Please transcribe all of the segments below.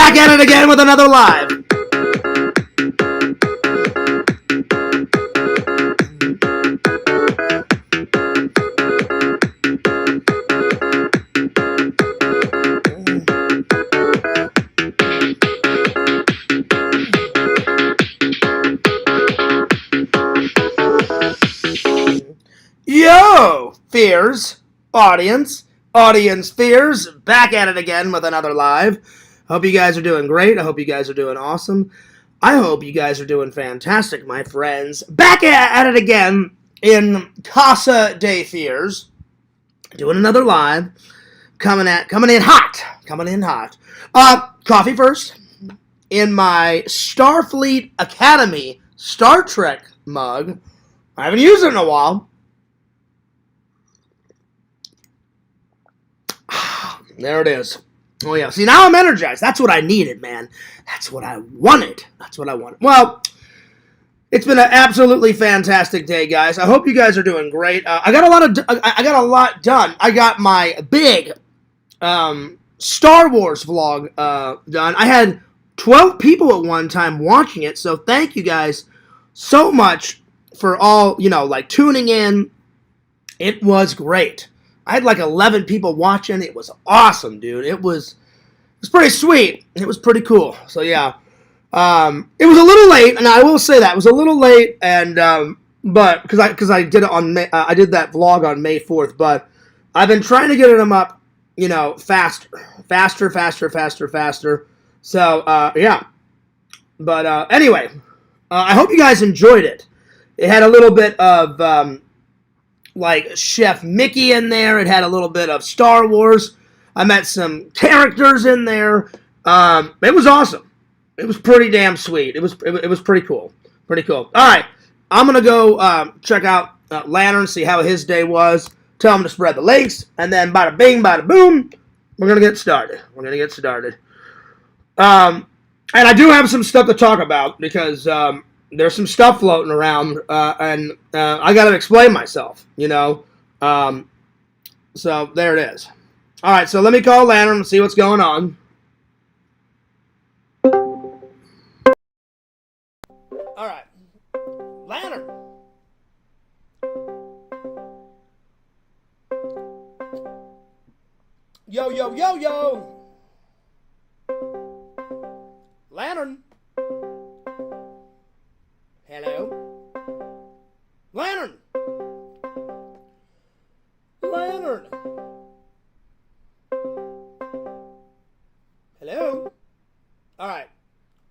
Back at it again with another live. Yo, fears, audience fears, back at it again with another live. Hope you guys are doing great. I hope you guys are doing awesome. I hope you guys are doing fantastic, my friends. Back at it again in Casa de Fears, doing another live, coming in hot. Coffee first in my Starfleet Academy Star Trek mug. I haven't used it in a while. There it is. Oh, yeah. See, now I'm energized. That's what I needed, man. That's what I wanted. Well, it's been an absolutely fantastic day, guys. I hope you guys are doing great. I got a lot done. I got my big Star Wars vlog done. I had 12 people at one time watching it, so thank you guys so much for all, tuning in. It was great. I had like 11 people watching. It was awesome, dude. It was pretty sweet. It was pretty cool. So yeah, it was a little late, and I will say that it was a little late, and but because I did it on I did that vlog on May 4th, but I've been trying to get them up, faster. So yeah, but anyway, I hope you guys enjoyed it. It had a little bit of like Chef Mickey in there. It had a little bit of Star Wars. I met some characters in there. It was awesome. It was pretty damn sweet. It was pretty cool. All right, I'm gonna go check out Lantern, see how his day was. Tell him to spread the links, and then bada bing, bada boom, we're gonna get started. And I do have some stuff to talk about because there's some stuff floating around, and I got to explain myself, So there it is. All right, so let me call Lantern and see what's going on. All right, Lantern. Yo. Lantern. Hello? Lantern! Hello? Alright.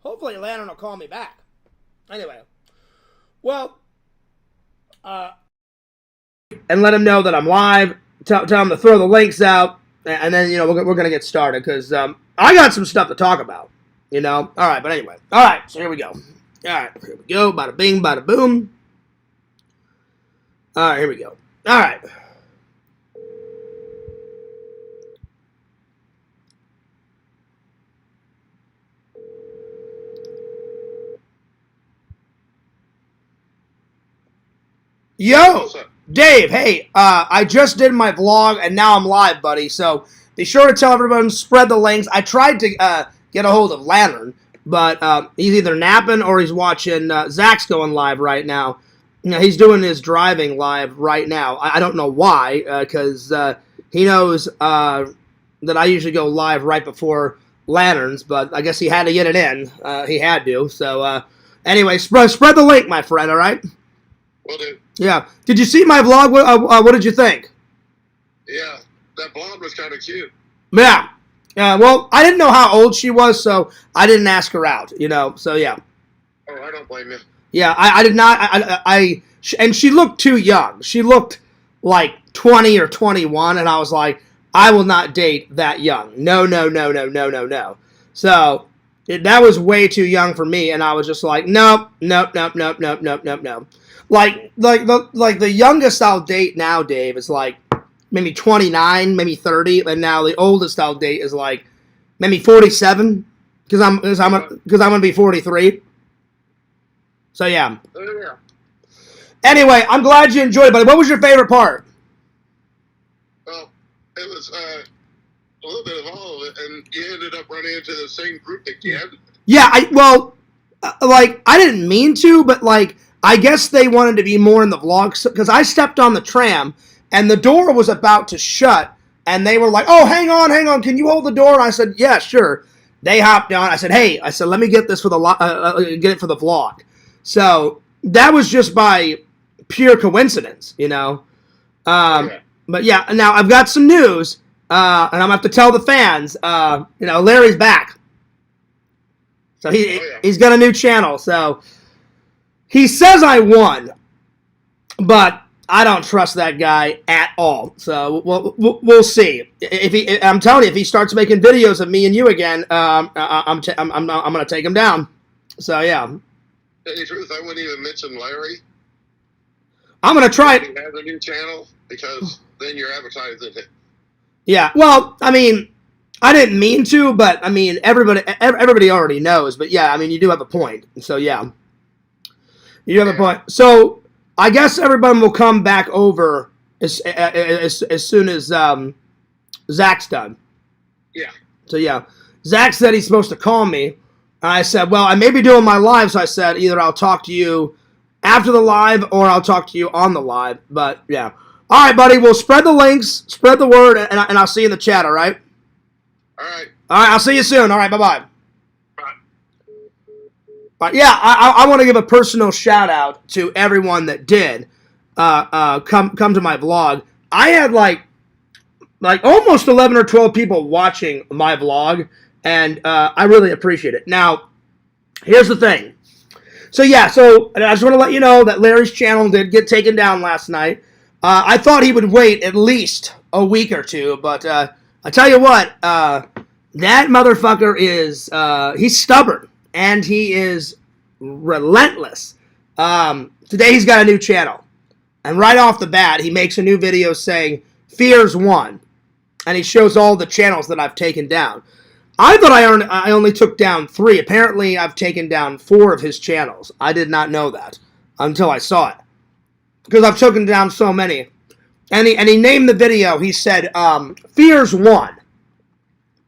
Hopefully Lantern will call me back. Anyway. Well, and let him know that I'm live. Tell him to throw the links out. And then, we're going to get started. Because I got some stuff to talk about. Alright, but anyway. Alright, so here we go. Alright, here we go. Bada bing, bada boom. Alright, here we go. Alright. Yo! Dave, hey, I just did my vlog and now I'm live, buddy. So be sure to tell everyone, spread the links. I tried to get a hold of Lantern, but he's either napping or he's watching. Zach's going live right now. He's doing his driving live right now. I don't know why, because he knows that I usually go live right before Lantern's, but I guess he had to get it in. He had to. So anyway, spread the link, my friend, all right? Will do. Yeah. Did you see my vlog? What did you think? Yeah, that blonde was kind of cute. Yeah. Well, I didn't know how old she was, so I didn't ask her out, so yeah. Oh, I don't blame you. Yeah, I did not, and she looked too young. She looked like 20 or 21, and I was like, I will not date that young. No. So, that was way too young for me, and I was just like, nope. Like the youngest I'll date now, Dave, is like maybe 29, maybe 30, and now the oldest I'll date is like maybe 47, because I'm gonna be 43. So yeah. Oh, yeah. Anyway, I'm glad you enjoyed it, buddy. What was your favorite part? Well, it was a little bit of all of it, and you ended up running into the same group again. Yeah, like, I didn't mean to, but, like, I guess they wanted to be more in the vlog, because I stepped on the tram, and the door was about to shut, and they were like, oh, hang on, can you hold the door? And I said, yeah, sure. They hopped on. I said, hey, let me get this for the get it for the vlog. So that was just by pure coincidence, you know. Okay. But yeah, now I've got some news, and I'm gonna have to tell the fans. You know, Larry's back, so he's got a new channel. So he says I won, but I don't trust that guy at all. So we'll see. I'm telling you, if he starts making videos of me and you again, I'm gonna take him down. So yeah. Tell you the truth, I wouldn't even mention Larry. I'm gonna try it. He has a new channel because then you're advertising it. Yeah. Well, I mean, I didn't mean to, but I mean, everybody already knows. But yeah, I mean, you do have a point. So yeah, you have a point. So I guess everybody will come back over as soon as Zach's done. Yeah. So yeah, Zach said he's supposed to call me. I said, well, I may be doing my live, so I said either I'll talk to you after the live or I'll talk to you on the live. But yeah. All right, buddy. We'll spread the links, spread the word, and I'll see you in the chat, all right? All right. All right, I'll see you soon. All right, bye-bye. Bye. But yeah, I want to give a personal shout out to everyone that did come to my vlog. I had like almost 11 or 12 people watching my vlog, and I really appreciate it. Now, here's the thing. So yeah, so I just want to let you know that Larry's channel did get taken down last night. I thought he would wait at least a week or two, but I tell you what, that motherfucker is, he's stubborn, and he is relentless. Today he's got a new channel, and right off the bat, he makes a new video saying, Fears won, and he shows all the channels that I've taken down. I thought I only took down 3. Apparently, I've taken down 4 of his channels. I did not know that until I saw it, because I've taken down so many. And he named the video, he said, Fears won.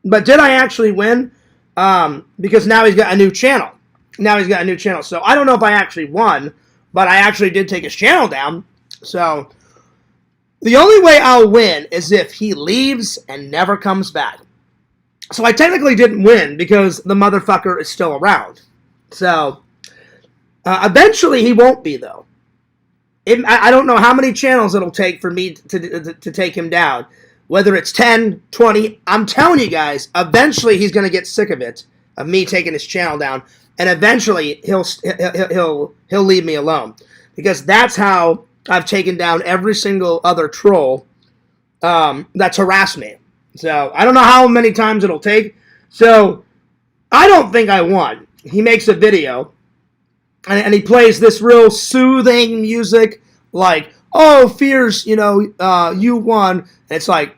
But did I actually win? Because now he's got a new channel. So I don't know if I actually won, but I actually did take his channel down. So the only way I'll win is if he leaves and never comes back. So I technically didn't win because the motherfucker is still around. So eventually he won't be, though. I don't know how many channels it'll take for me to take him down. Whether it's 10, 20, I'm telling you guys, eventually he's going to get sick of it, of me taking his channel down, and eventually he'll leave me alone. Because that's how I've taken down every single other troll that's harassed me. So I don't know how many times it'll take. So I don't think I won. He makes a video, and he plays this real soothing music, like, oh, Fears, you know, you won. And it's like,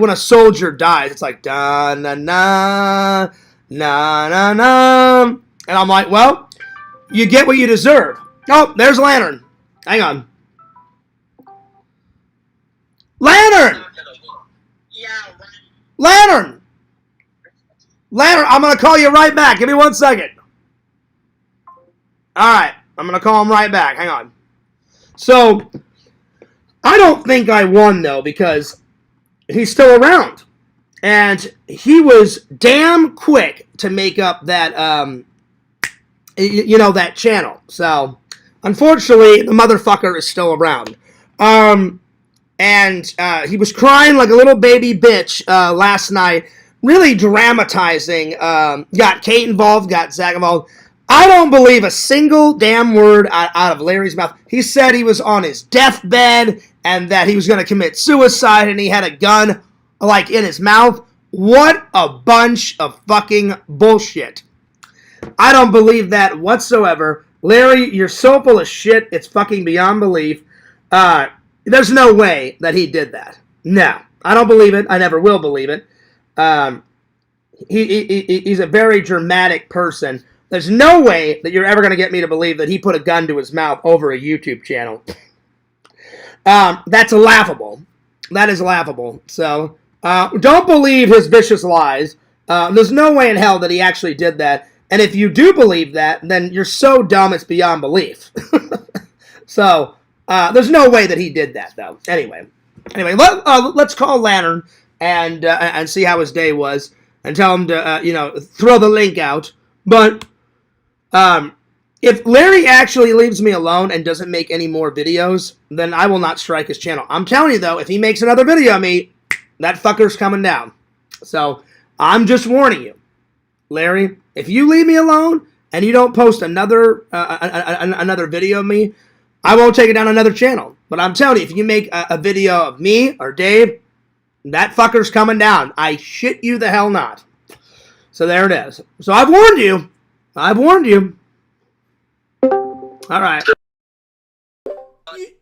when a soldier dies. It's like, da na na na na na. And I'm like, well, you get what you deserve. Oh, there's Lantern. Hang on. Lantern! Lantern! Lantern, I'm going to call you right back. Give me 1 second. Alright, I'm going to call him right back. Hang on. So, I don't think I won, though, because he's still around. And he was damn quick to make up that, that channel. So, unfortunately, the motherfucker is still around. And he was crying like a little baby bitch last night, really dramatizing. Got Kate involved, got Zach involved. I don't believe a single damn word out of Larry's mouth. He said he was on his deathbed and that he was going to commit suicide and he had a gun, like, in his mouth. What a bunch of fucking bullshit. I don't believe that whatsoever. Larry, you're so full of shit, it's fucking beyond belief. There's no way that he did that. No, I don't believe it. I never will believe it. He's a very dramatic person. There's no way that you're ever going to get me to believe that he put a gun to his mouth over a YouTube channel. That's laughable. That is laughable. So, Don't believe his vicious lies. There's no way in hell that he actually did that. And if you do believe that, then you're so dumb it's beyond belief. So, there's no way that he did that, though. Anyway, let's call Lantern and see how his day was, and tell him to throw the link out. But if Larry actually leaves me alone and doesn't make any more videos, then I will not strike his channel. I'm telling you though, if he makes another video of me, that fucker's coming down. So I'm just warning you, Larry. If you leave me alone and you don't post another another video of me, I won't take it down another channel. But I'm telling you, if you make a video of me or Dave, that fucker's coming down. I shit you the hell not. So there it is. So I've warned you. I've warned you. All right.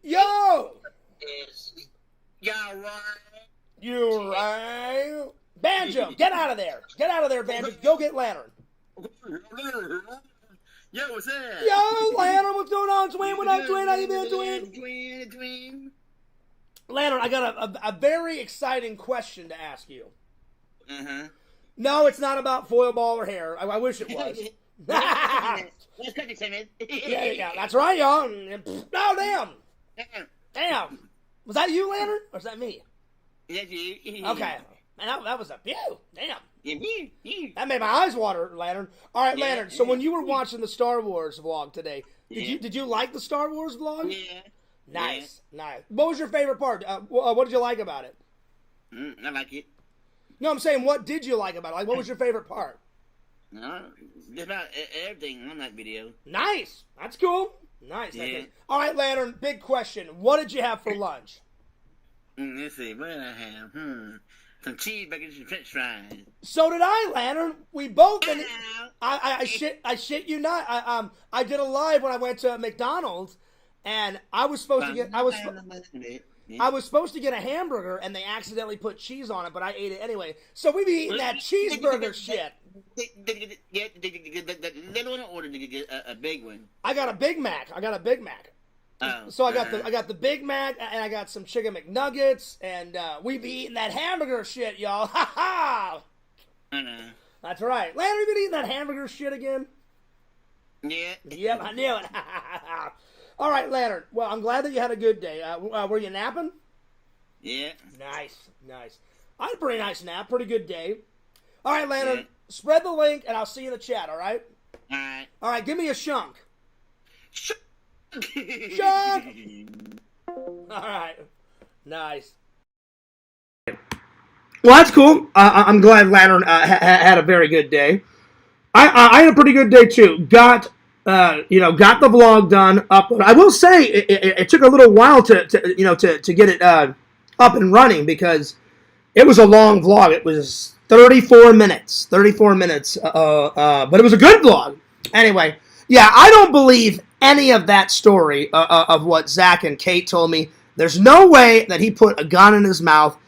Yo! Yeah, right. You right? Banjo, get out of there. Get out of there, Banjo. Go get Lantern. Yo, what's up? Yo, Lantern, what's going on, Twin? What up, Twin? How you been, Twin? Twin. Lantern, I got a very exciting question to ask you. Uh-huh. No, it's not about foil ball or hair. I wish it was. Let's cut it, Timmy. Yeah, that's right, y'all. Oh, damn. Damn. Was that you, Lantern, or was that me? That's you. Okay. Man, that was a pew. Damn. You. That made my eyes water, Lantern. All right, Lantern. So when you were watching the Star Wars vlog today, did you like the Star Wars vlog? Yeah. Nice. What was your favorite part? What did you like about it? I like it. No, I'm saying, what did you like about it? Like, what was your favorite part? No, just about everything on that video. Nice. That's cool. Nice. Yeah. All right, Lantern, big question. What did you have for lunch? Let's see, what did I have? Some cheeseburgers and french fries. So did I, Lantern. We both. And I shit you not. I did a live when I went to McDonald's, and I was supposed to get I was supposed to get a hamburger, and they accidentally put cheese on it, but I ate it anyway. So we be eating that cheeseburger shit. They don't want to order to get a big one. I got a Big Mac. Oh, So I got the Big Mac, and I got some chicken McNuggets, and we be eating that hamburger shit, y'all. Ha ha! I know. That's right. Lantern, you been eating that hamburger shit again? Yeah. Yep, I knew it. All right, Lantern. Well, I'm glad that you had a good day. Were you napping? Yeah. Nice. I had a pretty nice nap. Pretty good day. All right, Lantern. Yeah. Spread the link, and I'll see you in the chat, all right? All right, give me a shunk. Shunk! All right. Nice. Well, that's cool. I'm glad Lantern had a very good day. I had a pretty good day, too. Got the vlog done, uploaded. I will say it took a little while to get it up and running, because it was a long vlog. It was 34 minutes. 34 minutes. But it was a good vlog. Anyway, yeah, I don't believe any of that story of what Zach and Kate told me. There's no way that he put a gun in his mouth.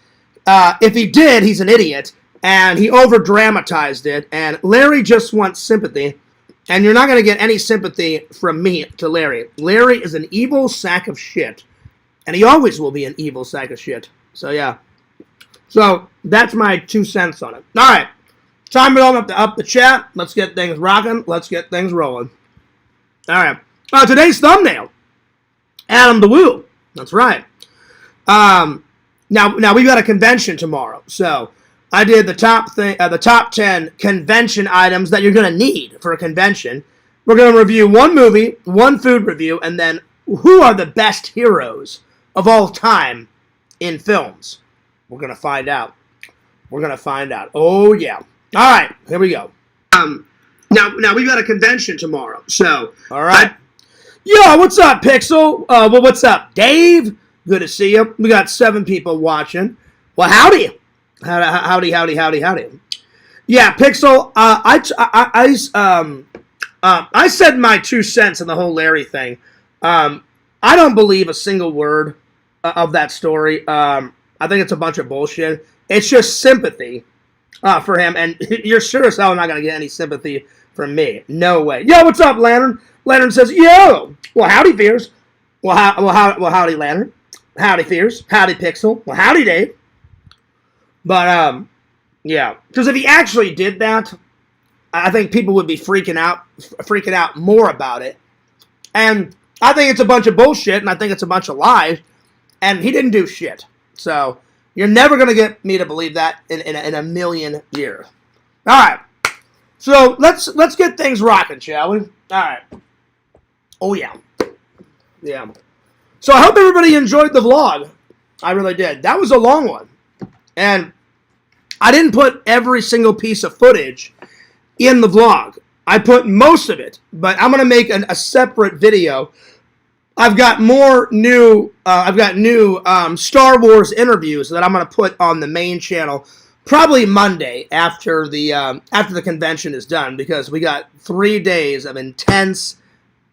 If he did, he's an idiot, and he over-dramatized it, and Larry just wants sympathy. And you're not going to get any sympathy from me to Larry. Larry is an evil sack of shit. And he always will be an evil sack of shit. So, yeah. So, that's my 2 cents on it. All right. Time to up the chat. Let's get things rocking. Let's get things rolling. All right. Today's thumbnail. Adam the Woo. That's right. Now we've got a convention tomorrow. So, I did the top 10 convention items that you're going to need for a convention. We're going to review one movie, one food review, and then who are the best heroes of all time in films. We're going to find out. Oh, yeah. All right, here we go. Now we've got a convention tomorrow. So, all right. Yo, what's up, Pixel? Well, what's up, Dave? Good to see you. We got 7 people watching. Well, howdy. Howdy. Yeah, Pixel, I said my 2 cents in the whole Larry thing. I don't believe a single word of that story. I think it's a bunch of bullshit. It's just sympathy for him, and you're sure as hell not going to get any sympathy from me. No way. Yo, what's up, Lantern? Lantern says, yo! Well, howdy, Fears. Well, howdy, Lantern. Howdy, Fears. Howdy, Pixel. Well, howdy, Dave. But, yeah. Because if he actually did that, I think people would be freaking out more about it. And I think it's a bunch of bullshit, and I think it's a bunch of lies, and he didn't do shit. So, you're never going to get me to believe that in a million years. All right. So, let's get things rocking, shall we? All right. Oh, yeah. Yeah. So, I hope everybody enjoyed the vlog. I really did. That was a long one. And I didn't put every single piece of footage in the vlog. I put most of it, but I'm going to make a separate video. I've got new Star Wars interviews that I'm going to put on the main channel probably Monday after the convention is done, because we got 3 days of intense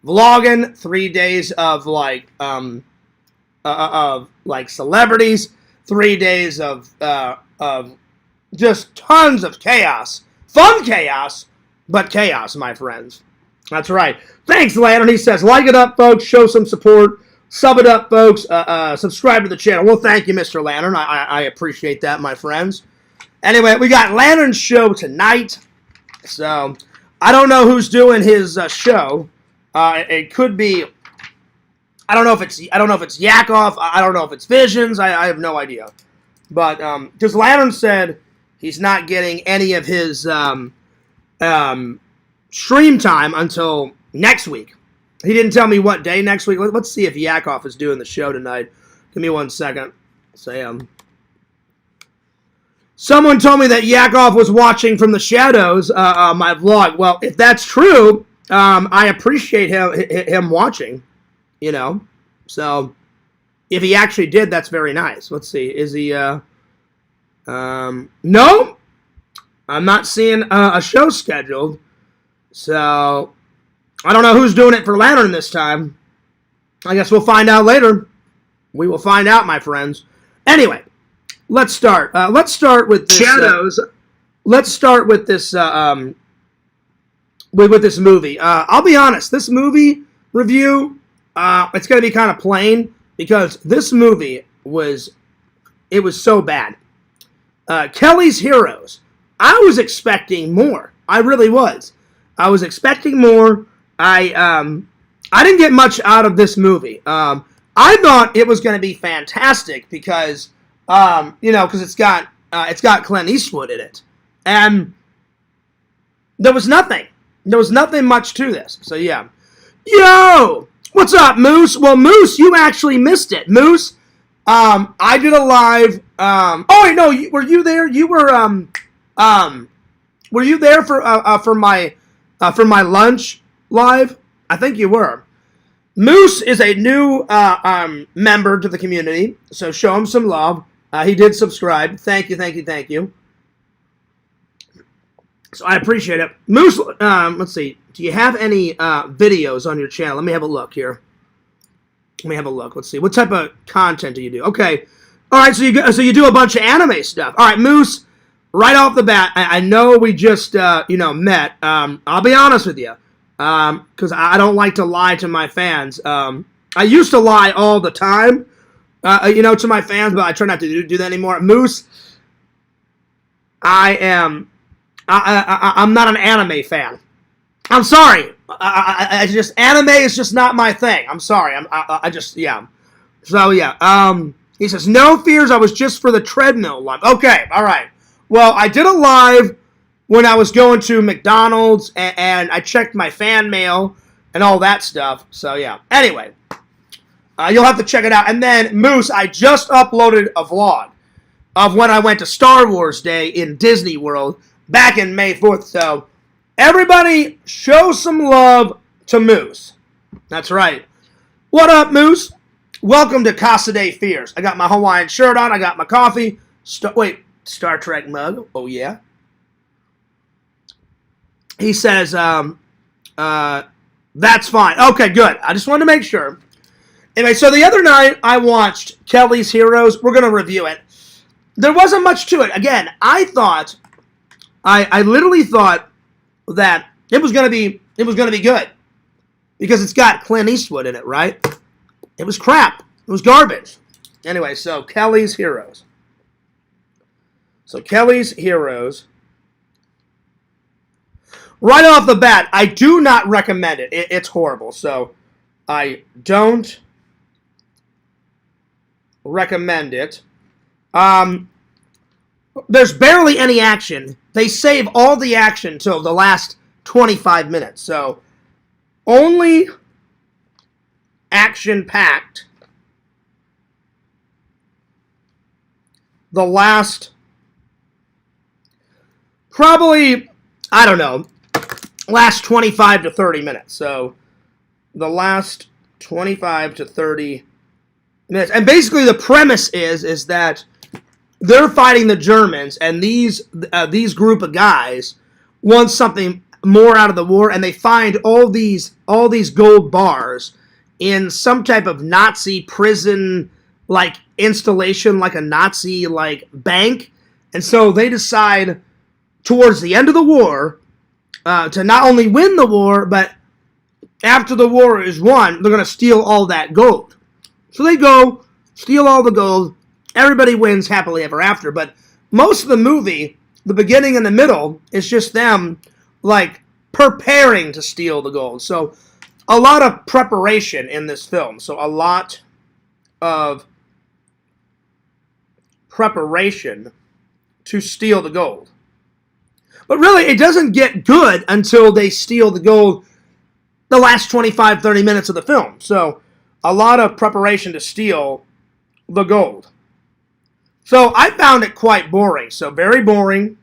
vlogging, 3 days of like celebrities, 3 days of just tons of chaos, fun chaos, but chaos, my friends. That's right. Thanks, Lantern. He says, like it up, folks. Show some support. Sub it up, folks. Subscribe to the channel. Well, thank you, Mr. Lantern. I appreciate that, my friends. Anyway, we got Lantern's show tonight. So, I don't know who's doing his show. It could be, I don't know if it's Yakov. I don't know if it's Visions. I have no idea. But, because Lantern said he's not getting any of his stream time until next week. He didn't tell me what day next week. Let's see if Yakov is doing the show tonight. Give me 1 second. Someone told me that Yakov was watching from the shadows my vlog. Well, if that's true, I appreciate him watching, you know. So, if he actually did, that's very nice. Let's see. Is he, no. I'm not seeing a show scheduled. So, I don't know who's doing it for Lantern this time. I guess we'll find out later. We will find out, my friends. Anyway, let's start. Let's start with this, shadows. Let's start with this with this movie. I'll be honest. This movie review, it's going to be kind of plain, because this movie was so bad. Kelly's Heroes. I was expecting more. I really was. I was expecting more. I didn't get much out of this movie. I thought it was going to be fantastic because, because it's got Clint Eastwood in it, and there was nothing. There was nothing much to this. So yeah, yo, what's up, Moose? Well, Moose, you actually missed it, Moose. I did a live. Oh wait, no, were you there? You were were you there for my lunch live? I think you were. Moose is a new member to the community, so show him some love. He did subscribe. Thank you, thank you, thank you. So I appreciate it. Moose, let's see. Do you have any videos on your channel? Let me have a look here. Let me have a look. Let's see. What type of content do you do? Okay. All right, so you do a bunch of anime stuff. All right, Moose, right off the bat, I know we just, met. I'll be honest with you, because I don't like to lie to my fans. I used to lie all the time, to my fans, but I try not to do that anymore. Moose, I'm not an anime fan. I'm sorry. I just, anime is just not my thing. I'm sorry. Yeah. So, yeah. He says, no fears, I was just for the treadmill live. Okay, all right. Well, I did a live when I was going to McDonald's, and I checked my fan mail and all that stuff. So, yeah. Anyway, you'll have to check it out. And then, Moose, I just uploaded a vlog of when I went to Star Wars Day in Disney World back in May 4th. So, everybody, show some love to Moose. That's right. What up, Moose? Welcome to Casa de Fears. I got my Hawaiian shirt on. I got my coffee. Star Trek mug. Oh, yeah. He says, that's fine. Okay, good. I just wanted to make sure. Anyway, so the other night, I watched Kelly's Heroes. We're going to review it. There wasn't much to it. Again, I literally thought that it was going to be good. Because it's got Clint Eastwood in it, right? It was crap. It was garbage. Anyway, so Kelly's Heroes. So Kelly's Heroes. Right off the bat, I do not recommend it. It's horrible. So I don't recommend it. There's barely any action. They save all the action till the last 25 minutes. So only action-packed the last, probably, I don't know, last 25 to 30 minutes. So the last 25 to 30 minutes. And basically the premise is that they're fighting the Germans, and these group of guys want something more out of the war, and they find all these gold bars in some type of Nazi prison like installation, like a Nazi like bank. And so they decide towards the end of the war to not only win the war, but after the war is won, they're going to steal all that gold. So they go, steal all the gold, everybody wins happily ever after. But most of the movie, the beginning and the middle, is just them like preparing to steal the gold. So a lot of preparation in this film. So a lot of preparation to steal the gold. But really, it doesn't get good until they steal the gold the last 25, 30 minutes of the film. So a lot of preparation to steal the gold. So I found it quite boring. So very boring.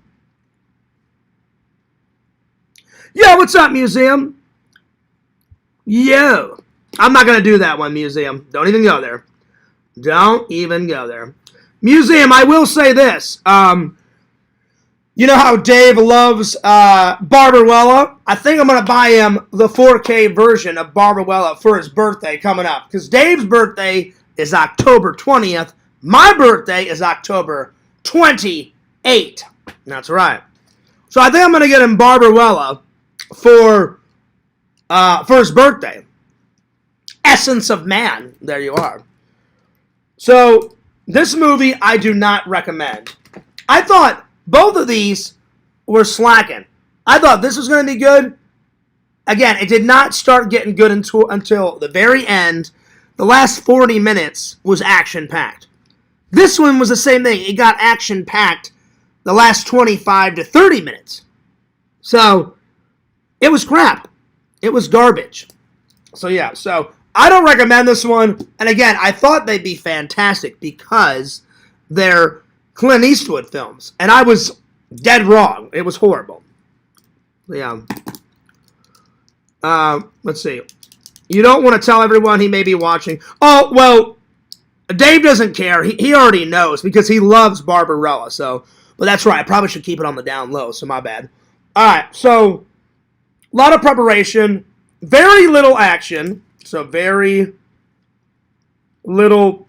Yo, what's up, Museum? Yo. I'm not going to do that one, Museum. Don't even go there. Don't even go there. Museum, I will say this. You know how Dave loves Barbarella? I think I'm going to buy him the 4K version of Barbarella for his birthday coming up. Because Dave's birthday is October 20th. My birthday is October 28th. That's right. So I think I'm going to get him Barbarella for his birthday. Essence of Man. There you are. So this movie I do not recommend. I thought both of these were slacking. I thought this was going to be good. Again, it did not start getting good until the very end. The last 40 minutes was action-packed. This one was the same thing. It got action-packed the last 25 to 30 minutes. So, it was crap. It was garbage. So, yeah. So, I don't recommend this one. And again, I thought they'd be fantastic because they're Clint Eastwood films. And I was dead wrong. It was horrible. Yeah. Let's see. You don't want to tell everyone he may be watching. Oh, well, Dave doesn't care. He already knows because he loves Barbarella. So, but that's right. I probably should keep it on the down low, so my bad. All right, so a lot of preparation, very little action. So very little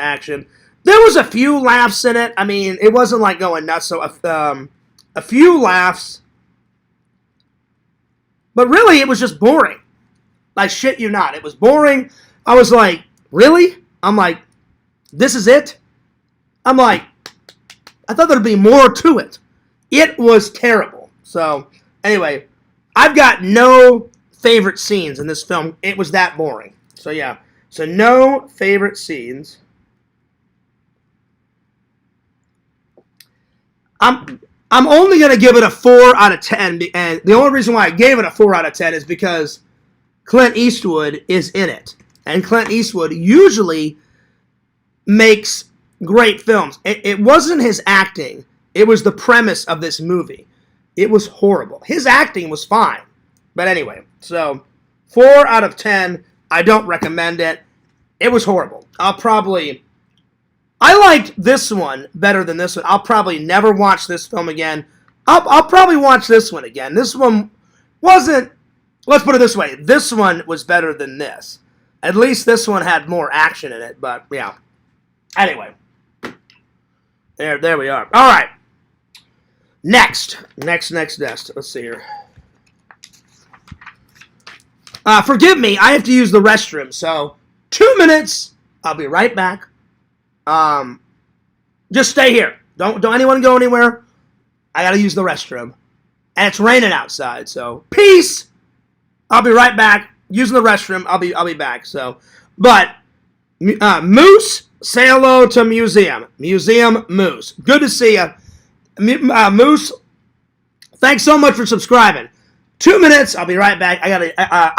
action. There was a few laughs in it. I mean, it wasn't like going nuts. So a few laughs. But really, it was just boring. I shit you not. It was boring. I was like, really? I'm like, this is it? I'm like, I thought there'd be more to it. It was terrible. So, anyway, I've got no favorite scenes in this film. It was that boring. So, yeah. So, no favorite scenes. I'm only going to give it a 4 out of 10. And the only reason why I gave it a 4 out of 10 is because Clint Eastwood is in it. And Clint Eastwood usually makes great films. It wasn't his acting. It was the premise of this movie. It was horrible. His acting was fine. But anyway, so 4 out of 10. I don't recommend it. It was horrible. I liked this one better than this one. I'll probably never watch this film again. I'll probably watch this one again. This one wasn't, let's put it this way, this one was better than this. At least this one had more action in it, but yeah. Anyway. There we are. All right. Next. Let's see here. Forgive me, I have to use the restroom, so 2 minutes. I'll be right back. Just stay here. Don't anyone go anywhere. I gotta use the restroom. And it's raining outside, so peace. I'll be right back. Using the restroom. I'll be back. So, but Moose, say hello to Museum. Museum Moose. Good to see you. Moose, thanks so much for subscribing. 2 minutes. I'll be right back. I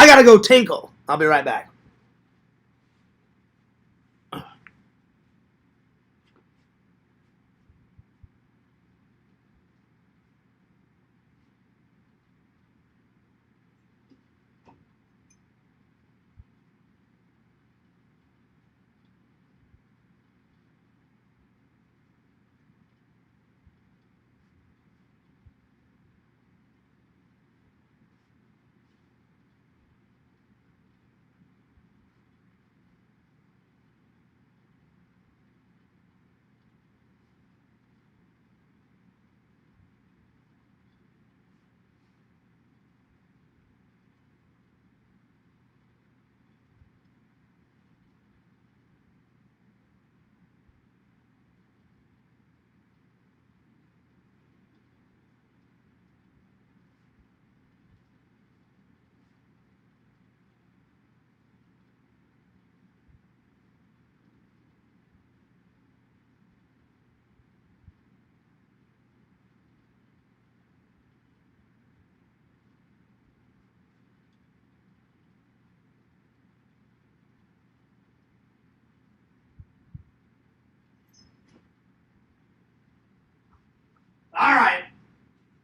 gotta go tinkle. I'll be right back. All right.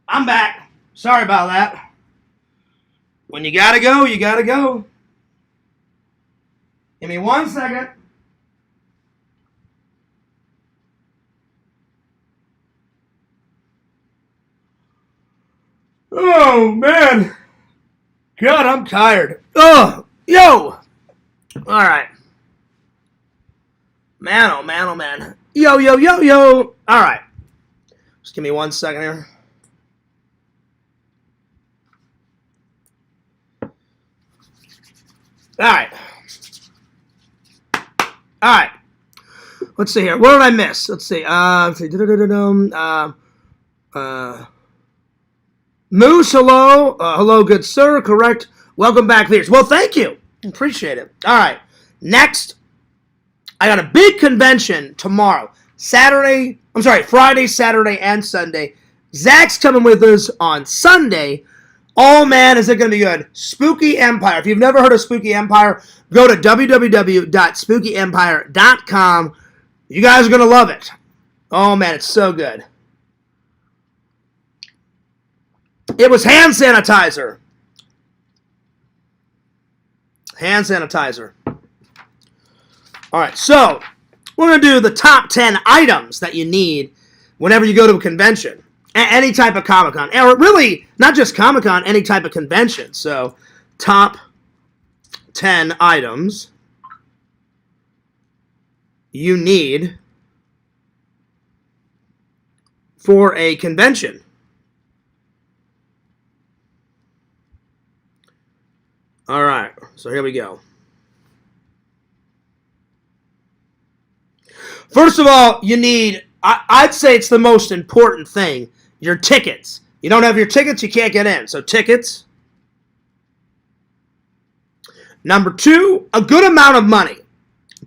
I'm back. Sorry about that. When you gotta go, you gotta go. Give me 1 second. Oh, man. God, I'm tired. Oh, yo. All right. Man, oh, man, oh, man. Yo, yo, yo, yo. All right. Just give me 1 second here. All right. All right. Let's see here. What did I miss? Let's see. Moose, hello. Hello, good sir. Correct. Welcome back, leaders. Well, thank you. Appreciate it. All right. Next, I got a big convention tomorrow. Friday, Saturday, and Sunday. Zach's coming with us on Sunday. Oh, man, is it going to be good. Spooky Empire. If you've never heard of Spooky Empire, go to www.spookyempire.com. You guys are going to love it. Oh, man, it's so good. It was hand sanitizer. Hand sanitizer. All right, so we're going to do the top 10 items that you need whenever you go to a convention. Any type of Comic-Con. Or really, not just Comic-Con, any type of convention. So, top 10 items you need for a convention. All right, so here we go. First of all, you need, I'd say it's the most important thing, your tickets. You don't have your tickets, you can't get in. So tickets. Number 2, a good amount of money.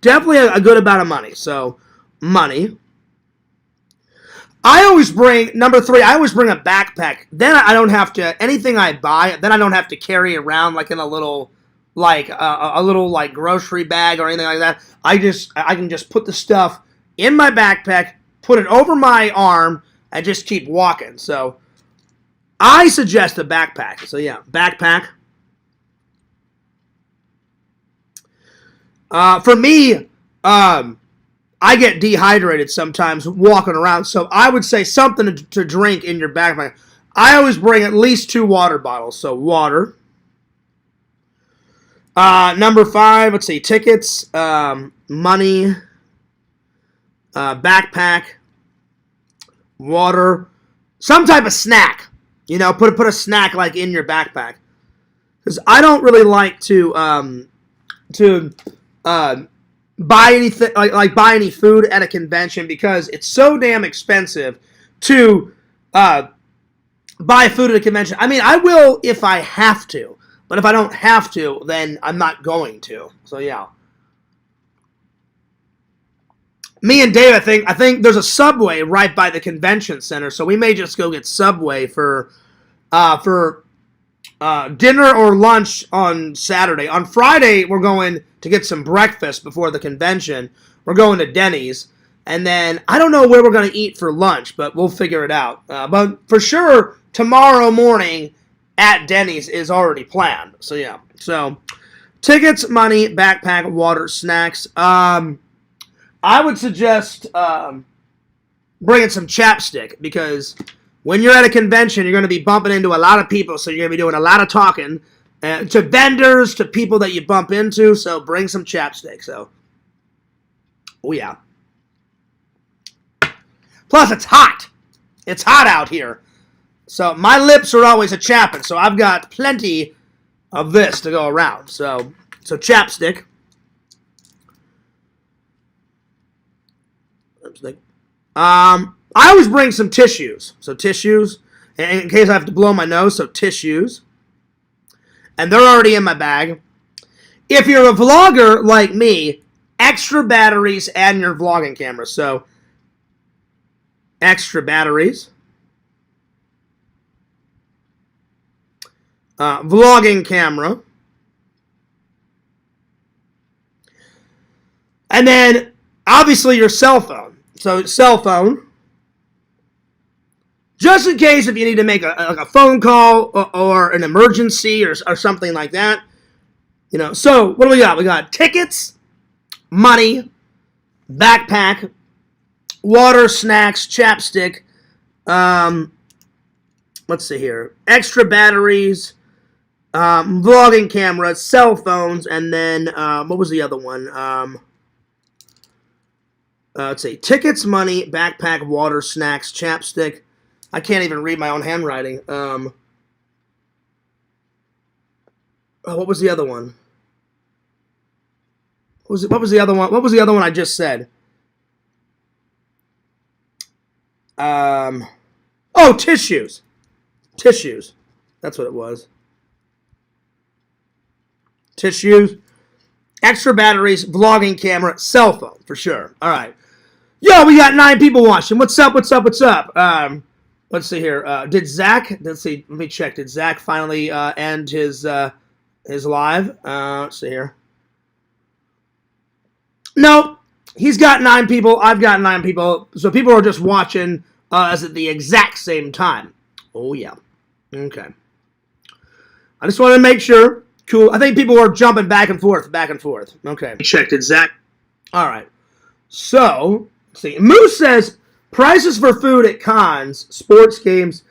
Definitely a good amount of money. So, money. Number 3, I always bring a backpack. Then I don't have to, anything I buy, then I don't have to carry around like in a little, like, grocery bag or anything like that. I can just put the stuff in my backpack, put it over my arm, and just keep walking. So, I suggest a backpack. So, yeah, backpack. For me, I get dehydrated sometimes walking around, so I would say something to drink in your backpack. I always bring at least 2 water bottles, so water. Number 5, let's see, tickets, money, backpack, water, some type of snack. You know, put a snack like in your backpack, because I don't really like to buy anything like buy any food at a convention because it's so damn expensive to buy food at a convention. I mean, I will if I have to, but if I don't have to, then I'm not going to. So yeah. Me and Dave, I think there's a Subway right by the convention center, so we may just go get Subway for dinner or lunch on Saturday. On Friday, we're going to get some breakfast before the convention. We're going to Denny's, and then I don't know where we're going to eat for lunch, but we'll figure it out. But for sure, tomorrow morning at Denny's is already planned. So yeah, so tickets, money, backpack, water, snacks. I would suggest bringing some chapstick because when you're at a convention, you're going to be bumping into a lot of people, so you're going to be doing a lot of talking to vendors, to people that you bump into, so bring some chapstick. So, oh yeah. Plus, it's hot. It's hot out here. So, my lips are always a chapping, so I've got plenty of this to go around. So chapstick. I always bring some tissues. So tissues, in case I have to blow my nose, so tissues. And they're already in my bag. If you're a vlogger like me, extra batteries add in your vlogging camera. So extra batteries. Vlogging camera. And then, obviously, your cell phone. So, cell phone. Just in case if you need to make a phone call or an emergency or something like that. You know, so what do we got? We got tickets, money, backpack, water, snacks, chapstick. Let's see here. Extra batteries, vlogging camera, cell phones, and then, what was the other one? Let's see. Tickets, money, backpack, water, snacks, chapstick. I can't even read my own handwriting. Oh, what was the other one? What was the other one? What was the other one I just said? Oh, tissues. Tissues. That's what it was. Tissues. Extra batteries, vlogging camera, cell phone, for sure. All right. Yo, we got 9 people watching. What's up, what's up, what's up? Let's see here. Did Zach, let's see, let me check. Did Zach finally end his live? Let's see here. No, he's got 9 people. I've got 9 people. So people are just watching us at the exact same time. Oh, yeah. Okay. I just want to make sure. Cool. I think people are jumping back and forth, back and forth. Okay. Checked it, Zach. All right. So, let's see. Moose says prices for food at cons, sports games,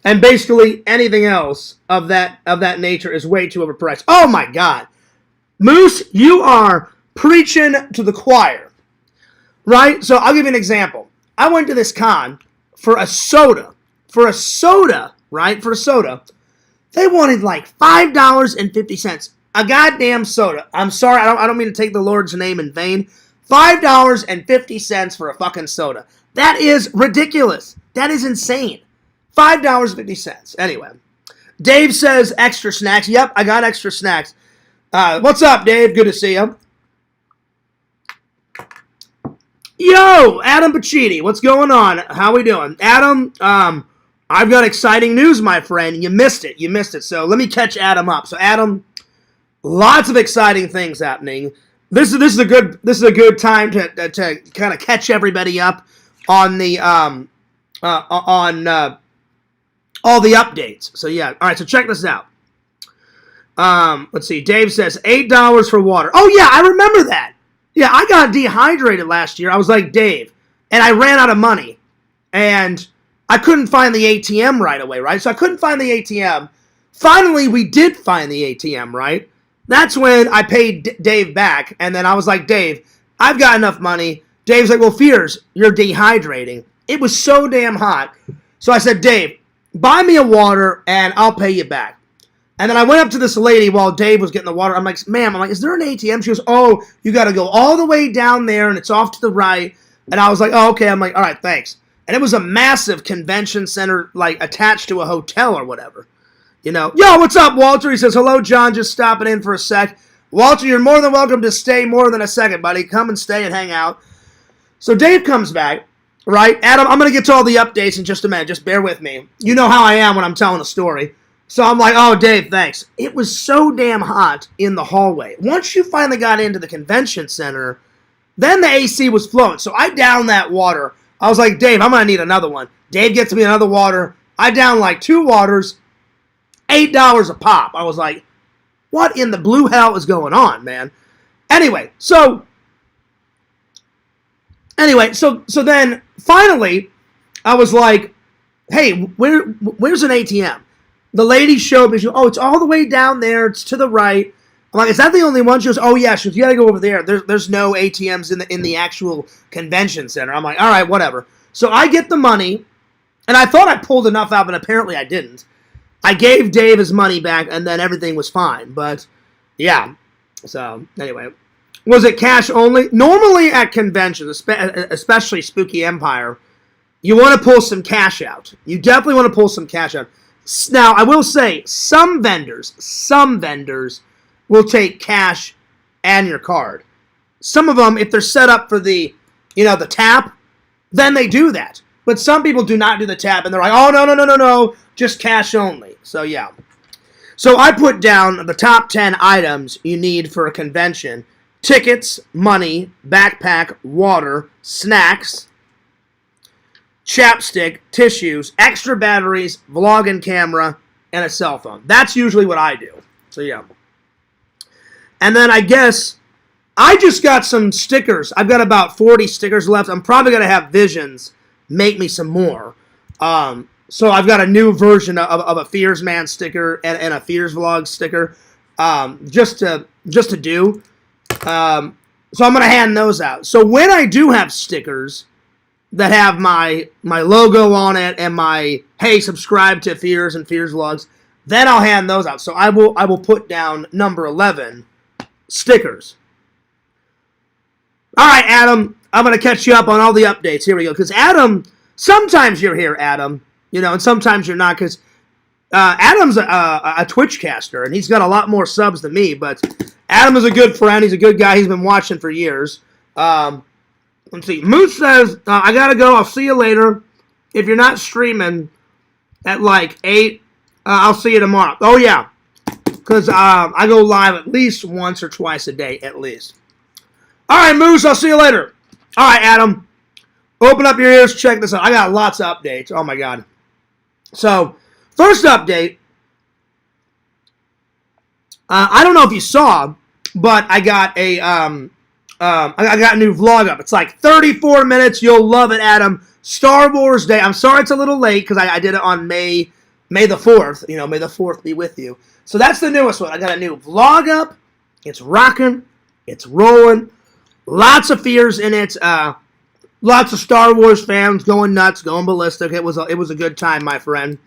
and basically anything else of that nature is way too overpriced. Oh my God. Moose, you are preaching to the choir. Right? So I'll give you an example. I went to this con for a soda. For a soda, right? For a soda. They wanted like $5.50. A goddamn soda. I'm sorry, I don't mean to take the Lord's name in vain. $5.50 for a fucking soda. That is ridiculous. That is insane. $5.50. Anyway. Dave says extra snacks. Yep, I got extra snacks. What's up, Dave? Good to see you. Yo, Adam Pacini. What's going on? How we doing? Adam, I've got exciting news, my friend. You missed it. You missed it. So let me catch Adam up. So Adam, lots of exciting things happening. This is a good time to kind of catch everybody up on the all the updates. So yeah. All right. So check this out. Let's see. Dave says $8 for water. Oh yeah, I remember that. Yeah, I got dehydrated last year. I was like Dave, and I ran out of money, and I couldn't find the ATM right away, right? So I couldn't find the ATM. Finally, we did find the ATM, right? That's when I paid Dave back, and then I was like, Dave, I've got enough money. Dave's like, well, Fears, you're dehydrating. It was so damn hot. So I said, Dave, buy me a water, and I'll pay you back. And then I went up to this lady while Dave was getting the water. I'm like, ma'am, is there an ATM? She goes, oh, you got to go all the way down there, and it's off to the right. And I was like, oh, okay. I'm like, all right, thanks. And it was a massive convention center, like, attached to a hotel or whatever. You know, yo, what's up, Walter? He says, hello, John, just stopping in for a sec. Walter, you're more than welcome to stay more than a second, buddy. Come and stay and hang out. So Dave comes back, right? Adam, I'm going to get to all the updates in just a minute. Just bear with me. You know how I am when I'm telling a story. So I'm like, oh, Dave, thanks. It was so damn hot in the hallway. Once you finally got into the convention center, then the AC was flowing. So I downed that water. I was like, Dave, I'm going to need another one. Dave gets me another water. I downed like 2 waters, $8 a pop. I was like, what in the blue hell is going on, man? Anyway, so then finally, I was like, hey, where's an ATM? The lady showed me, she goes, oh, it's all the way down there. It's to the right. I'm like, is that the only one? She goes, oh, yeah. She goes, you got to go over there. There's no ATMs in the actual convention center. I'm like, all right, whatever. So I get the money, and I thought I pulled enough out, but apparently I didn't. I gave Dave his money back, and then everything was fine. But, yeah. So, anyway. Was it cash only? Normally at conventions, especially Spooky Empire, you want to pull some cash out. You definitely want to pull some cash out. Now, I will say, some vendors will take cash and your card. Some of them, if they're set up for the tap, then they do that. But some people do not do the tap, and they're like, oh, no, just cash only. So, yeah. So, I put down the top 10 items you need for a convention. Tickets, money, backpack, water, snacks, chapstick, tissues, extra batteries, vlogging camera, and a cell phone. That's usually what I do. So, yeah. And then I guess I just got some stickers. I've got about 40 stickers left. I'm probably going to have Visions make me some more. So I've got a new version of a Fears Man sticker and a Fears Vlog sticker just to do. So I'm going to hand those out. So when I do have stickers that have my logo on it and my, hey, subscribe to Fears and Fears Vlogs, then I'll hand those out. So I will put down number 11, stickers. All right, Adam, I'm going to catch you up on all the updates. Here we go. Because Adam, sometimes you're here, Adam, and sometimes you're not, because Adam's a Twitch caster, and he's got a lot more subs than me, but Adam is a good friend. He's a good guy. He's been watching for years. Let's see. Moose says, I got to go. I'll see you later. If you're not streaming at like 8, I'll see you tomorrow. Oh, yeah. Because I go live at least once or twice a day, at least. All right, Moose. I'll see you later. All right, Adam. Open up your ears. Check this out. I got lots of updates. Oh, my God. So, first update. I don't know if you saw, but I got a new vlog up. It's like 34 minutes. You'll love it, Adam. Star Wars Day. I'm sorry it's a little late because I did it on May the 4th. May the 4th be with you. So that's the newest one. I got a new vlog up. It's rocking. It's rolling. Lots of fears in it. Lots of Star Wars fans going nuts, going ballistic. It was a good time, my friend.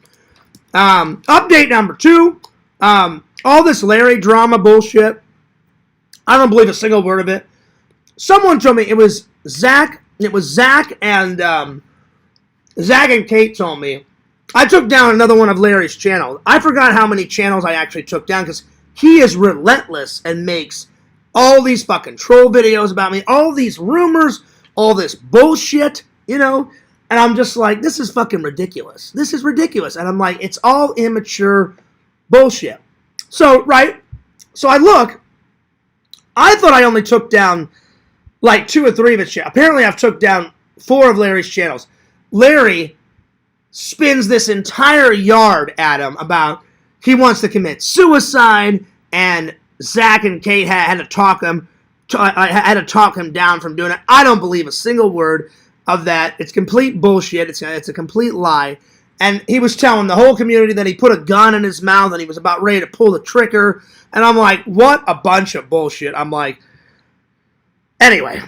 Update number 2. All this Larry drama bullshit. I don't believe a single word of it. Someone told me it was Zach. It was Zach and Kate told me. I took down another one of Larry's channels. I forgot how many channels I actually took down because he is relentless and makes all these fucking troll videos about me, all these rumors, all this bullshit, and I'm just like, this is fucking ridiculous. This is ridiculous. And I'm like, it's all immature bullshit. So, right, so I look, I thought I only took down like 2 or 3 of his channels. Apparently I've took down 4 of Larry's channels. Larry spins this entire yard at him about he wants to commit suicide, and Zach and Kate had to talk him. I had to talk him down from doing it. I don't believe a single word of that. It's complete bullshit. It's a complete lie. And he was telling the whole community that he put a gun in his mouth and he was about ready to pull the trigger. And I'm like, what a bunch of bullshit. I'm like, anyway,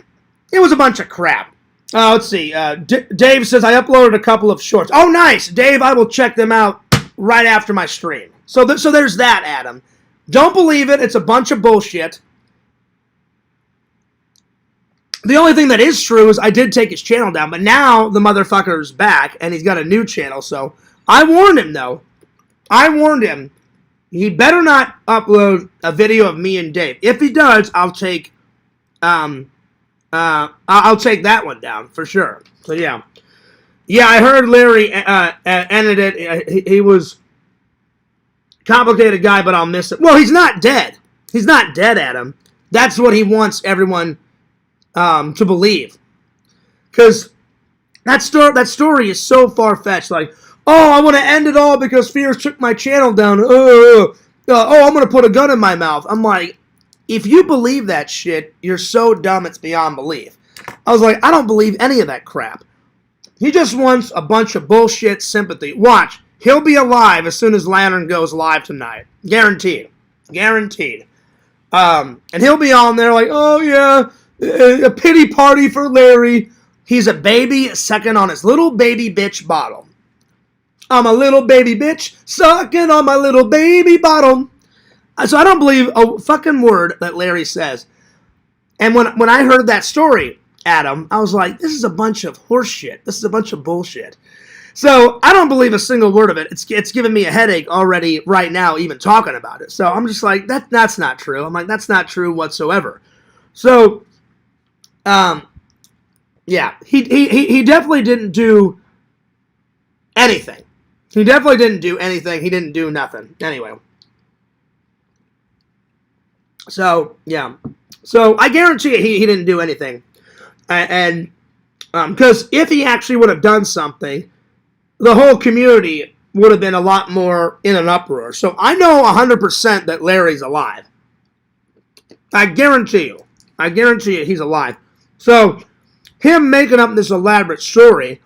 it was a bunch of crap. Let's see. Dave says, I uploaded a couple of shorts. Oh, nice. Dave, I will check them out right after my stream. So there's that, Adam. Don't believe it. It's a bunch of bullshit. The only thing that is true is I did take his channel down, but now the motherfucker's back, and he's got a new channel, so I warned him, though. I warned him. He better not upload a video of me and Dave. If he does, I'll take that one down, for sure. So, yeah. Yeah, I heard Larry ended it. He was a complicated guy, but I'll miss it. Well, he's not dead. He's not dead, Adam. That's what he wants everyone to believe. Because that story is so far-fetched. Like, oh, I want to end it all because Fears took my channel down. I'm going to put a gun in my mouth. I'm like, if you believe that shit, you're so dumb it's beyond belief. I was like, I don't believe any of that crap. He just wants a bunch of bullshit sympathy. Watch. He'll be alive as soon as Lantern goes live tonight. Guaranteed. Guaranteed. And he'll be on there like, oh, yeah, a pity party for Larry. He's a baby sucking on his little baby bitch bottle. I'm a little baby bitch sucking on my little baby bottle. So I don't believe a fucking word that Larry says. And when I heard that story, Adam, I was like, this is a bunch of horse shit. This is a bunch of bullshit. So I don't believe a single word of it. It's giving me a headache already right now, even talking about it. So I'm just like, that's not true. I'm like, that's not true whatsoever. So, yeah, he definitely didn't do anything. He definitely didn't do anything. He didn't do nothing. Anyway. So, yeah. So I guarantee you he didn't do anything. And because if he actually would have done something, the whole community would have been a lot more in an uproar. So I know 100% that Larry's alive. I guarantee you. I guarantee you he's alive. So him making up this elaborate story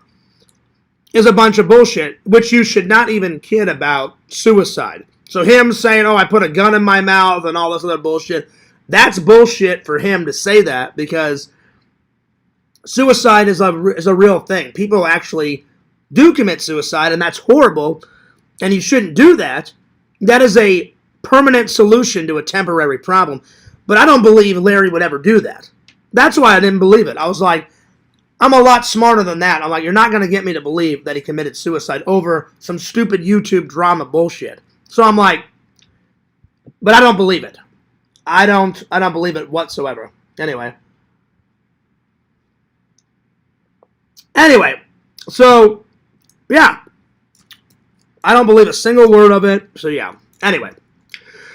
is a bunch of bullshit, which you should not even kid about suicide. So him saying, oh, I put a gun in my mouth and all this other bullshit, that's bullshit for him to say that because suicide is a real thing. People actually do commit suicide, and that's horrible, and you shouldn't do that. That is a permanent solution to a temporary problem. But I don't believe Larry would ever do that. That's why I didn't believe it. I was like, I'm a lot smarter than that. I'm like, you're not going to get me to believe that he committed suicide over some stupid YouTube drama bullshit. So I'm like, but I don't believe it. I don't believe it whatsoever. Anyway, so, yeah. I don't believe a single word of it. So, yeah. Anyway.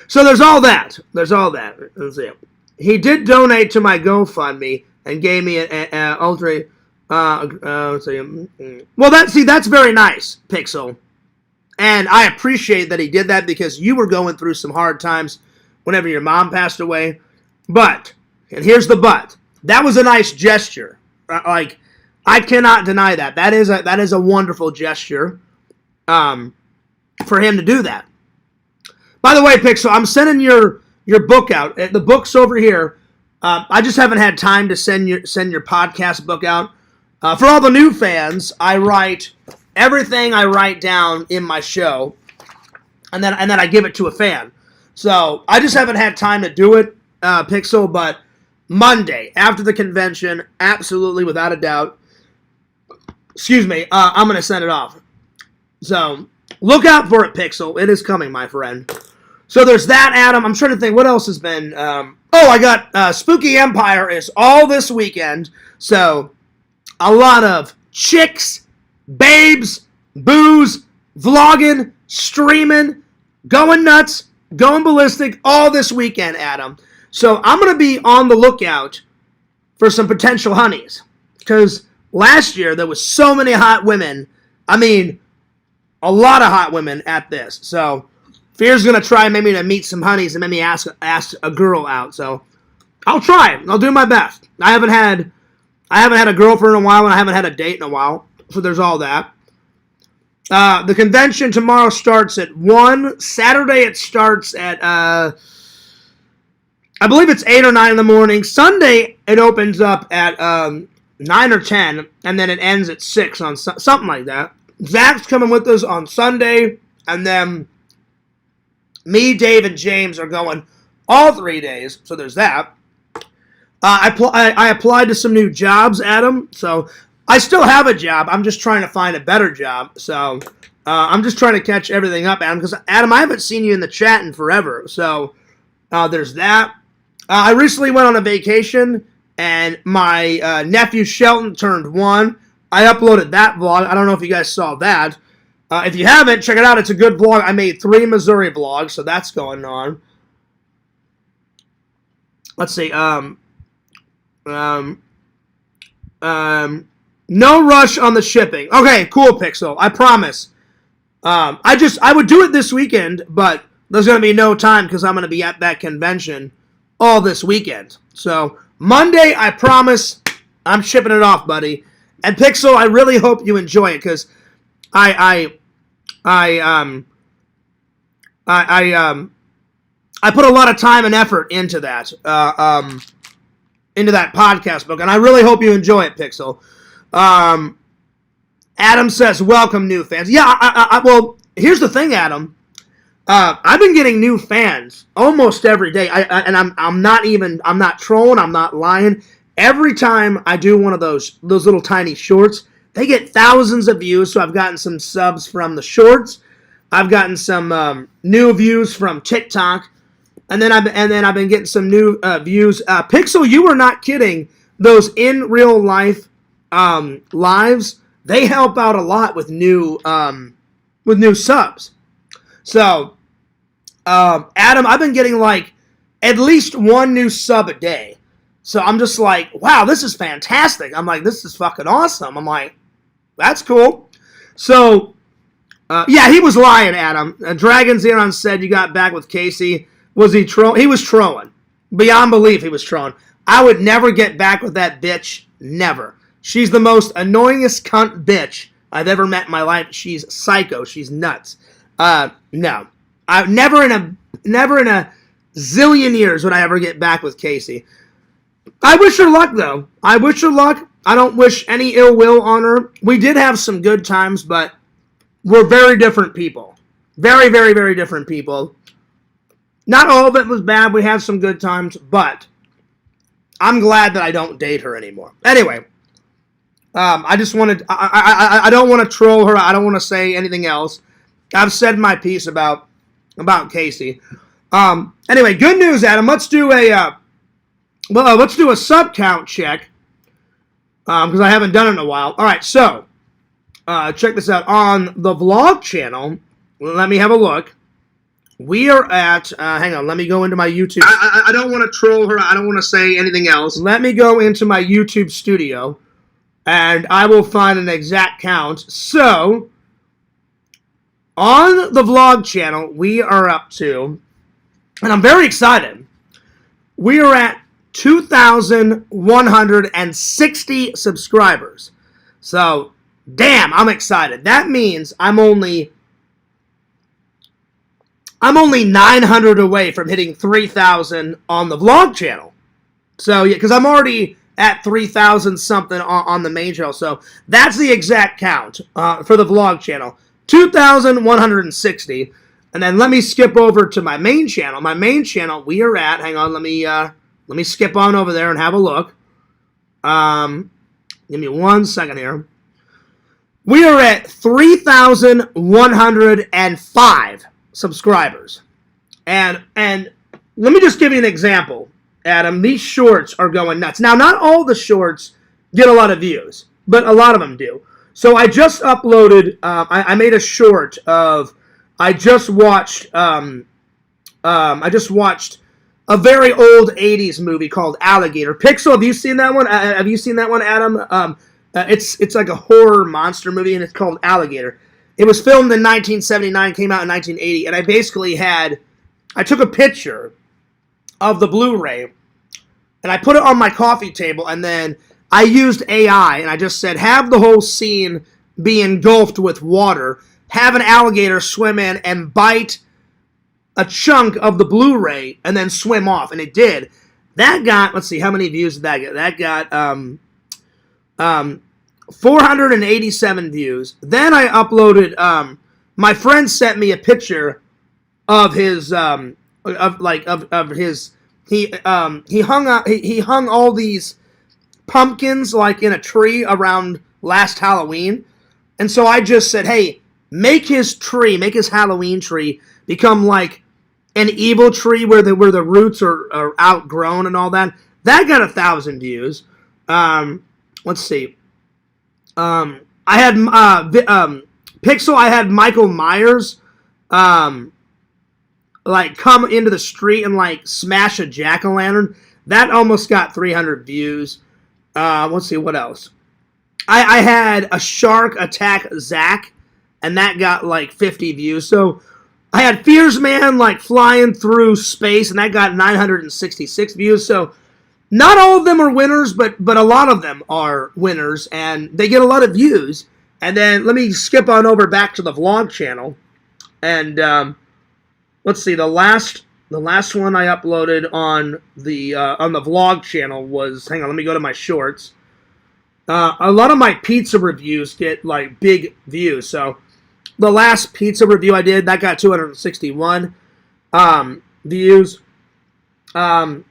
So, there's all that. Let's see. He did donate to my GoFundMe and gave me an ultra. Well, that's very nice, Pixel. And I appreciate that he did that because you were going through some hard times whenever your mom passed away. But, and here's the but, that was a nice gesture. Like, I cannot deny that. That is a wonderful gesture for him to do that. By the way, Pixel, I'm sending your book out. The book's over here. I just haven't had time to send your podcast book out. For all the new fans, I write everything I write down in my show, and then I give it to a fan. So I just haven't had time to do it, Pixel. But Monday after the convention, absolutely without a doubt. Excuse me, I'm going to send it off. So, look out for it, Pixel. It is coming, my friend. So, there's that, Adam. I'm trying to think what else has been. I got Spooky Empire is all this weekend. So, a lot of chicks, babes, booze, vlogging, streaming, going nuts, going ballistic, all this weekend, Adam. So, I'm going to be on the lookout for some potential honeys. Because last year, there was so many hot women. I mean, a lot of hot women at this. So, Fear's going to try maybe to meet some honeys and maybe ask a girl out. So, I'll try. I'll do my best. I haven't had a girlfriend in a while, and I haven't had a date in a while. So, there's all that. The convention tomorrow starts at 1. Saturday, it starts at, I believe it's 8 or 9 in the morning. Sunday, it opens up at 9 or 10, and then it ends at 6 on something like that. Zach's coming with us on Sunday, and then Me, Dave, and James are going all 3 days, so there's that. I applied to some new jobs, Adam, so I still have a job. I'm just trying to find a better job, so I'm just trying to catch everything up, Adam, because, Adam, I haven't seen you in the chat in forever, so there's that. I recently went on a vacation, and my nephew Shelton turned 1. I uploaded that vlog. I don't know if you guys saw that. If you haven't, check it out. It's a good vlog. I made 3 Missouri vlogs, so that's going on. Let's see. No rush on the shipping. Okay, cool, Pixel. I promise. I would do it this weekend, but there's going to be no time because I'm going to be at that convention all this weekend. So Monday, I promise, I'm shipping it off, buddy. And Pixel, I really hope you enjoy it because I put a lot of time and effort into that podcast book, and I really hope you enjoy it, Pixel. Adam says, welcome, new fans. Yeah, well, here's the thing, Adam. I've been getting new fans almost every day, and I'm not trolling, I'm not lying. Every time I do one of those little tiny shorts, they get thousands of views, so I've gotten some subs from the shorts. I've gotten some new views from TikTok. And then I've been getting some new views. Pixel, you were not kidding. Those in real life lives, they help out a lot with new subs. So, Adam, I've been getting like at least 1 new sub a day. So I'm just like, wow, this is fantastic. I'm like, this is fucking awesome. I'm like, that's cool. So, yeah, he was lying, Adam. Dragon Zeron said you got back with Casey. Was he trolling? He was trolling. Beyond belief, he was trolling. I would never get back with that bitch. Never. She's the most annoyingest cunt bitch I've ever met in my life. She's psycho. She's nuts. No. I never in a zillion years would I ever get back with Casey. I wish her luck, though. I wish her luck. I don't wish any ill will on her. We did have some good times, but we're very different people. Very, very, very different people. Not all of it was bad. We had some good times, but I'm glad that I don't date her anymore. Anyway, I just wanted. I don't want to troll her. I don't want to say anything else. I've said my piece about Casey. Anyway, good news, Adam. Let's do a sub count check because I haven't done it in a while. All right, so check this out on the vlog channel. Let me have a look. We are at, hang on, let me go into my YouTube. I don't want to troll her. I don't want to say anything else. Let me go into my YouTube studio, and I will find an exact count. So, on the vlog channel, we are up to, and I'm very excited, we are at 2,160 subscribers. So, damn, I'm excited. That means I'm only 900 away from hitting 3,000 on the vlog channel. So, yeah, because I'm already at 3,000 something on the main channel. So, that's the exact count for the vlog channel. 2,160. And then let me skip over to my main channel. My main channel, we are at, hang on, let me skip on over there and have a look. Give me 1 second here. We are at 3,105 subscribers. And let me just give you an example, Adam. These shorts are going nuts. Now, not all the shorts get a lot of views, but a lot of them do. So I just uploaded, I made a short of, I just watched a very old 80s movie called Alligator. Pixel, have you seen that one? Have you seen that one, Adam? It's like a horror monster movie, and it's called Alligator. It was filmed in 1979, came out in 1980, and I basically I took a picture of the Blu-ray, and I put it on my coffee table, and then I used AI, and I just said, have the whole scene be engulfed with water, have an alligator swim in and bite a chunk of the Blu-ray, and then swim off, and it did. That got, let's see, how many views did that get? That got 487 views. Then I uploaded, my friend sent me a picture of his he hung all these pumpkins like in a tree around last Halloween. And so I just said, hey, make his Halloween tree become like an evil tree where the roots are outgrown and all that. That got 1,000 views. Let's see. I had Pixel. I had Michael Myers like come into the street and like smash a jack-o'-lantern. That almost got 300 views. Let's see what else. I had a shark attack Zach, and that got like 50 views. So I had Fears Man like flying through space, and that got 966 views. So not all of them are winners, but a lot of them are winners, and they get a lot of views. And then let me skip on over back to the vlog channel, and let's see. The last one I uploaded on the vlog channel was, hang on, let me go to my shorts. A lot of my pizza reviews get like big views. So the last pizza review I did, that got 261 views. And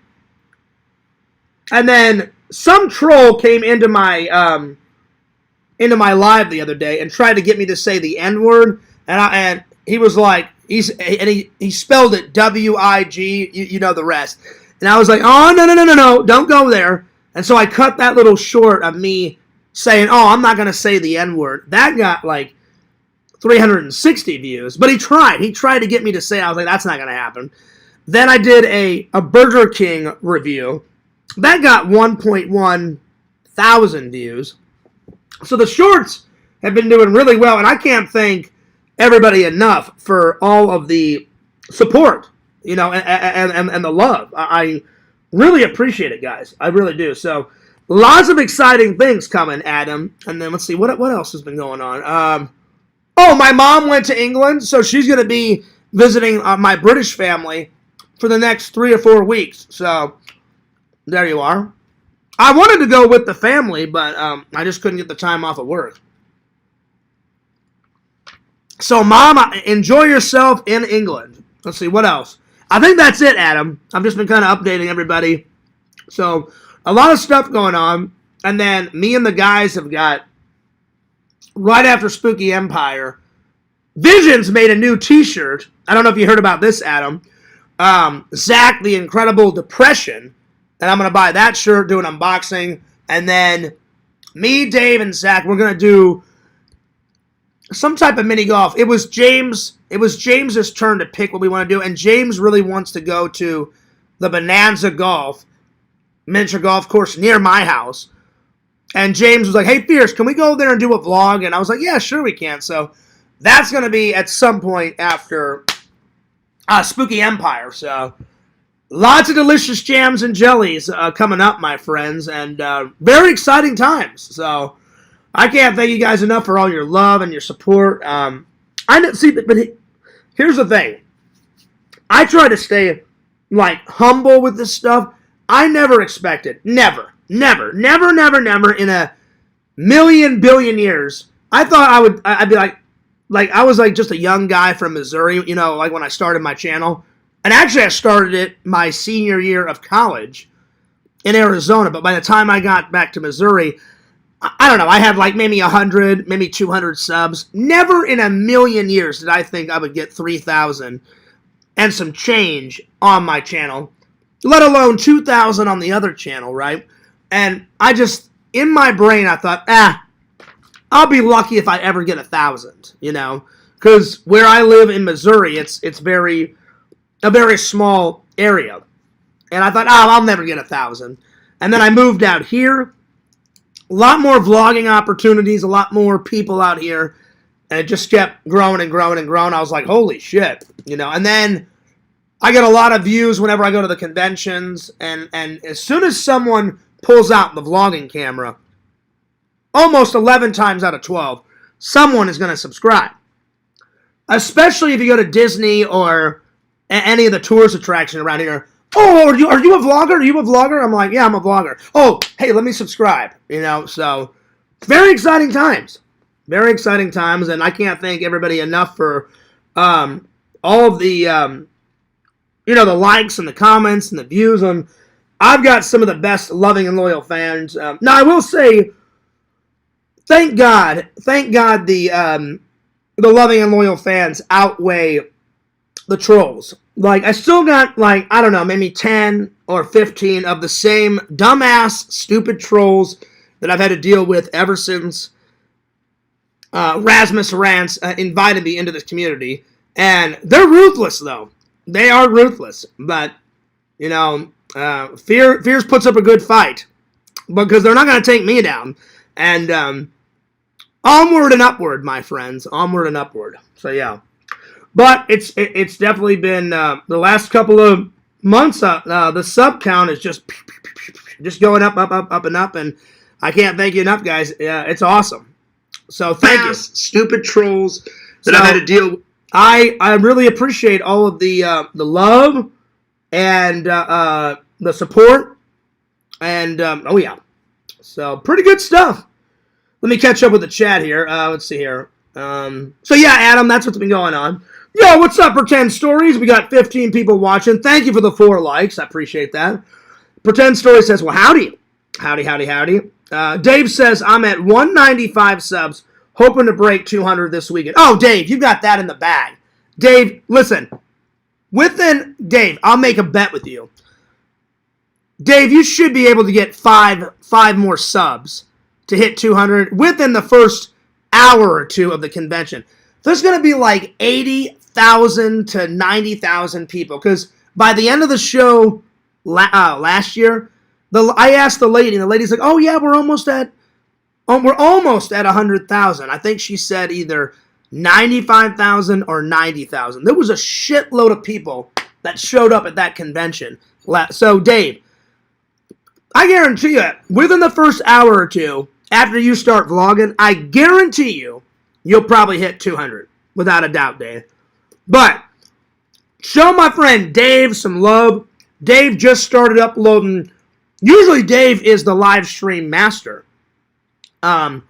then some troll came into my live the other day and tried to get me to say the N-word, and he was like, he spelled it W-I-G, you know the rest. And I was like, oh, no, don't go there. And so I cut that little short of me saying, oh, I'm not going to say the N-word. That got like 360 views. But he tried. He tried to get me to say it. I was like, that's not going to happen. Then I did a Burger King review. That got 1.1 thousand views. So the shorts have been doing really well. And I can't thank everybody enough for all of the support, you know, and the love. I really appreciate it, guys. I really do. So lots of exciting things coming, Adam. And then let's see, what else has been going on? Oh, my mom went to England, so she's going to be visiting my British family for the next 3 or 4 weeks. So there you are. I wanted to go with the family, but I just couldn't get the time off of work. So, Mom, enjoy yourself in England. Let's see, what else? I think that's it, Adam. I've just been kind of updating everybody. So, a lot of stuff going on. And then me and the guys have got, right after Spooky Empire, Visions made a new t-shirt. I don't know if you heard about this, Adam. Zach, the Incredible Depression. And I'm going to buy that shirt, do an unboxing. And then me, Dave, and Zach, we're going to do some type of mini golf. It was James's turn to pick what we want to do, and James really wants to go to the Bonanza Golf miniature golf course near my house. And James was like, hey, Fierce, can we go there and do a vlog? And I was like, yeah, sure we can. So that's going to be at some point after Spooky Empire. So lots of delicious jams and jellies coming up, my friends, and very exciting times. So I can't thank you guys enough for all your love and your support. I didn't see, but here's the thing. I try to stay like humble with this stuff. I never expected, never in a million billion years. I thought I'd be like I was like just a young guy from Missouri, you know, like when I started my channel. And actually I started it my senior year of college in Arizona. But by the time I got back to Missouri, I don't know, I had like maybe 100, maybe 200 subs. Never in a million years did I think I would get 3,000 and some change on my channel, let alone 2,000 on the other channel, right? And I just, in my brain, I thought, I'll be lucky if I ever get 1,000, you know? Because where I live in Missouri, it's a very small area. And I thought, I'll never get 1,000. And then I moved out here. A lot more vlogging opportunities, a lot more people out here, and it just kept growing and growing and growing. I was like, holy shit, you know. And then I get a lot of views whenever I go to the conventions, and as soon as someone pulls out the vlogging camera, almost 11 times out of 12, someone is going to subscribe. Especially if you go to Disney or any of the tourist attractions around here. Oh, are you a vlogger? Are you a vlogger? I'm like, yeah, I'm a vlogger. Oh, hey, let me subscribe. You know, so very exciting times. Very exciting times, and I can't thank everybody enough for all all of the, the likes and the comments and the views on. I've got some of the best loving and loyal fans. Now, I will say, thank God the loving and loyal fans outweigh the trolls. Like, I still got, like, I don't know, maybe 10 or 15 of the same dumbass, stupid trolls that I've had to deal with ever since Rasmus Rants invited me into this community. And they're ruthless, though. They are ruthless. But, Fierce puts up a good fight. Because they're not going to take me down. And onward and upward, my friends. Onward and upward. So, yeah. But it's definitely been the last couple of months. The sub count is just going up, and up. And I can't thank you enough, guys. It's awesome. So thank you, stupid trolls that I've had to deal with. I really appreciate all of the love and the support. And, oh, yeah. So pretty good stuff. Let me catch up with the chat here. Let's see here. So, yeah, Adam, that's what's been going on. Yo, what's up, Pretend Stories? We got 15 people watching. Thank you for the 4 likes. I appreciate that. Pretend Stories says, well, howdy. Howdy. Dave says, I'm at 195 subs, hoping to break 200 this weekend. Oh, Dave, you got that in the bag. Dave, listen. Dave, I'll make a bet with you. Dave, you should be able to get five more subs to hit 200 within the first hour or two of the convention. There's going to be like 80,000 to 90,000 people. Because by the end of the show last year, I asked the lady, and the lady's like, oh, yeah, we're almost at 100,000. I think she said either 95,000 or 90,000. There was a shitload of people that showed up at that convention. So, Dave, I guarantee you, within the first hour or two, after you start vlogging, I guarantee you'll probably hit 200. Without a doubt, Dave. But, show my friend Dave some love. Dave just started uploading. Usually Dave is the live stream master. But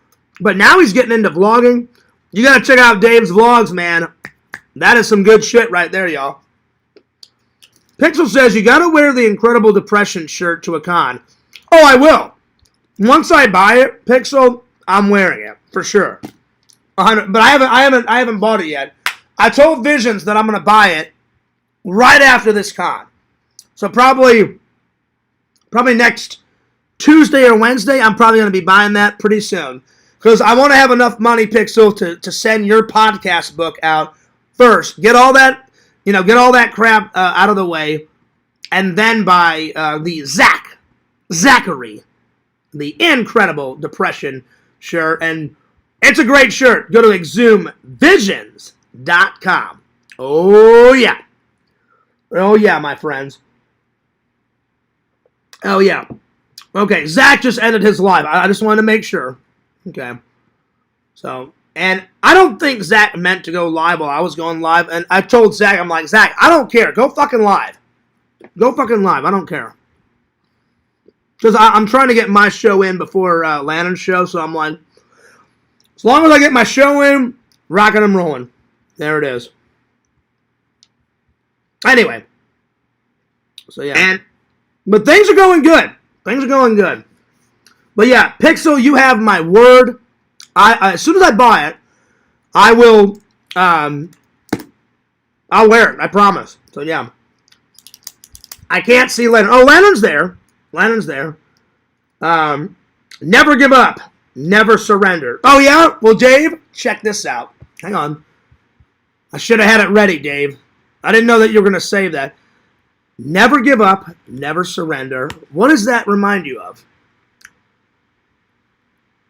now he's getting into vlogging. You got to check out Dave's vlogs, man. That is some good shit right there, y'all. Pixel says, you got to wear the Incredible Depression shirt to a con. Oh, I will. Once I buy it, Pixel, I'm wearing it for sure. But I haven't bought it yet. I told Visions that I'm gonna buy it right after this con. So probably next Tuesday or Wednesday, I'm probably gonna be buying that pretty soon. Because I want to have enough money, Pixel, to send your podcast book out first. Get all that crap out of the way, and then buy the Zachary, the Incredible Depression shirt. And it's a great shirt. Go to exhumevisions.com. Oh, yeah. Oh, yeah, my friends. Oh, yeah. Okay, Zach just ended his live. I just wanted to make sure. Okay. So, and I don't think Zach meant to go live while I was going live. And I told Zach, I'm like, Zach, I don't care. Go fucking live. Go fucking live. I don't care. Because I'm trying to get my show in before Lannon's show. So I'm like, as long as I get my show in, rocking and rolling. There it is. Anyway. So, yeah. But things are going good. Things are going good. But, yeah, Pixel, you have my word. As soon as I buy it, I will, I'll wear it. I promise. So, yeah. I can't see Lennon. Oh, Lennon's there. Lennon's there. Never give up. Never surrender. Oh, yeah? Well, Dave, check this out. Hang on. I should have had it ready, Dave. I didn't know that you were going to save that. Never give up. Never surrender. What does that remind you of?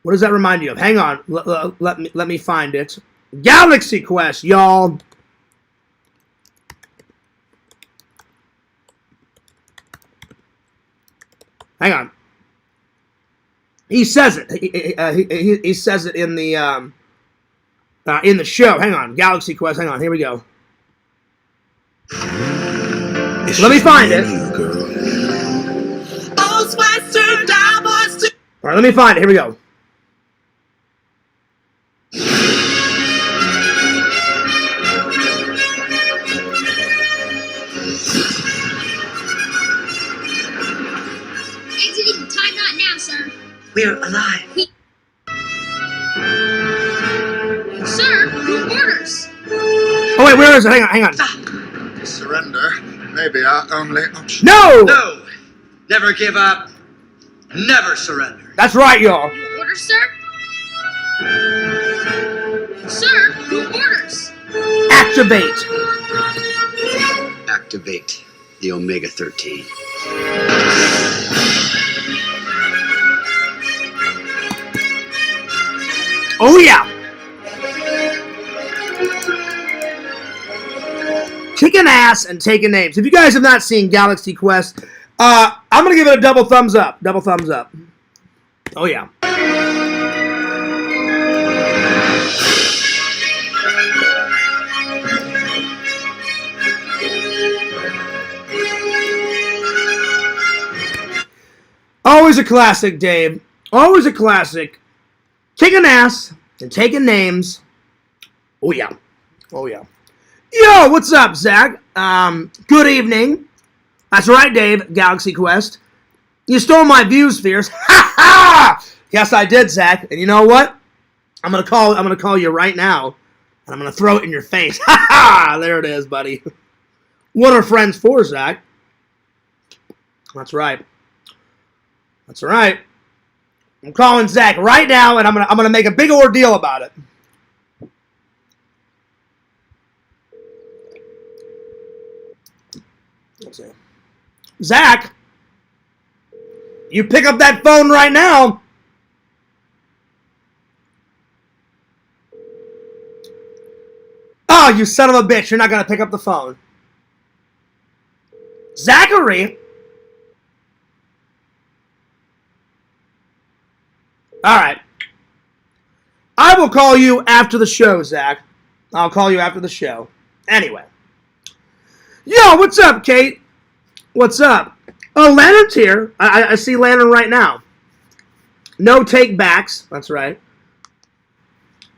What does that remind you of? Hang on. Let me find it. Galaxy Quest, y'all. Hang on. He says it. He says it in the show. Hang on. Galaxy Quest. Hang on. Here we go. Let me find it. All right, let me find it. Here we go. We're alive. Sir, who orders? Oh, wait, where is it? Hang on. Surrender may be our only option. No! No! Never give up. Never surrender. That's right, y'all. You order, sir? Sir, who orders? Activate. Activate the Omega-13. Oh, yeah. Kicking ass and taking names. If you guys have not seen Galaxy Quest, I'm going to give it a double thumbs up. Double thumbs up. Oh, yeah. Always a classic, Dave. Always a classic. Kicking ass and taking names. Oh, yeah. Oh, yeah. Yo, what's up, Zach? Good evening. That's right, Dave. Galaxy Quest. You stole my views, Fierce. Ha ha! Yes, I did, Zach. And you know what? I'm gonna call you right now, and I'm gonna throw it in your face. Ha ha! There it is, buddy. What are friends for, Zach? That's right. That's right. I'm calling Zach right now, and I'm gonna make a big ordeal about it. Let's see. Zach, you pick up that phone right now. Oh, you son of a bitch! You're not gonna pick up the phone, Zachary. All right. I will call you after the show, Zach. I'll call you after the show. Anyway. Yo, what's up, Kate? What's up? Oh, Lantern's here. I see Lantern right now. No take backs. That's right.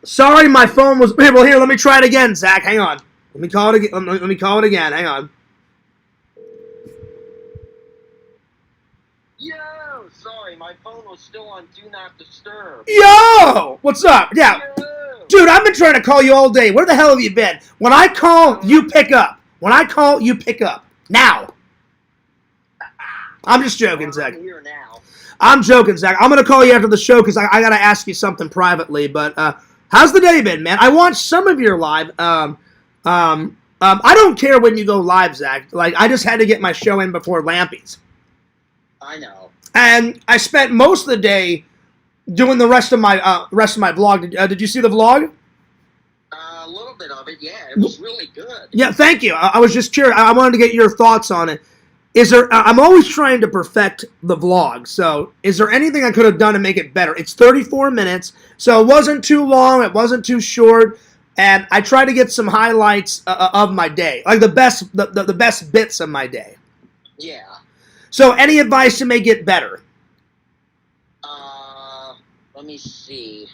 Sorry, my phone was... Well, here, let me try it again, Zach. Hang on. Let me call it again. Let me call it again. Hang on. Yo, sorry, my phone was still on Do Not Disturb. Yo! What's up? Yeah. Yo. Dude, I've been trying to call you all day. Where the hell have you been? When I call, you pick up. When I call, you pick up. Now. I'm just joking, Zach. I'm here now. I'm joking, Zach. I'm going to call you after the show because I got to ask you something privately. But how's the day been, man? I watched some of your live. I don't care when you go live, Zach. Like, I just had to get my show in before Lampy's. I know. And I spent most of the day doing the rest of my vlog. Did you see the vlog? A little bit of it, yeah. It was really good. Yeah, thank you. I was just curious. I wanted to get your thoughts on it. Is there? I'm always trying to perfect the vlog. So, is there anything I could have done to make it better? It's 34 minutes, so it wasn't too long. It wasn't too short, and I tried to get some highlights of my day, like the best bits of my day. Yeah. So, any advice to make it better? Let me see.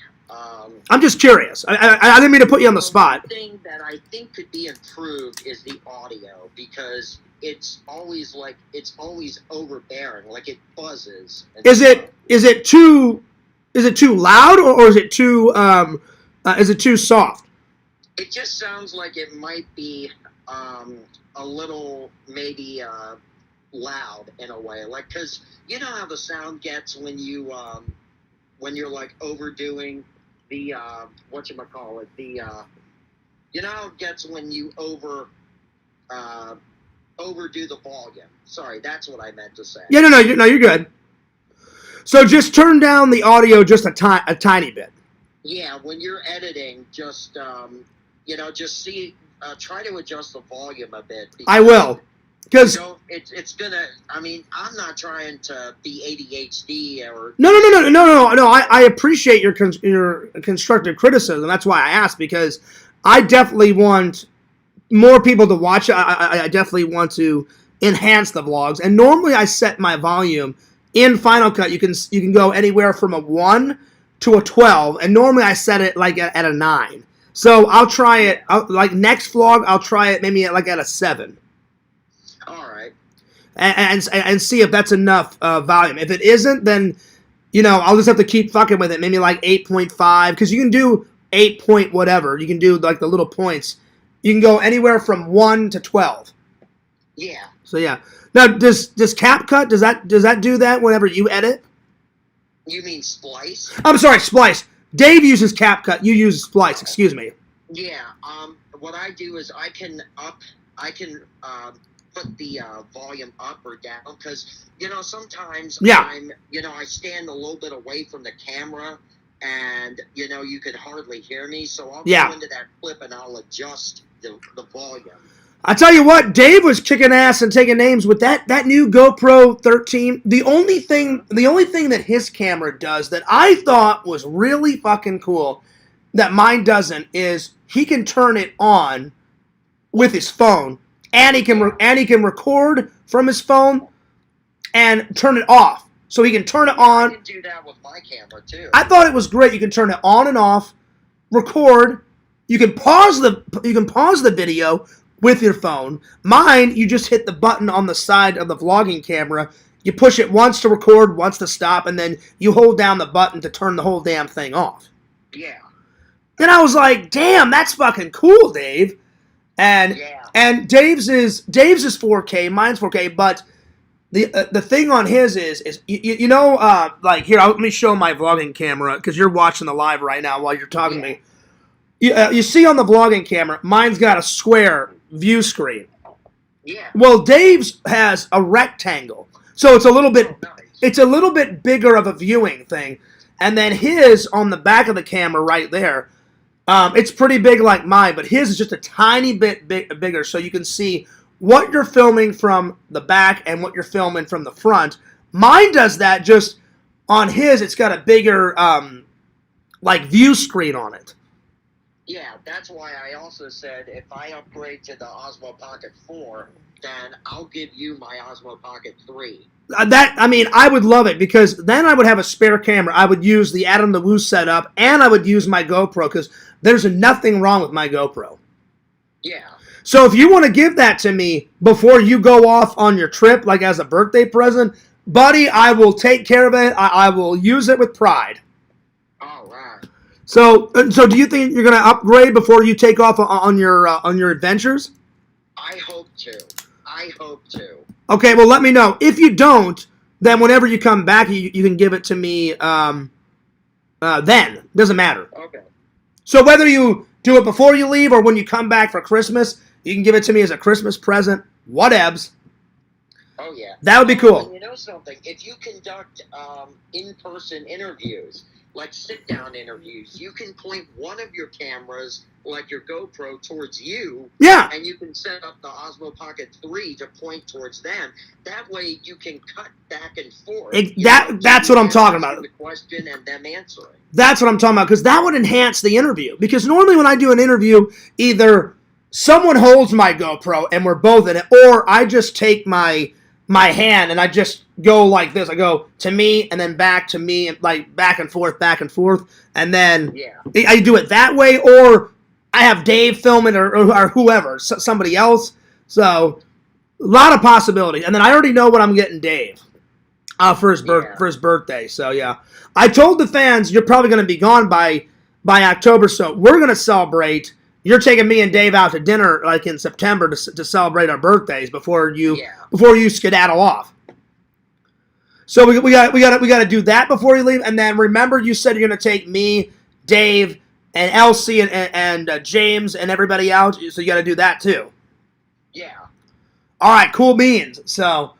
I'm just curious. I didn't mean to put you on the spot. One thing that I think could be improved is the audio, because it's always overbearing, like it buzzes. Is it too loud or is it too soft? It just sounds like it might be a little maybe loud in a way, like, because you know how the sound gets when you're like overdoing the whatchamacallit, you know how it gets when you overdo the volume. Sorry, that's what I meant to say. Yeah, no, you're good. So just turn down the audio just a tiny bit. Yeah, when you're editing, just just try to adjust the volume a bit. I will, because it's gonna. I mean, I'm not trying to be ADHD or. No. I appreciate your constructive criticism. That's why I asked, because I definitely want more people to watch it. I definitely want to enhance the vlogs, and normally I set my volume in Final Cut. You can go anywhere from a 1 to a 12, and normally I set it like at a 9. So I'll try it. Like next vlog, I'll try it maybe at a 7. All right. And see if that's enough volume. If it isn't, then I'll just have to keep fucking with it. Maybe like 8.5, because you can do 8 point whatever. You can do like the little points. You can go anywhere from 1 to 12. Yeah. So yeah. Now does CapCut does that do that whenever you edit? You mean Splice? I'm sorry, Splice. Dave uses CapCut. You use Splice. Excuse me. Yeah. What I do is I can put the volume up or down, because sometimes I stand a little bit away from the camera, and you could hardly hear me, so I'll go into that clip and I'll adjust the volume. I tell you what, Dave was kicking ass and taking names with that new GoPro 13. The only thing that his camera does that I thought was really fucking cool that mine doesn't is he can turn it on with his phone, and he can record from his phone and turn it off. So he can turn it on. I can do that with my camera too. I thought it was great. You can turn it on and off, record. You can pause the video with your phone. Mine, you just hit the button on the side of the vlogging camera. You push it once to record, once to stop, and then you hold down the button to turn the whole damn thing off. Yeah. And I was like, damn, that's fucking cool, Dave. And Dave's is 4K, mine's 4K, but the thing on his is like here, let me show my vlogging camera, because you're watching the live right now while you're talking to me. You see on the vlogging camera, mine's got a square view screen. Yeah. Well, Dave's has a rectangle, so it's a little bit bigger of a viewing thing. And then his on the back of the camera right there, it's pretty big like mine, but his is just a tiny bit bigger, so you can see what you're filming from the back and what you're filming from the front. Mine does that just on his. It's got a bigger like view screen on it. Yeah, that's why I also said if I upgrade to the Osmo Pocket 4, then I'll give you my Osmo Pocket 3. I would love it, because then I would have a spare camera. I would use the Adam the Woo setup, and I would use my GoPro, because there's nothing wrong with my GoPro. Yeah. So if you want to give that to me before you go off on your trip, like as a birthday present, buddy, I will take care of it. I will use it with pride. All right. So do you think you're going to upgrade before you take off on your adventures? I hope to. Okay, well, let me know. If you don't, then whenever you come back, you can give it to me then. Doesn't matter. Okay. So whether you do it before you leave or when you come back for Christmas, you can give it to me as a Christmas present. Whatevs. Oh, yeah. That would be cool. And you know something? If you conduct in-person interviews, like sit-down interviews, you can point one of your cameras, like your GoPro, towards you. Yeah. And you can set up the Osmo Pocket 3 to point towards them. That way you can cut back and forth. That's what I'm talking about. The question and them answering. That's what I'm talking about, because that would enhance the interview. Because normally when I do an interview, either someone holds my GoPro and we're both in it, or I just take my hand and I just go like this. I go to me and then back to me, and like back and forth, and then I do it that way, or I have Dave film it, or whoever, somebody else. So a lot of possibilities. And then I already know what I'm getting Dave for his birthday. So yeah, I told the fans you're probably going to be gone by October, so we're going to celebrate. You're taking me and Dave out to dinner like in September to celebrate our birthdays before you skedaddle off. So we got to do that before you leave, and then remember you said you're going to take me, Dave, and Elsie and James and everybody out. So you got to do that too. Yeah. All right, cool beans. So,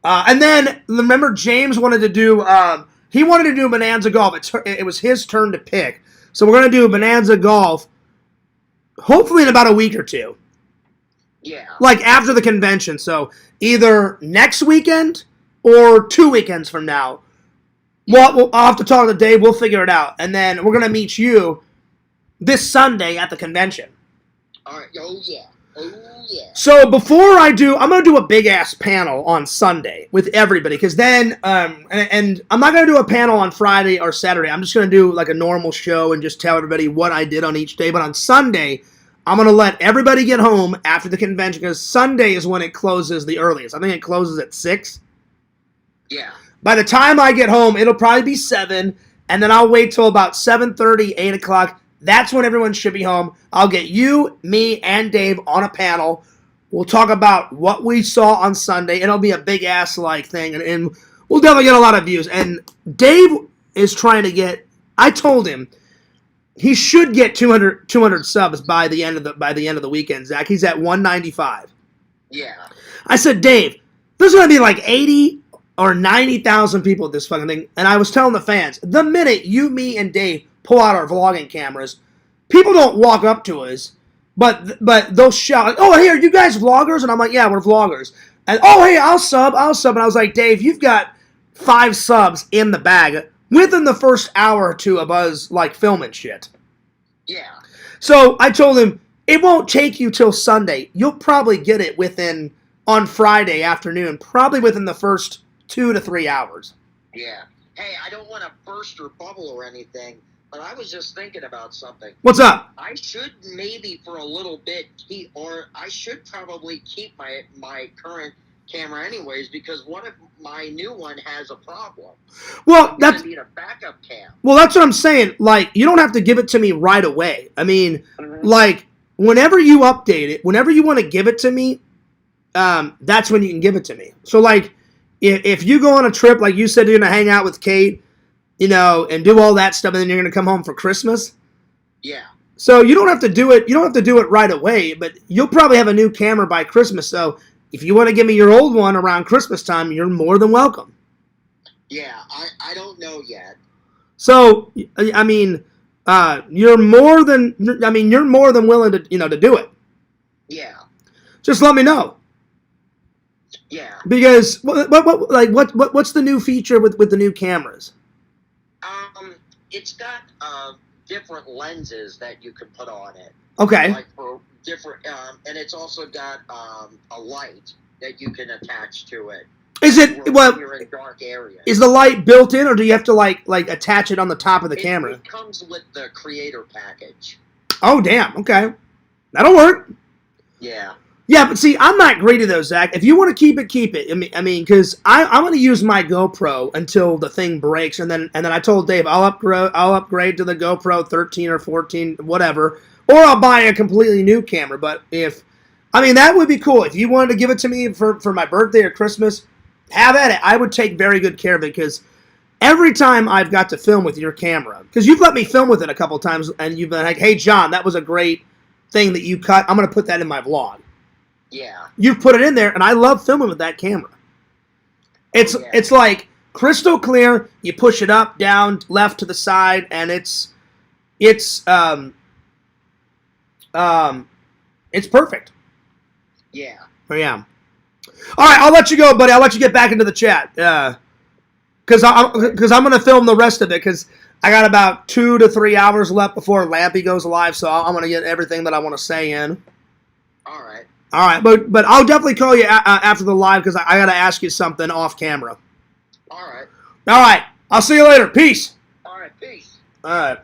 and then remember James wanted to do he wanted to do Bonanza Golf. It was his turn to pick. So we're going to do Bonanza Golf. Hopefully in about a week or two. Yeah. Like after the convention. So either next weekend or 2 weekends from now. Well, I'll have to talk to Dave. We'll figure it out. And then we're going to meet you this Sunday at the convention. All right. Oh, yeah. So before I do, I'm going to do a big-ass panel on Sunday with everybody. Because then, and I'm not going to do a panel on Friday or Saturday. I'm just going to do like a normal show and just tell everybody what I did on each day. But on Sunday, I'm going to let everybody get home after the convention. Because Sunday is when it closes the earliest. I think it closes at 6. Yeah. By the time I get home, it'll probably be 7, and then I'll wait till about 7:30, 8 o'clock. That's when everyone should be home. I'll get you, me, and Dave on a panel. We'll talk about what we saw on Sunday. It'll be a big-ass like thing, and we'll definitely get a lot of views. And Dave is trying to get, I told him, he should get 200 subs by the end of the weekend, Zach. He's at 195. Yeah. I said, Dave, there's going to be like 80 or 90,000 people at this fucking thing. And I was telling the fans, the minute you, me, and Dave pull out our vlogging cameras, people don't walk up to us, but they'll shout, like, oh, hey, are you guys vloggers? And I'm like, yeah, we're vloggers. And, oh, hey, I'll sub. And I was like, Dave, you've got 5 subs in the bag within the first hour or two of us, like, filming shit. Yeah. So I told him, it won't take you till Sunday. You'll probably get it on Friday afternoon, probably within the first 2 to 3 hours. Yeah. Hey, I don't want to burst or bubble or anything, but I was just thinking about something. What's up? I should maybe for a little bit I should probably keep my current camera anyways, because what if my new one has a problem? Well, I need a backup cam. Well, that's what I'm saying. Like, you don't have to give it to me right away. I mean, like, whenever you update it, whenever you want to give it to me, that's when you can give it to me. So, like, if you go on a trip, like you said, you're going to hang out with Kate, and do all that stuff, and then you're going to come home for Christmas. Yeah. So you don't have to do it. You don't have to do it right away, but you'll probably have a new camera by Christmas. So if you want to give me your old one around Christmas time, you're more than welcome. Yeah, I don't know yet. So I mean, you're more than willing to to do it. Yeah. Just let me know. Yeah. Because what's the new feature with the new cameras? It's got different lenses that you can put on it. Okay. Like for different, and it's also got a light that you can attach to it. Is it you're in dark areas? Is the light built in, or do you have to like attach it on the top of the camera? It comes with the creator package. Oh damn! Okay, that'll work. Yeah. Yeah, but see, I'm not greedy though, Zach. If you want to keep it. I mean, because I'm going to use my GoPro until the thing breaks, and then I told Dave I'll upgrade to the GoPro 13 or 14, whatever, or I'll buy a completely new camera. But that would be cool if you wanted to give it to me for my birthday or Christmas. Have at it. I would take very good care of it, because every time I've got to film with your camera, because you've let me film with it a couple times, and you've been like, hey John, that was a great thing that you cut. I'm going to put that in my vlog. Yeah. You've put it in there, and I love filming with that camera. It's like crystal clear. You push it up, down, left, to the side, and it's perfect. Yeah. Oh, yeah. All right, I'll let you go, buddy. I'll let you get back into the chat. Because I'm going to film the rest of it, because I got about 2 to 3 hours left before Lampy goes live, so I'm going to get everything that I want to say in. All right. All right, but I'll definitely call you after the live, because I got to ask you something off camera. All right. All right. I'll see you later. Peace. All right. Peace. All right.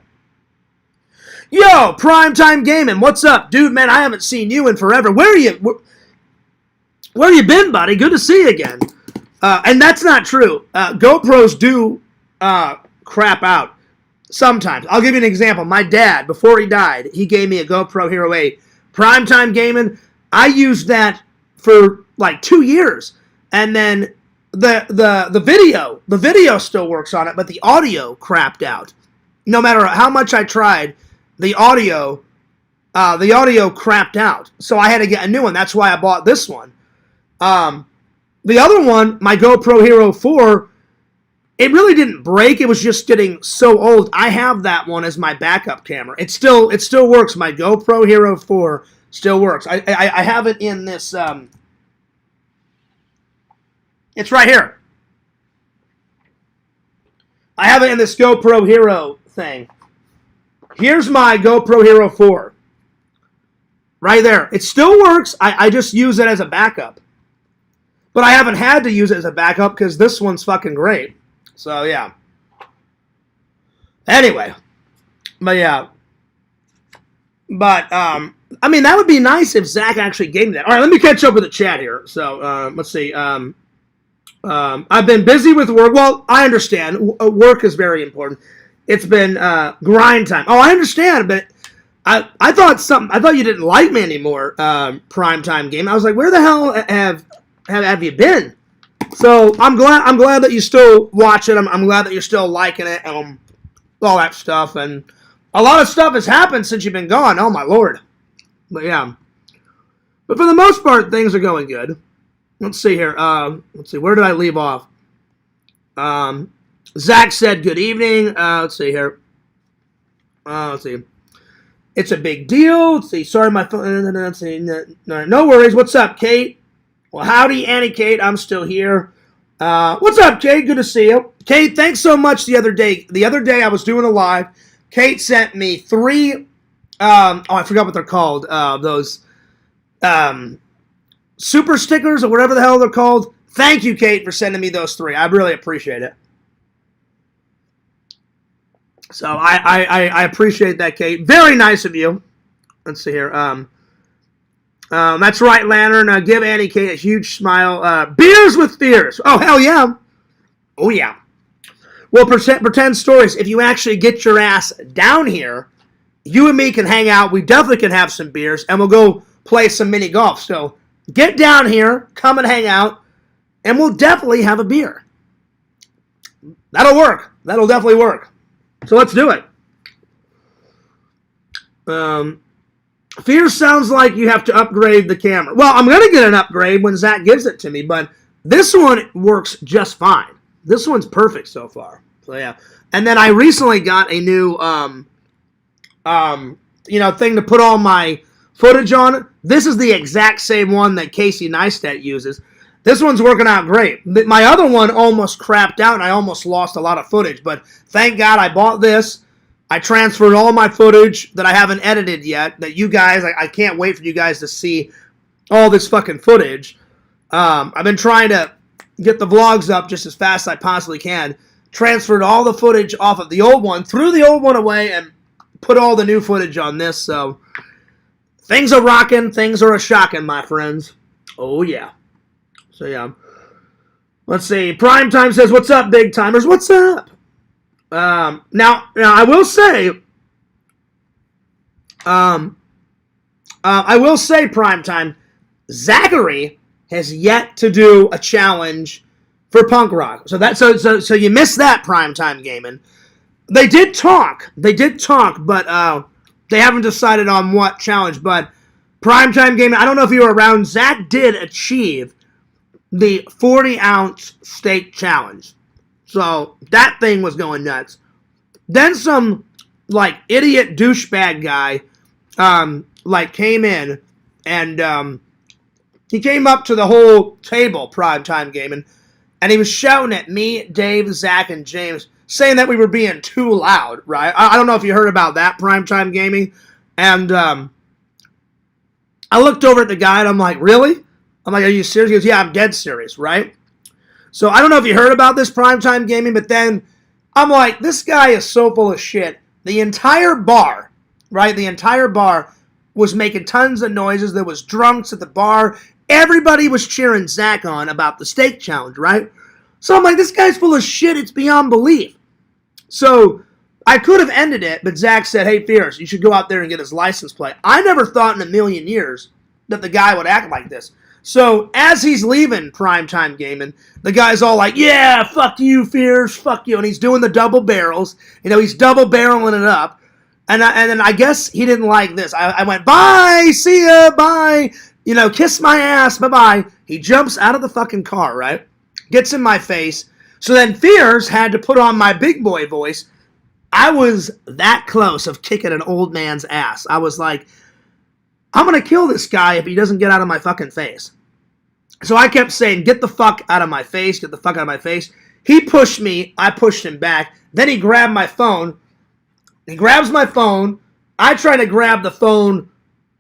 Yo, Primetime Gaming. What's up? Dude, man, I haven't seen you in forever. Where you been, buddy? Good to see you again. And that's not true. GoPros do crap out sometimes. I'll give you an example. My dad, before he died, he gave me a GoPro Hero 8. Primetime Gaming, I used that for like 2 years. And then the video still works on it, but the audio crapped out. No matter how much I tried, the audio crapped out. So I had to get a new one. That's why I bought this one. The other one, my GoPro Hero 4, it really didn't break. It was just getting so old. I have that one as my backup camera. It still works. My GoPro Hero 4 still works. I have it in this. It's right here. I have it in this GoPro Hero thing. Here's my GoPro Hero 4. Right there. It still works. I just use it as a backup. But I haven't had to use it as a backup because this one's fucking great. So, yeah. Anyway. But, yeah. But, I mean, that would be nice if Zach actually gave me that. All right, let me catch up with the chat here. So, let's see. I've been busy with work. Well, I understand. Work is very important. It's been grind time. Oh, I understand, but I thought you didn't like me anymore. Primetime game. I was like, where the hell have you been? So I'm glad that you still watch it. I'm glad that you're still liking it. All that stuff, and a lot of stuff has happened since you've been gone. Oh my lord. But yeah. But for the most part, things are going good. Let's see here. Let's see. Where did I leave off? Zach said good evening. Let's see here. Let's see. It's a big deal. Let's see. Sorry, my phone. Let's see. No worries. What's up, Kate? Well, howdy, Annie Kate. I'm still here. What's up, Kate? Good to see you. Kate, thanks so much the other day. The other day I was doing a live. Kate sent me 3, I forgot what they're called. Those super stickers or whatever the hell they're called. Thank you, Kate, for sending me those 3. I really appreciate it. So I appreciate that, Kate. Very nice of you. Let's see here. That's right, Lantern. Give Annie Kate a huge smile. Beers with fears. Oh, hell yeah. Oh, yeah. Well, pretend stories. If you actually get your ass down here, you and me can hang out. We definitely can have some beers, and we'll go play some mini golf. So get down here, come and hang out, and we'll definitely have a beer. That'll work. That'll definitely work. So let's do it. Fear sounds like you have to upgrade the camera. Well, I'm going to get an upgrade when Zach gives it to me, but this one works just fine. This one's perfect so far. So, yeah. And then I recently got a new, thing to put all my footage on. This is the exact same one that Casey Neistat uses. This one's working out great. My other one almost crapped out, and I almost lost a lot of footage. But thank God I bought this. I transferred all my footage that I haven't edited yet, that you guys, I can't wait for you guys to see all this fucking footage. I've been trying to get the vlogs up just as fast as I possibly can. Transferred all the footage off of the old one, threw the old one away, and put all the new footage on this. So things are rocking, things are a-shocking, my friends. Oh, yeah. So, yeah. Let's see. Primetime says, what's up, big timers? What's up? Now I will say, Primetime, Zachary has yet to do a challenge for punk rock. So you missed that, Primetime Gaming. They did talk, but they haven't decided on what challenge. But Primetime Gaming, I don't know if you were around. Zach did achieve the 40-ounce steak challenge. So that thing was going nuts. Then some idiot douchebag guy came in and he came up to the whole table, Primetime Gaming, and he was shouting at me, Dave, Zach, and James, saying that we were being too loud, right? I don't know if you heard about that, Primetime Gaming. And I looked over at the guy and I'm like, really? I'm like, are you serious? He goes, yeah, I'm dead serious, right? So I don't know if you heard about this, Primetime Gaming, but then I'm like, this guy is so full of shit. The entire bar, right? The entire bar was making tons of noises. There was drunks at the bar. Everybody was cheering Zach on about the steak challenge, right? So I'm like, this guy's full of shit. It's beyond belief. So I could have ended it, but Zach said, hey, Fierce, you should go out there and get his license plate. I never thought in a million years that the guy would act like this. So, as he's leaving Primetime Gaming, the guy's all like, yeah, fuck you, Fierce, fuck you. And he's doing the double barrels. He's double barreling it up. And then I guess he didn't like this. I went, bye, see ya, bye. Kiss my ass, bye-bye. He jumps out of the fucking car, right? Gets in my face. So then Fierce had to put on my big boy voice. I was that close of kicking an old man's ass. I was like, I'm going to kill this guy if he doesn't get out of my fucking face. So I kept saying, get the fuck out of my face, get the fuck out of my face. He pushed me, I pushed him back. Then he grabbed my phone. He grabs my phone. I try to grab the phone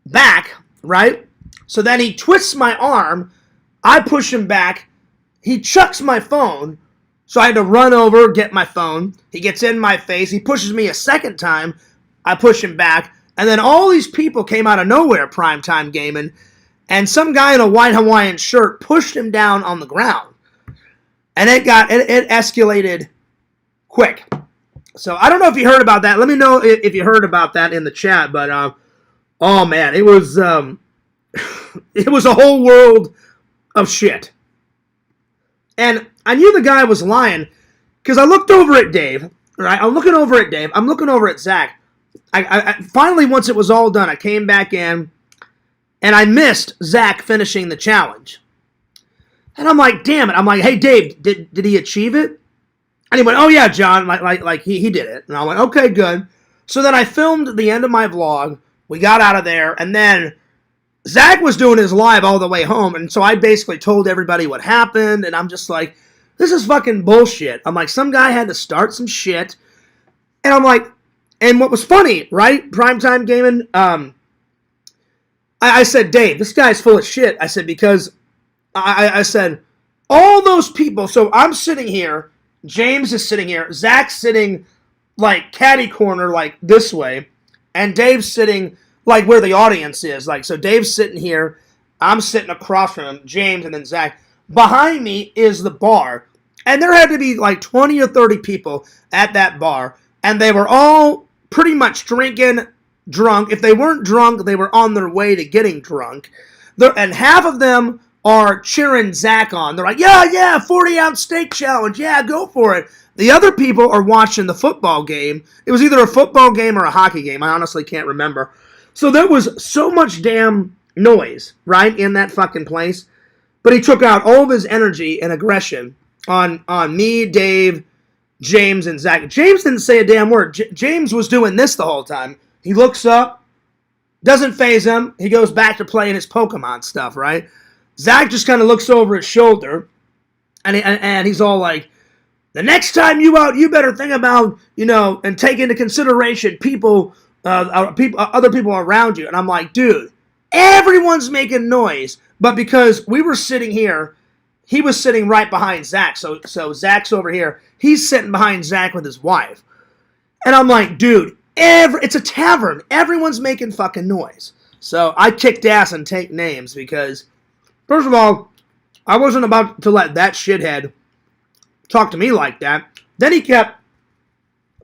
back, right? So then he twists my arm. I push him back. He chucks my phone. So I had to run over, get my phone. He gets in my face. He pushes me a second time. I push him back. And then all these people came out of nowhere, Primetime Gaming, and some guy in a white Hawaiian shirt pushed him down on the ground. And it escalated quick. So I don't know if you heard about that. Let me know if you heard about that in the chat. But oh man, it was it was a whole world of shit. And I knew the guy was lying because I looked over at Dave. Right, I'm looking over at Dave. I'm looking over at Zach. I finally, once it was all done, I came back in, and I missed Zach finishing the challenge. And I'm like, damn it. I'm like, hey, Dave, did he achieve it? And he went, oh, yeah, John, like he did it. And I went, okay, good. So then I filmed the end of my vlog. We got out of there, and then Zach was doing his live all the way home, and so I basically told everybody what happened, and I'm just like, this is fucking bullshit. I'm like, some guy had to start some shit, and I'm like, and what was funny, right, Primetime Gaming, I said, Dave, this guy's full of shit. I said, because I said, all those people, so I'm sitting here, James is sitting here, Zach's sitting, like, catty corner, like, this way, and Dave's sitting, like, where the audience is. Like, so Dave's sitting here, I'm sitting across from him, James, and then Zach. Behind me is the bar, and there had to be, like, 20 or 30 people at that bar, and they were all pretty much drinking, drunk. If they weren't drunk, they were on their way to getting drunk, and half of them are cheering Zach on. They're like, yeah, 40-ounce steak challenge. Yeah, go for it. The other people are watching the football game. It was either a football game or a hockey game. I honestly can't remember. So there was so much damn noise, right, in that fucking place. But he took out all of his energy and aggression on me, Dave, James, and Zach. James didn't say a damn word. James was doing this the whole time. He looks up, doesn't faze him. He goes back to playing his Pokemon stuff, right? Zach just kind of looks over his shoulder, and he's all like, the next time you out, you better think about, and take into consideration other people around you. And I'm like, dude, everyone's making noise. But because we were sitting here, he was sitting right behind Zach. So Zach's over here. He's sitting behind Zach with his wife. And I'm like, dude, it's a tavern. Everyone's making fucking noise. So I kicked ass and take names because, first of all, I wasn't about to let that shithead talk to me like that. Then he kept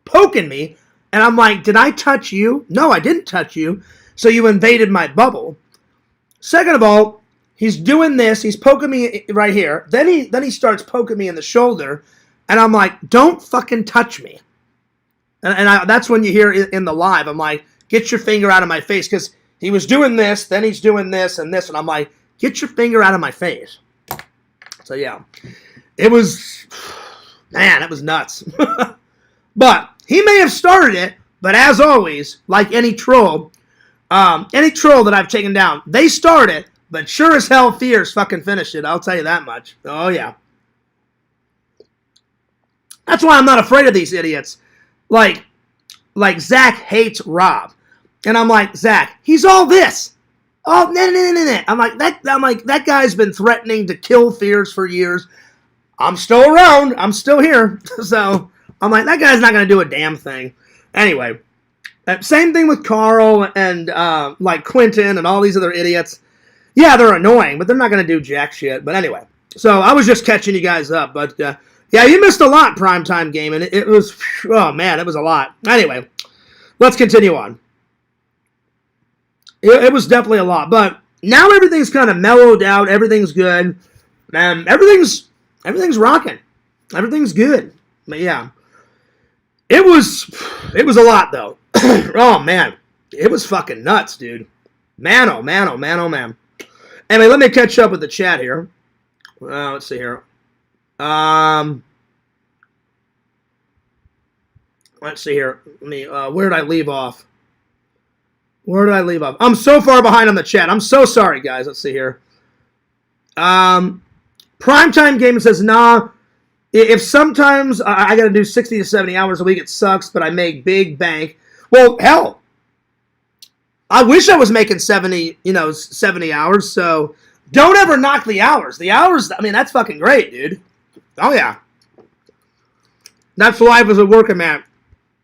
poking me, and I'm like, did I touch you? No, I didn't touch you. So you invaded my bubble. Second of all, he's doing this. He's poking me right here. Then he starts poking me in the shoulder, and I'm like, don't fucking touch me. And that's when you hear in the live, I'm like, get your finger out of my face, because he was doing this, then he's doing this and this, and I'm like, get your finger out of my face. So yeah, it was, man, it was nuts. But he may have started it, but as always, like any troll that I've taken down, they start it, but sure as hell Fierce fucking finished it, I'll tell you that much. Oh yeah. That's why I'm not afraid of these idiots. Like Zach hates Rob. And I'm like, Zach, he's all this. Oh, no. I'm like, that guy's been threatening to kill Fierce for years. I'm still around. I'm still here. So I'm like, that guy's not going to do a damn thing. Anyway, same thing with Carl and like Quentin and all these other idiots. Yeah, they're annoying, but they're not going to do jack shit. But anyway, so I was just catching you guys up. But yeah, you missed a lot, Primetime Gaming. It was, oh man, it was a lot. Anyway, let's continue on. It was definitely a lot. But now everything's kind of mellowed out. Everything's good. And everything's rocking. Everything's good. But yeah. It was a lot, though. Oh, man. It was fucking nuts, dude. Man, oh, man, oh, man, oh, man. Anyway, let me catch up with the chat here. Let's see here. Let's see here. Let me, where did I leave off? I'm so far behind on the chat. I'm so sorry, guys. Let's see here. Primetime Gaming says, nah, if sometimes I got to do 60 to 70 hours a week, it sucks, but I make big bank. Well, hell, I wish I was making 70 hours, so don't ever knock the hours. The hours, I mean, that's fucking great, dude. Oh, yeah. That's life as a working man.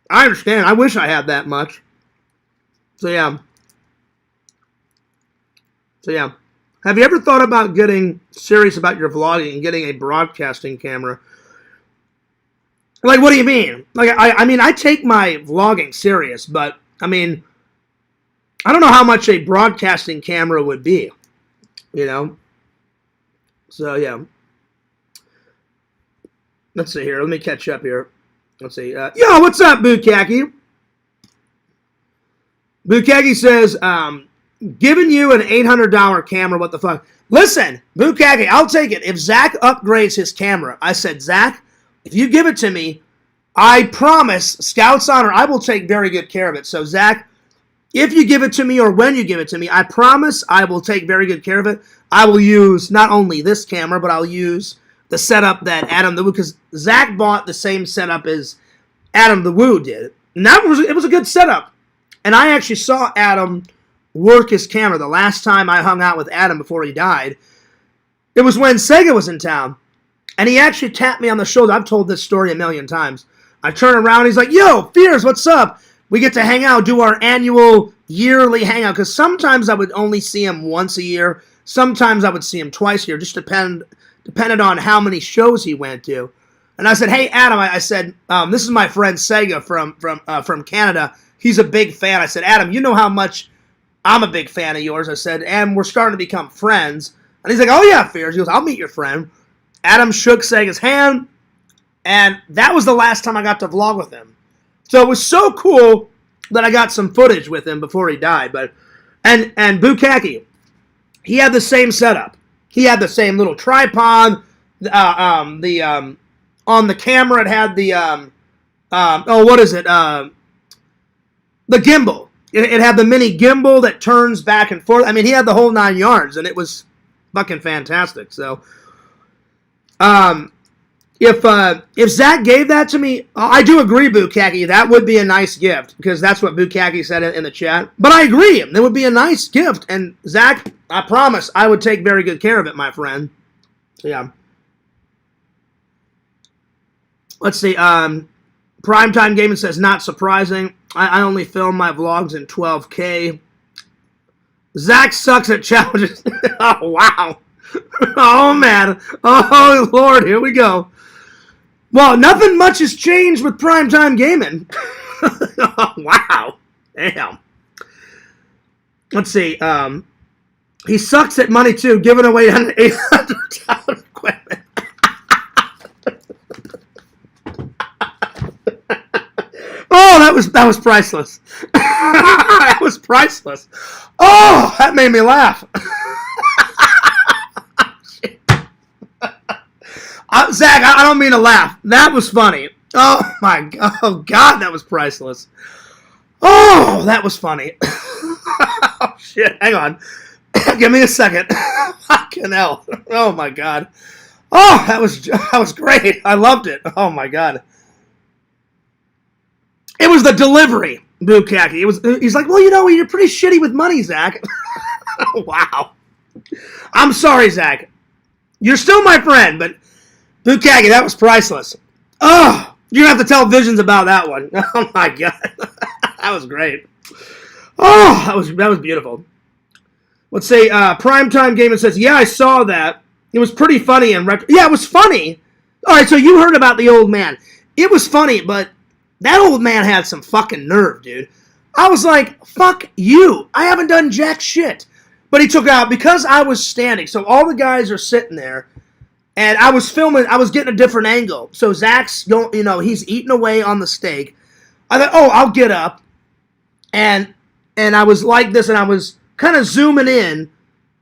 I understand. I wish I had that much. So, yeah. Have you ever thought about getting serious about your vlogging and getting a broadcasting camera? Like, what do you mean? Like, I mean, I take my vlogging serious, but, I mean, I don't know how much a broadcasting camera would be, you know? So, yeah. Let's see here. Let me catch up here. Let's see. Yo, what's up, Bukaki? Bukaki says, giving you an $800 camera, what the fuck? Listen, Bukaki, I'll take it. If Zach upgrades his camera, I said, Zach, if you give it to me, I promise, Scout's honor, I will take very good care of it. So, Zach, if you give it to me or when you give it to me, I promise I will take very good care of it. I will use not only this camera, but I'll use the setup that Adam the Woo, because Zach bought the same setup as Adam the Woo did. And it was a good setup. And I actually saw Adam work his camera the last time I hung out with Adam before he died. It was when Sega was in town. And he actually tapped me on the shoulder. I've told this story a million times. I turn around, he's like, yo, Fears, what's up? We get to hang out, do our annual yearly hangout. Because sometimes I would only see him once a year. Sometimes I would see him twice a year. Just depended on how many shows he went to. And I said, hey, Adam, I said, this is my friend Sega from Canada. He's a big fan. I said, Adam, you know how much I'm a big fan of yours. I said, and we're starting to become friends. And he's like, oh, yeah, Fears. He goes, I'll meet your friend. Adam shook Sega's hand, and that was the last time I got to vlog with him. So it was so cool that I got some footage with him before he died. But and Bukaki, he had the same setup. He had the same little tripod. On the camera, it had the what is it? The gimbal. It had the mini gimbal that turns back and forth. I mean, he had the whole 9 yards, and it was fucking fantastic. So, if Zach gave that to me, I do agree, Bukaki. That would be a nice gift, because that's what Bukaki said in the chat. But I agree. It would be a nice gift. And Zach, I promise I would take very good care of it, my friend. So, yeah. Let's see. Primetime Gaming says, not surprising. I only film my vlogs in 12K. Zach sucks at challenges. Oh, wow. Oh, man. Oh, Lord. Here we go. Well, nothing much has changed with Primetime Gaming. Oh, wow. Damn. Let's see. He sucks at money, too, giving away $800 equipment. Oh, that was priceless. That was priceless. Oh, that made me laugh. Zach, I don't mean to laugh. That was funny. Oh, my God. Oh, God, that was priceless. Oh, that was funny. Oh, shit. Hang on. Give me a second. Fucking hell. Oh, my God. Oh, that was great. I loved it. Oh, my God. It was the delivery, Bukaki. He's like, well, you know, you're pretty shitty with money, Zach. Wow. I'm sorry, Zach. You're still my friend, but Bukaki, that was priceless. Oh, you're going to have to tell Visions about that one. Oh, my God. That was great. Oh, that was beautiful. Let's say Primetime Gaming says, yeah, I saw that. It was pretty funny. Yeah, it was funny. All right, so you heard about the old man. It was funny, but that old man had some fucking nerve, dude. I was like, fuck you. I haven't done jack shit. But he took out, because I was standing, so all the guys are sitting there, and I was filming, I was getting a different angle. So Zach's, he's eating away on the steak. I thought, oh, I'll get up. And I was like this, and I was kind of zooming in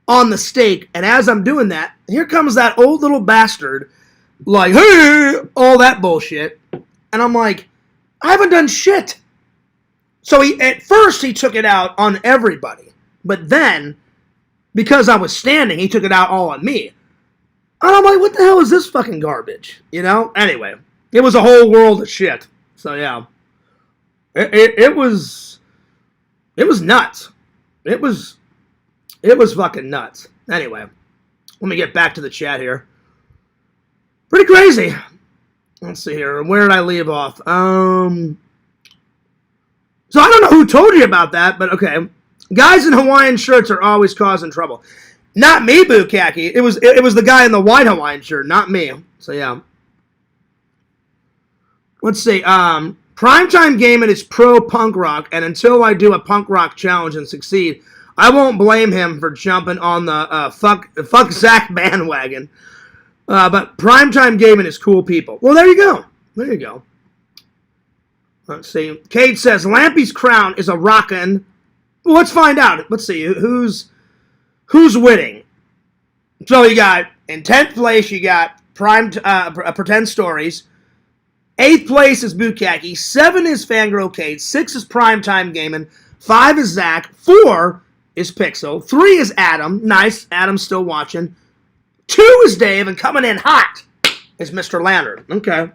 on the steak. And as I'm doing that, here comes that old little bastard, like, hey, all that bullshit. And I'm like, I haven't done shit. So at first he took it out on everybody. But then, because I was standing, he took it out all on me. And I'm like, what the hell is this fucking garbage? Anyway, it was a whole world of shit. So yeah. It was nuts. It was fucking nuts. Anyway, let me get back to the chat here. Pretty crazy. Let's see here. Where did I leave off? So I don't know who told you about that, but okay. Guys in Hawaiian shirts are always causing trouble. Not me, Bukaki. It was the guy in the white Hawaiian shirt, not me. So yeah. Let's see. Primetime Gaming is pro punk rock, and until I do a punk rock challenge and succeed, I won't blame him for jumping on the fuck Zach bandwagon. But Primetime Gaming is cool people. Well, there you go. There you go. Let's see. Kate says Lampy's crown is a rockin'. Well, let's find out. Let's see who's winning. So you got in 10th place, you got Pretend Stories. 8th place is Bukaki. 7 is Fangirl Kate. 6 is Primetime Gaming. 5 is Zach. 4 is Pixel. 3 is Adam. Nice. Adam's still watching. 2 is Dave, and coming in hot is Mr. Lantern. Okay.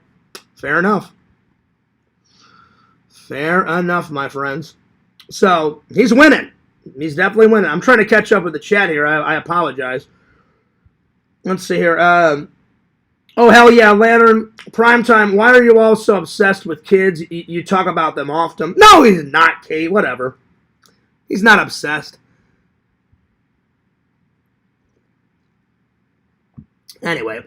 Fair enough. Fair enough, my friends. So, he's winning. He's definitely winning. I'm trying to catch up with the chat here. I apologize. Let's see here. Oh, hell yeah, Lantern. Primetime, why are you all so obsessed with kids? You talk about them often. No, he's not, Kate. Whatever. He's not obsessed. Anyway.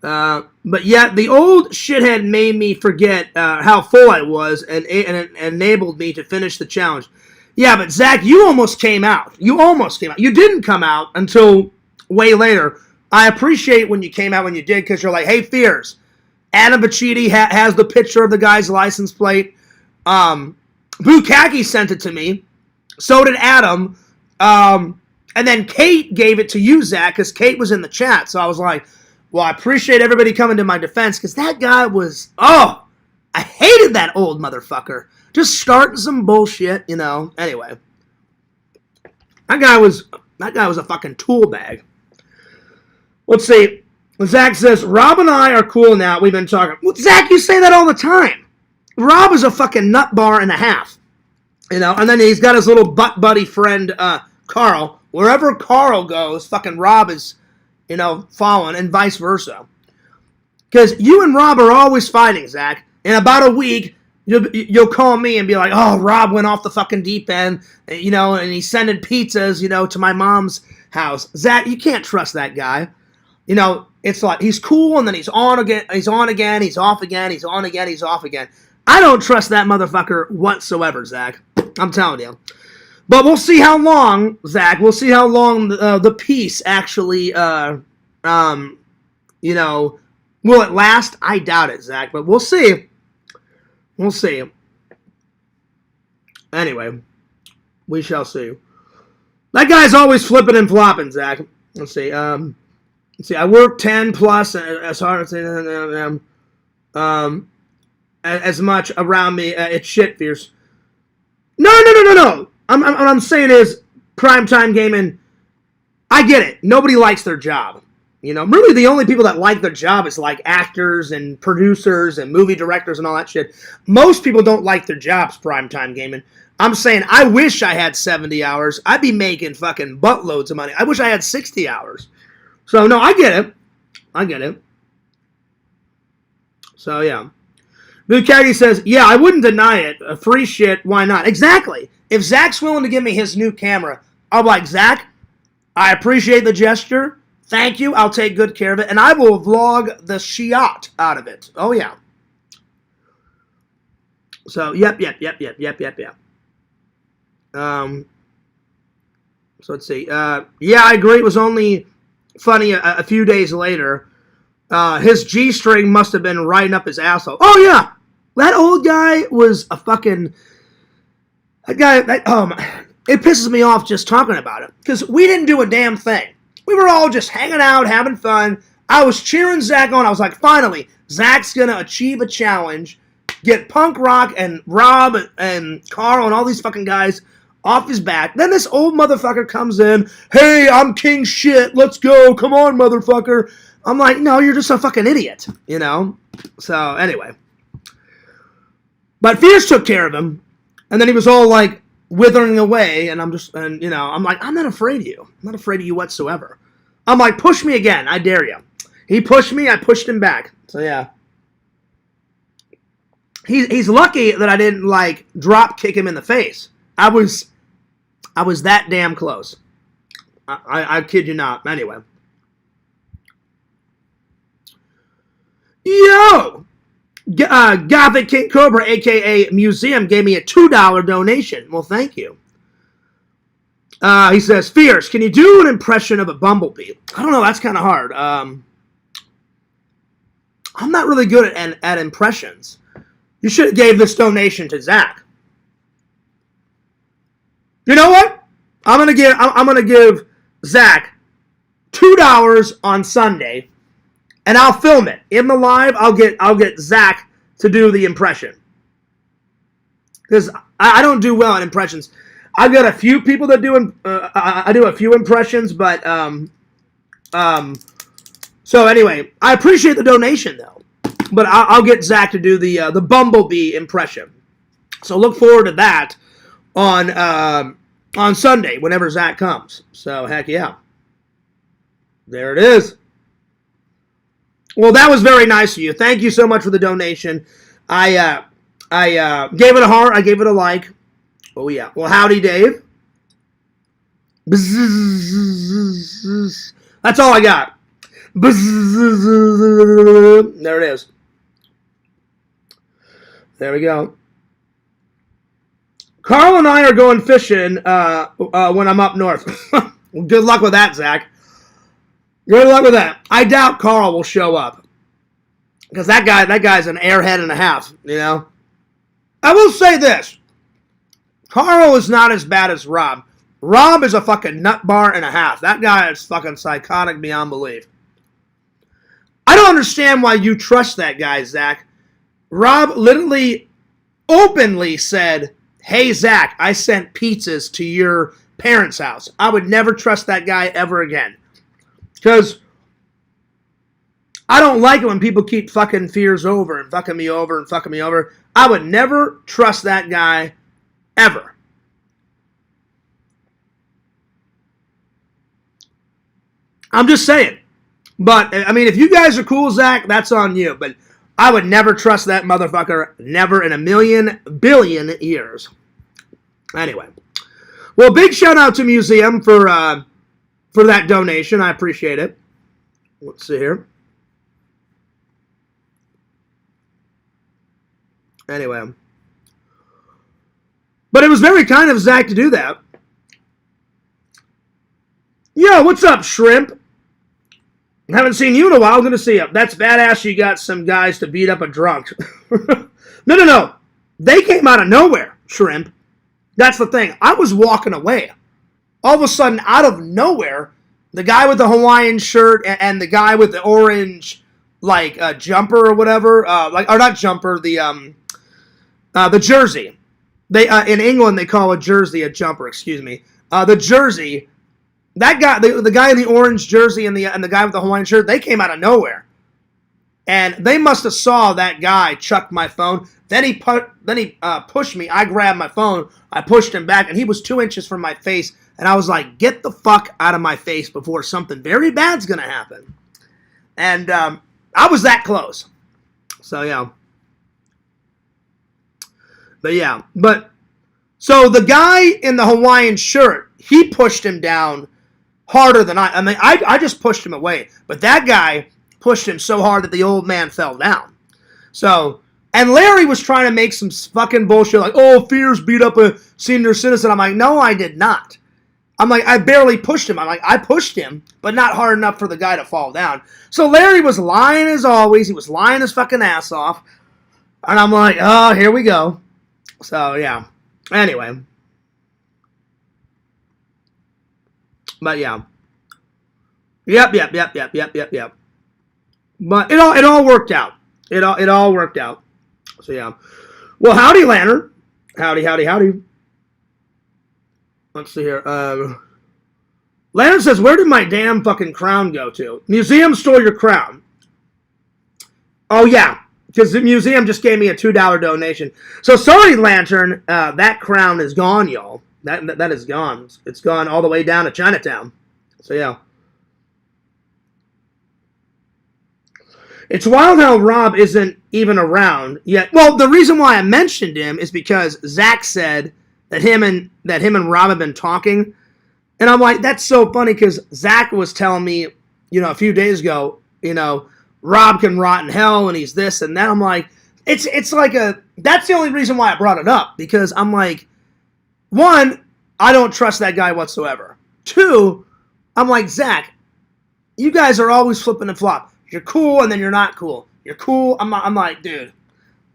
But yet, the old shithead made me forget how full I was and enabled me to finish the challenge. Yeah, but Zach, you almost came out. You almost came out. You didn't come out until way later. I appreciate when you came out when you did, because you're like, hey, Fears, Adam Bacchidi has the picture of the guy's license plate. Bukaki sent it to me. So did Adam. And then Kate gave it to you, Zach, because Kate was in the chat. So I was like, well, I appreciate everybody coming to my defense, because that guy was, I hated that old motherfucker. Just starting some bullshit, you know. Anyway. That guy was a fucking tool bag. Let's see. Zach says, Rob and I are cool now. We've been talking. Well, Zach, you say that all the time. Rob is a fucking nut bar and a half. You know, and then he's got his little butt buddy friend, Carl. Wherever Carl goes, fucking Rob is, you know, following, and vice versa. Because you and Rob are always fighting, Zach. In about a week, you'll call me and be like, oh, Rob went off the fucking deep end, you know, and he's sending pizzas, you know, to my mom's house. Zach, you can't trust that guy. You know, it's like he's cool, and then he's on again, he's off again, he's on again, he's off again. I don't trust that motherfucker whatsoever, Zach. I'm telling you. But we'll see how long, Zach. We'll see how long the peace actually, you know, will it last? I doubt it, Zach. But we'll see. We'll see. Anyway, we shall see. That guy's always flipping and flopping, Zach. Let's see. See, I work 10 plus as hard as much around me. It's shit, Fierce. No. What I'm saying is, Primetime Gaming, I get it. Nobody likes their job. You know, really the only people that like their job is like actors and producers and movie directors and all that shit. Most people don't like their jobs, Primetime Gaming. I'm saying, I wish I had 70 hours. I'd be making fucking buttloads of money. I wish I had 60 hours. So, no, I get it. I get it. So, yeah. Bukagi says, yeah, I wouldn't deny it. Free shit, why not? Exactly. If Zach's willing to give me his new camera, I'm like, Zach, I appreciate the gesture. Thank you. I'll take good care of it. And I will vlog the shit out of it. Oh, yeah. So, yep. So, let's see. Yeah, I agree. It was only funny a few days later. His G-string must have been riding up his asshole. Oh, yeah. That old guy was a fucking... That guy... it pisses me off just talking about it. Because we didn't do a damn thing. We were all just hanging out, having fun. I was cheering Zach on. I was like, finally, Zach's going to achieve a challenge. Get Punk Rock and Rob and Carl and all these fucking guys off his back. Then this old motherfucker comes in. Hey, I'm king shit. Let's go. Come on, motherfucker. I'm like, no, you're just a fucking idiot. You know? So, anyway. But Fierce took care of him. And then he was all like withering away. And I'm just, and you know, I'm like, I'm not afraid of you. I'm not afraid of you whatsoever. I'm like, push me again. I dare you. He pushed me. I pushed him back. So, yeah. He's lucky that I didn't, like, drop kick him in the face. I was that damn close. I kid you not. Anyway. Yo! Gothic King Cobra, a.k.a. Museum, gave me a $2 donation. Well, thank you. He says, Fierce, can you do an impression of a bumblebee? I don't know. That's kind of hard. I'm not really good at impressions. You should have gave this donation to Zach. You know what? I'm gonna give Zach $2 on Sunday, and I'll film it in the live. I'll get Zach to do the impression, because I don't do well at impressions. I've got a few people that do. I do a few impressions, but So anyway, I appreciate the donation though, but I'll get Zach to do the bumblebee impression. So look forward to that on Sunday whenever Zach comes. So heck yeah, there it is. Well, that was very nice of you. Thank you so much for the donation. I gave it a heart. I gave it a like. Oh, yeah. Well, howdy, Dave. That's all I got. There it is. There we go. Carl and I are going fishing when I'm up north. Good luck with that, Zach. Good luck with that. I doubt Carl will show up, because that guy's an airhead and a half, you know. I will say this. Carl is not as bad as Rob. Rob is a fucking nut bar and a half. That guy is fucking psychotic beyond belief. I don't understand why you trust that guy, Zach. Rob literally openly said, hey, Zach, I sent pizzas to your parents' house. I would never trust that guy ever again. Because I don't like it when people keep fucking Fears over and fucking me over and fucking me over. I would never trust that guy ever. I'm just saying. But, I mean, if you guys are cool, Zach, that's on you. But I would never trust that motherfucker. Never in a million billion years. Anyway. Well, big shout out to Museum for that donation. I appreciate it. Let's see here. Anyway. But it was very kind of Zach to do that. Yo, what's up, Shrimp? Haven't seen you in a while. Good to see you. That's badass. You got some guys to beat up a drunk. No. They came out of nowhere, Shrimp. That's the thing. I was walking away. All of a sudden, out of nowhere, the guy with the Hawaiian shirt and the guy with the orange, like, jumper or whatever, or not jumper, the jersey. They in England, they call a jersey a jumper, excuse me. The jersey, that guy, the guy in the orange jersey and the guy with the Hawaiian shirt, they came out of nowhere. And they must have saw that guy chuck my phone. Then he pushed me. I grabbed my phone. I pushed him back, and he was 2 inches from my face. And I was like, get the fuck out of my face before something very bad's going to happen. And I was that close. So, yeah. But, yeah. So the guy in the Hawaiian shirt, he pushed him down harder than I mean, I just pushed him away. But that guy pushed him so hard that the old man fell down. So, and Larry was trying to make some fucking bullshit like, oh, Fears beat up a senior citizen. I'm like, no, I did not. I'm like, I barely pushed him. I'm like, I pushed him, but not hard enough for the guy to fall down. So Larry was lying as always. He was lying his fucking ass off. And I'm like, oh, here we go. So, yeah. Anyway. But, yeah. Yep. But it all worked out. It all worked out. So, yeah. Well, howdy, Lantern. Howdy. Let's see here. Lantern says, where did my damn fucking crown go to? Museum stole your crown. Oh, yeah. Because the museum just gave me a $2 donation. So, sorry, Lantern. That crown is gone, y'all. That is gone. It's gone all the way down to Chinatown. So, yeah. It's wild how Rob isn't even around yet. Well, the reason why I mentioned him is because Zach said that him and Rob have been talking, And I'm like, that's so funny because Zach was telling me, a few days ago, Rob can rot in hell and he's this and that. I'm like, it's like that's the only reason why I brought it up, because I'm like, one, I don't trust that guy whatsoever. Two, I'm like, Zach, you guys are always flipping and flop. You're cool and then you're not cool. You're cool. I'm like, dude,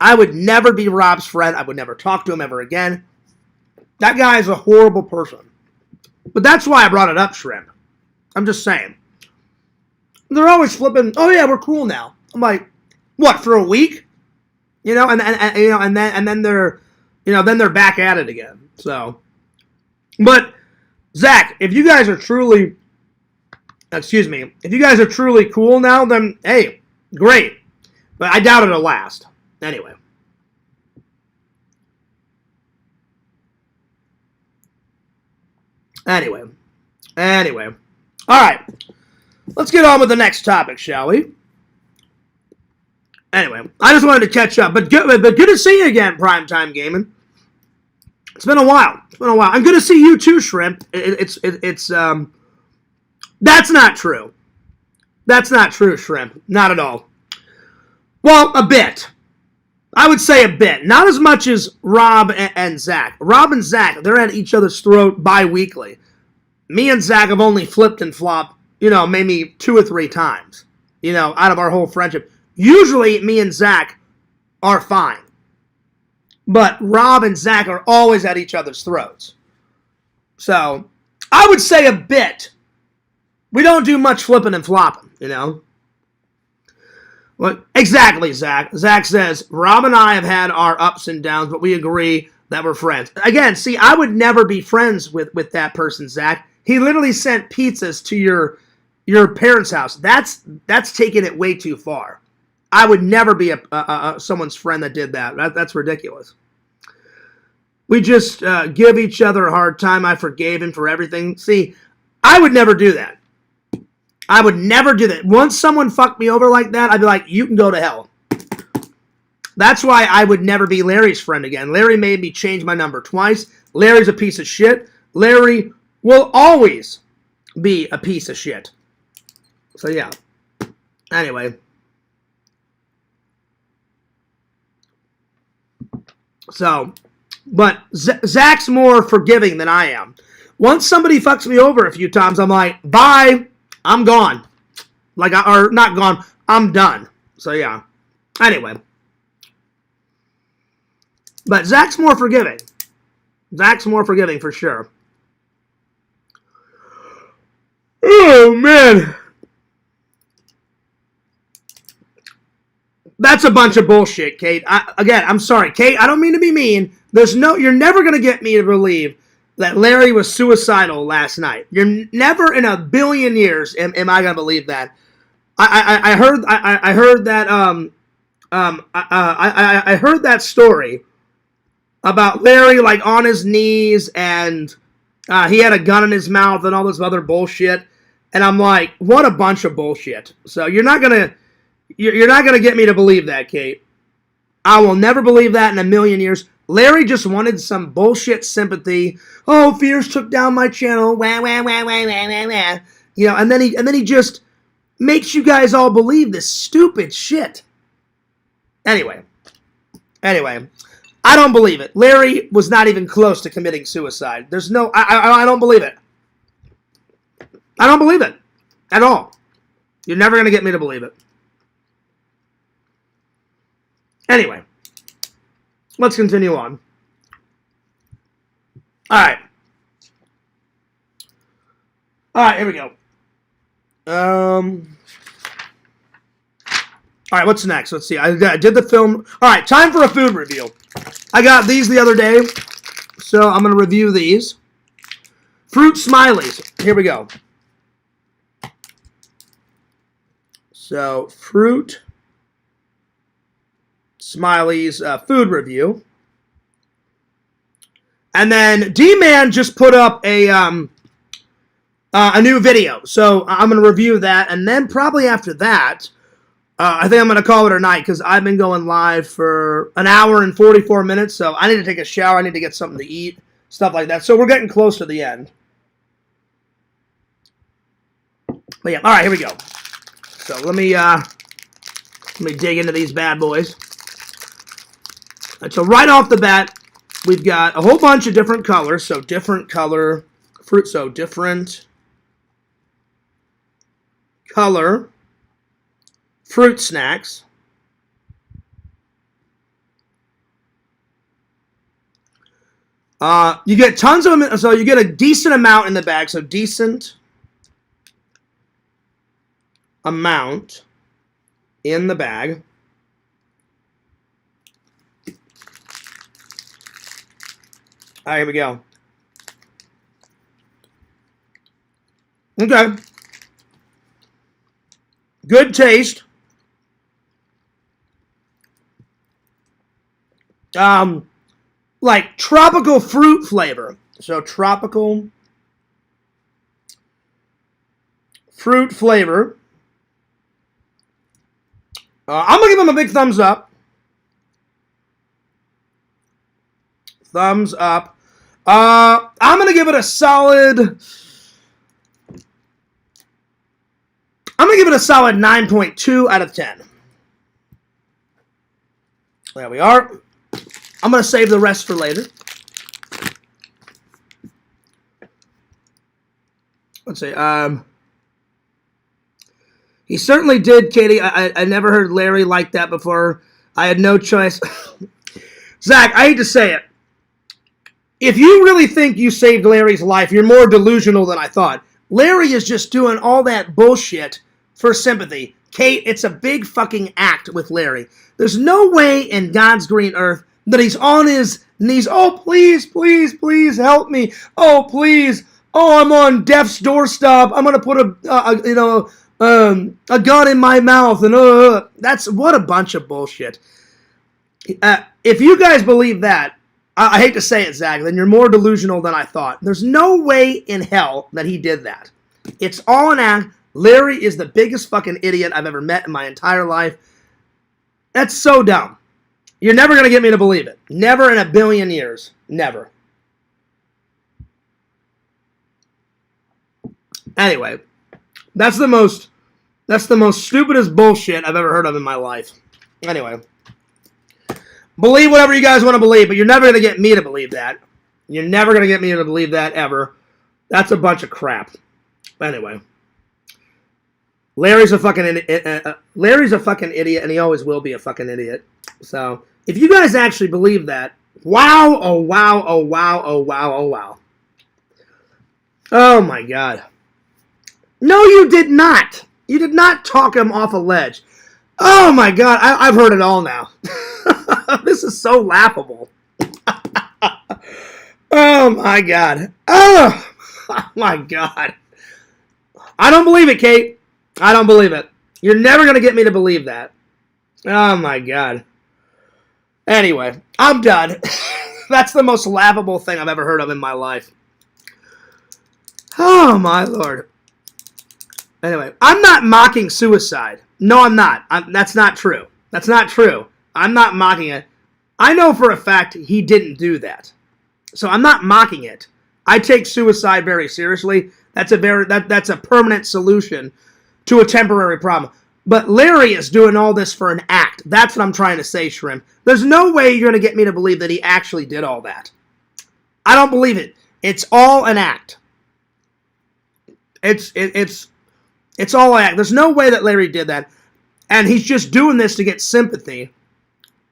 I would never be Rob's friend. I would never talk to him ever again. That guy is a horrible person. But that's why I brought it up, Shrimp. I'm just saying. They're always flipping, oh yeah, we're cool now. I'm like, what, for a week? And then they're then they're back at it again. So, but Zach, if you guys are truly cool now, then hey, great. But I doubt it'll last. Anyway. All right. Let's get on with the next topic, shall we? Anyway, I just wanted to catch up. But good to see you again, Primetime Gaming. It's been a while. I'm good to see you too, Shrimp. It's that's not true. That's not true, Shrimp. Not at all. Well, a bit. I would say a bit. Not as much as Rob and Zach. Rob and Zach, they're at each other's throat bi-weekly. Me and Zach have only flipped and flopped, maybe 2 or 3 times, out of our whole friendship. Usually, me and Zach are fine. But Rob and Zach are always at each other's throats. So, I would say a bit. We don't do much flipping and flopping, Well, exactly, Zach. Zach says, Rob and I have had our ups and downs, but we agree that we're friends. Again, see, I would never be friends with that person, Zach. He literally sent pizzas to your parents' house. That's taking it way too far. I would never be someone's friend that did that. That's ridiculous. We just give each other a hard time. I forgave him for everything. See, I would never do that. I would never do that. Once someone fucked me over like that, I'd be like, you can go to hell. That's why I would never be Larry's friend again. Larry made me change my number twice. Larry's a piece of shit. Larry will always be a piece of shit. So, yeah. Anyway. So, but Zach's more forgiving than I am. Once somebody fucks me over a few times, I'm like, bye. I'm gone. Or not gone. I'm done. So, yeah. Anyway. But Zach's more forgiving. Zach's more forgiving for sure. Oh, man. That's a bunch of bullshit, Kate. I'm sorry, Kate. I don't mean to be mean. You're never going to get me to believe that Larry was suicidal last night. You're never in a billion years am I going to believe that. I heard that I heard that story about Larry on his knees and he had a gun in his mouth and all this other bullshit. And I'm like, what a bunch of bullshit. So you're not gonna get me to believe that, Kate. I will never believe that in a million years. Larry just wanted some bullshit sympathy. Oh, Fierce took down my channel. Wah, wah, wah, wah, wah, wah, wah. And then he just makes you guys all believe this stupid shit. Anyway, I don't believe it. Larry was not even close to committing suicide. There's no, I don't believe it. I don't believe it at all. You're never going to get me to believe it. Anyway, let's continue on. All right, here we go. All right, what's next? Let's see. I did the film. All right, time for a food review. I got these the other day, so I'm going to review these. Fruit Smileys. Here we go. So, Fruit Smileys food review. And then D-Man just put up a new video. So, I'm going to review that. And then probably after that, I think I'm going to call it a night because I've been going live for an hour and 44 minutes. So, I need to take a shower. I need to get something to eat. Stuff like that. So, we're getting close to the end. But yeah, all right, here we go. So let me dig into these bad boys. All right, so right off the bat, we've got a whole bunch of different colors. So different color fruit. So different color fruit snacks. You get tons of them, so you get a decent amount in the bag. So decent amount in the bag. All right, here we go. Okay. Good taste. Like tropical fruit flavor. So tropical fruit flavor. I'm going to give them a big thumbs up. Thumbs up. I'm going to give it a solid... I'm going to give it a solid 9.2 out of 10. There we are. I'm going to save the rest for later. Let's see. He certainly did, Katie. I never heard Larry like that before. I had no choice. Zach, I hate to say it. If you really think you saved Larry's life, you're more delusional than I thought. Larry is just doing all that bullshit for sympathy. Kate, it's a big fucking act with Larry. There's no way in God's green earth that he's on his knees. Oh, please, please, please help me. Oh, please. Oh, I'm on death's doorstep. I'm going to put a gun in my mouth. And that's what a bunch of bullshit. If you guys believe that, I hate to say it, Zach, then you're more delusional than I thought. There's no way in hell that he did that. It's all an act. Larry is the biggest fucking idiot I've ever met in my entire life. That's so dumb. You're never going to get me to believe it. Never in a billion years. Never. Anyway, that's the most stupidest bullshit I've ever heard of in my life. Anyway. Believe whatever you guys want to believe, but you're never going to get me to believe that. You're never going to get me to believe that ever. That's a bunch of crap. Anyway. Larry's a fucking idiot, and he always will be a fucking idiot. So, if you guys actually believe that, wow, oh wow, oh wow, oh wow, oh wow. Oh my God. No, you did not. You did not talk him off a ledge. Oh my God, I've heard it all now. This is so laughable. Oh my God. Oh my God. I don't believe it, Kate. I don't believe it. You're never going to get me to believe that. Oh my God. Anyway, I'm done. That's the most laughable thing I've ever heard of in my life. Oh my Lord. Anyway, I'm not mocking suicide. No, I'm not. That's not true. That's not true. I'm not mocking it. I know for a fact he didn't do that. So I'm not mocking it. I take suicide very seriously. That's a permanent solution to a temporary problem. But Larry is doing all this for an act. That's what I'm trying to say, Shrimp. There's no way you're going to get me to believe that he actually did all that. I don't believe it. It's all an act. It's all an act. There's no way that Larry did that. And he's just doing this to get sympathy.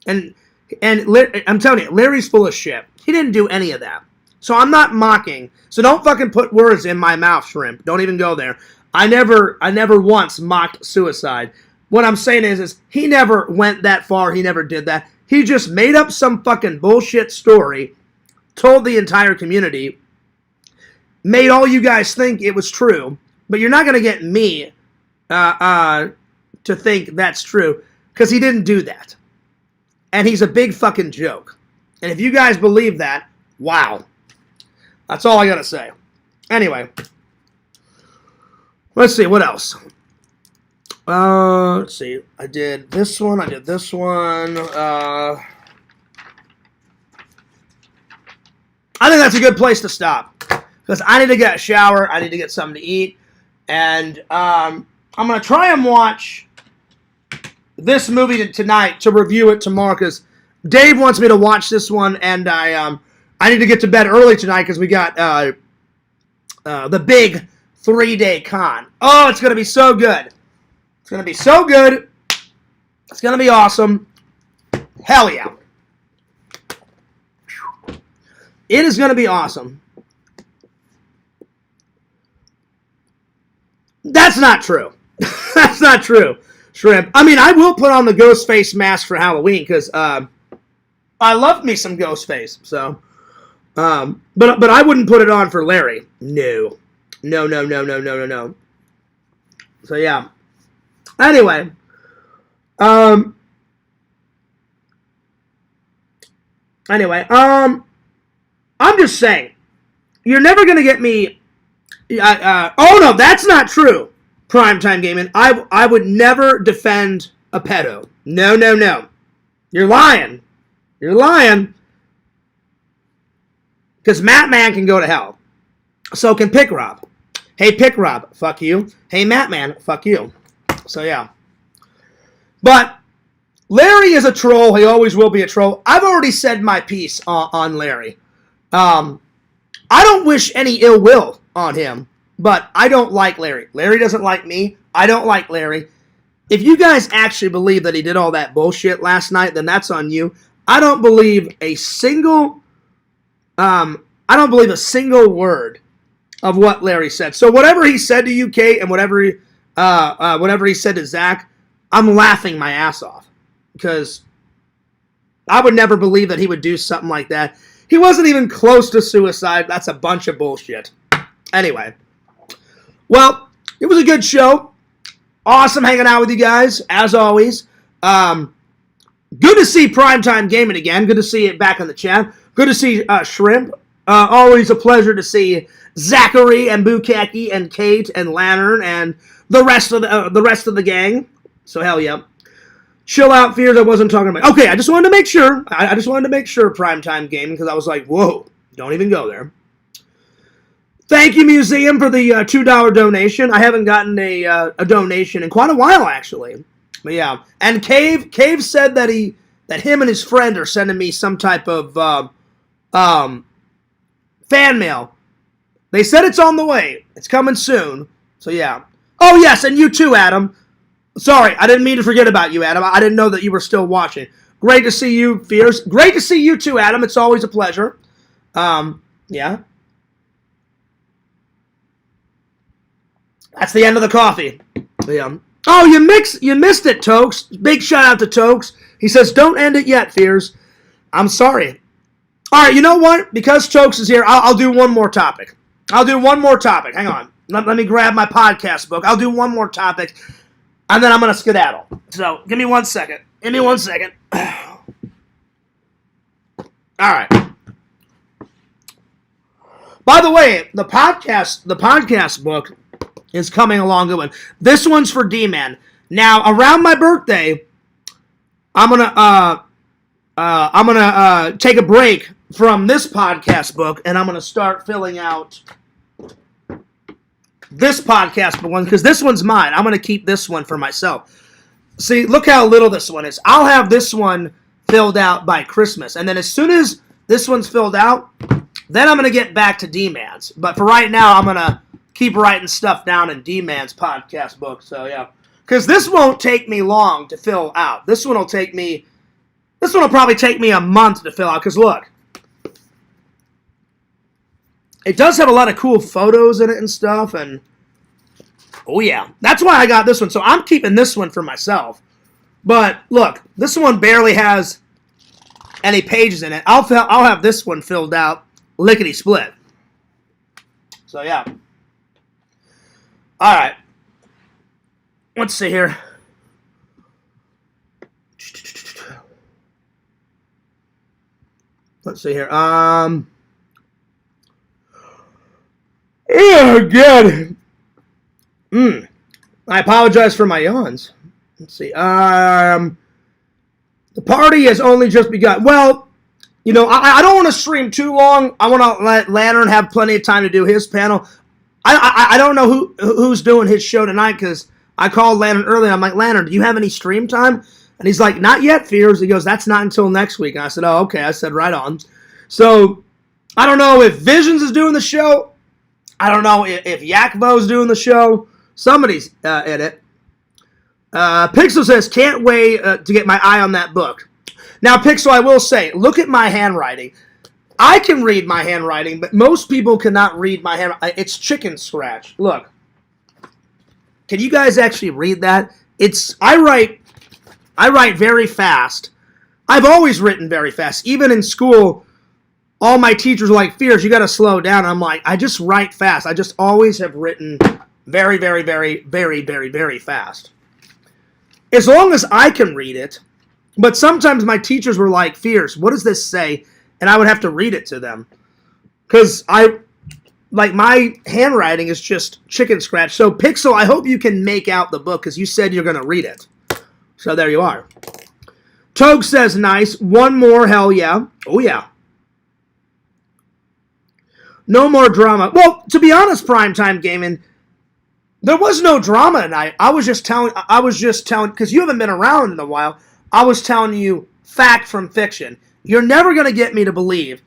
And I'm telling you, Larry's full of shit. He didn't do any of that. So I'm not mocking. So don't fucking put words in my mouth, Shrimp. Don't even go there. I never once mocked suicide. What I'm saying is he never went that far. He never did that. He just made up some fucking bullshit story, told the entire community, made all you guys think it was true. But you're not going to get me to think that's true because he didn't do that. And he's a big fucking joke. And if you guys believe that, wow. That's all I got to say. Anyway. Let's see, what else? Let's see. I did this one. I think that's a good place to stop. Because I need to get a shower. I need to get something to eat. And I'm going to try and watch this movie tonight to review it tomorrow because Dave wants me to watch this one, and I need to get to bed early tonight because we got the big 3-day con. Oh, it's going to be so good. It's going to be so good. It's going to be awesome. Hell yeah. It is going to be awesome. That's not true. That's not true, Shrimp. I mean, I will put on the ghost face mask for Halloween because I love me some ghost face. So, but I wouldn't put it on for Larry. No. No. So yeah. Anyway, I'm just saying, you're never gonna get me. Oh no, that's not true. Primetime Gaming. I would never defend a pedo. No. You're lying. Because Matt Man can go to hell. So can Pick Rob. Hey, Pick Rob, fuck you. Hey, Matt Man, fuck you. So, yeah. But Larry is a troll. He always will be a troll. I've already said my piece on Larry. I don't wish any ill will on him, but I don't like Larry. Larry doesn't like me. I don't like Larry. If you guys actually believe that he did all that bullshit last night, then that's on you. I don't believe a single word of what Larry said. So whatever he said to you, Kate, and whatever he said to Zach, I'm laughing my ass off because I would never believe that he would do something like that. He wasn't even close to suicide. That's a bunch of bullshit. Anyway, well, it was a good show. Awesome hanging out with you guys, as always. Good to see Primetime Gaming again. Good to see it back in the chat. Good to see Shrimp. Always a pleasure to see Zachary and Bukaki and Kate and Lantern and the rest of the gang. So hell yeah. Chill out, Fears. I wasn't talking about. Okay, I just wanted to make sure. I just wanted to make sure Primetime Gaming because I was like, whoa, don't even go there. Thank you, Museum, for the $2 donation. I haven't gotten a donation in quite a while, actually. But yeah, and Cave said that him and his friend are sending me some type of fan mail. They said it's on the way. It's coming soon. So yeah. Oh yes, and you too, Adam. Sorry, I didn't mean to forget about you, Adam. I didn't know that you were still watching. Great to see you, Fears. Great to see you too, Adam. It's always a pleasure. Yeah. That's the end of the coffee. Yeah. Oh, you missed it, Tokes. Big shout out to Tokes. He says, don't end it yet, Fears. I'm sorry. All right, you know what? Because Tokes is here, I'll do one more topic. Hang on. Let me grab my podcast book. I'll do one more topic, and then I'm going to skedaddle. So, give me 1 second. All right. By the way, the podcast book is coming along good one. This one's for D-Man. Now, around my birthday, I'm gonna take a break from this podcast book, and I'm gonna start filling out this podcast book one because this one's mine. I'm gonna keep this one for myself. See, look how little this one is. I'll have this one filled out by Christmas, and then as soon as this one's filled out, then I'm gonna get back to D-Man's. But for right now, I'm gonna keep writing stuff down in D-Man's podcast book. So yeah, because this won't take me long to fill out. This one will probably take me a month to fill out. Because look, it does have a lot of cool photos in it and stuff. And oh yeah, that's why I got this one. So I'm keeping this one for myself. But look, this one barely has any pages in it. I'll have this one filled out lickety split. So yeah. All right. Let's see here. Oh, good. I apologize for my yawns. Let's see. The party has only just begun. Well, you know, I don't want to stream too long. I want to let Lantern have plenty of time to do his panel. I don't know who's doing his show tonight because I called Landon earlier. I'm like, Landon, do you have any stream time? And he's like, not yet, Fears. He goes, that's not until next week. And I said, oh, okay. I said, right on. So I don't know if Visions is doing the show. I don't know if Yakvo's doing the show. Somebody's in it. Pixel says, can't wait to get my eye on that book. Now, Pixel, I will say, look at my handwriting. I can read my handwriting, but most people cannot read my handwriting. It's chicken scratch. Look. Can you guys actually read that? I write very fast. I've always written very fast. Even in school, all my teachers were like, Fears, you got to slow down. I'm like, I just write fast. I just always have written very, very, very, very, very, very fast. As long as I can read it. But sometimes my teachers were like, Fears, what does this say? And I would have to read it to them. Because my handwriting is just chicken scratch. So, Pixel, I hope you can make out the book because you said you're going to read it. So, there you are. Togue says, nice. One more, hell yeah. Oh, yeah. No more drama. Well, to be honest, Primetime Gaming, there was no drama tonight. I was just telling, because you haven't been around in a while, I was telling you fact from fiction. You're never going to get me to believe.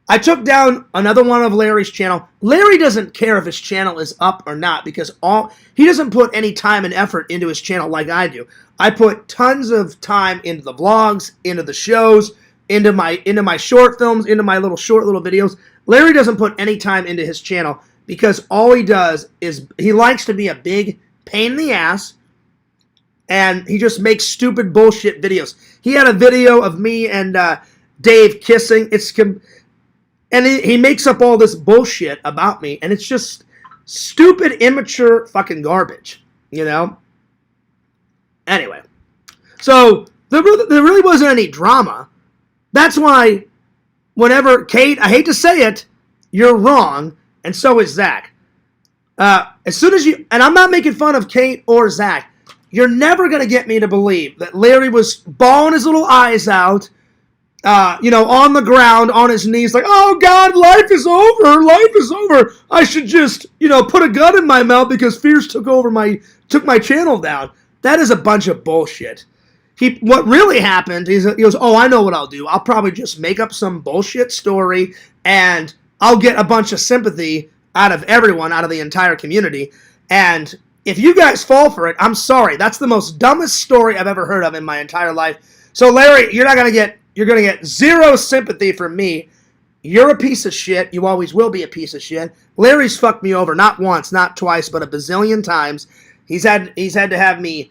I took down another one of Larry's channel. Larry doesn't care if his channel is up or not because he doesn't put any time and effort into his channel like I do. I put tons of time into the vlogs, into the shows, into my short films, into my short little videos. Larry doesn't put any time into his channel because all he does is he likes to be a big pain in the ass and he just makes stupid bullshit videos. He had a video of me and Dave kissing. And he makes up all this bullshit about me, and it's just stupid, immature fucking garbage, you know? Anyway, so there really wasn't any drama. That's why whenever, Kate, I hate to say it, you're wrong, and so is Zach. As soon as you, and I'm not making fun of Kate or Zach, you're never going to get me to believe that Larry was bawling his little eyes out, on the ground, on his knees, like, oh, God, life is over, I should just, put a gun in my mouth because Fears took my channel down. That is a bunch of bullshit. What really happened is he goes, oh, I know what I'll do. I'll probably just make up some bullshit story, and I'll get a bunch of sympathy out of everyone, out of the entire community, and if you guys fall for it, I'm sorry. That's the most dumbest story I've ever heard of in my entire life. So, Larry, you're going to get zero sympathy from me. You're a piece of shit. You always will be a piece of shit. Larry's fucked me over not once, not twice, but a bazillion times. He's had to have me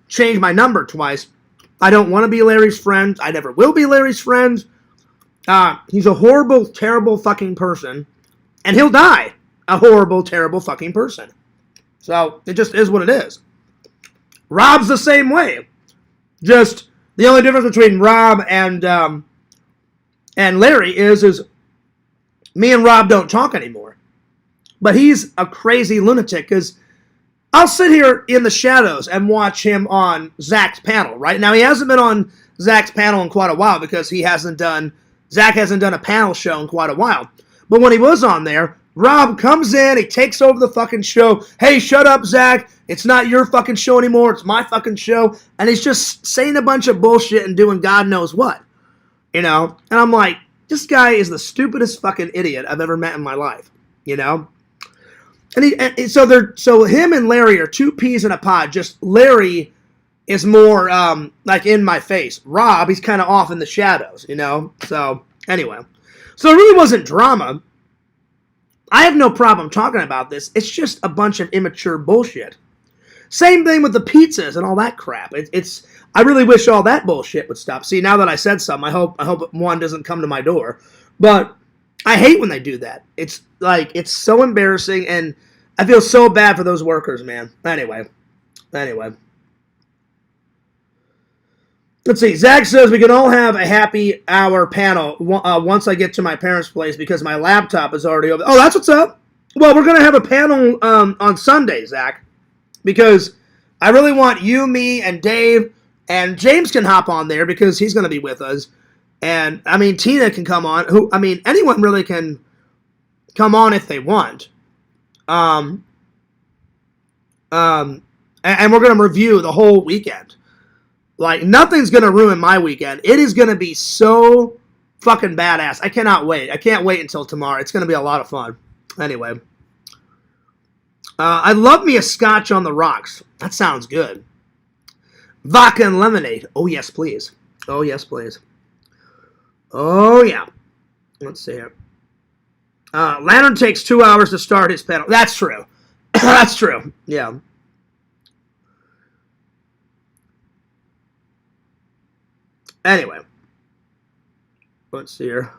change my number twice. I don't want to be Larry's friend. I never will be Larry's friend. He's a horrible, terrible fucking person. And he'll die a horrible, terrible fucking person. So, it just is what it is. Rob's the same way. Just the only difference between Rob and Larry is me and Rob don't talk anymore. But he's a crazy lunatic because I'll sit here in the shadows and watch him on Zach's panel, right? Now, he hasn't been on Zach's panel in quite a while because Zach hasn't done a panel show in quite a while. But when he was on there, Rob comes in, he takes over the fucking show. Hey, shut up, Zach. It's not your fucking show anymore. It's my fucking show. And he's just saying a bunch of bullshit and doing God knows what. And I'm like, this guy is the stupidest fucking idiot I've ever met in my life. And so him and Larry are two peas in a pod. Just Larry is more in my face. Rob, he's kind of off in the shadows, So anyway. So it really wasn't drama. I have no problem talking about this. It's just a bunch of immature bullshit. Same thing with the pizzas and all that crap. I really wish all that bullshit would stop. See, now that I said something, I hope one doesn't come to my door. But I hate when they do that. It's so embarrassing, and I feel so bad for those workers, man. Anyway. Let's see. Zach says we can all have a happy hour panel once I get to my parents' place because my laptop is already over. Oh, that's what's up. Well, we're going to have a panel on Sunday, Zach, because I really want you, me, and Dave, and James can hop on there because he's going to be with us. And, Tina can come on. Anyone really can come on if they want. And we're going to review the whole weekend. Like, nothing's going to ruin my weekend. It is going to be so fucking badass. I cannot wait. I can't wait until tomorrow. It's going to be a lot of fun. Anyway. I love me a scotch on the rocks. That sounds good. Vodka and lemonade. Oh, yes, please. Oh, yes, please. Oh, yeah. Let's see here. Lantern takes 2 hours to start his pedal. That's true. That's true. Yeah. Anyway. Let's see here.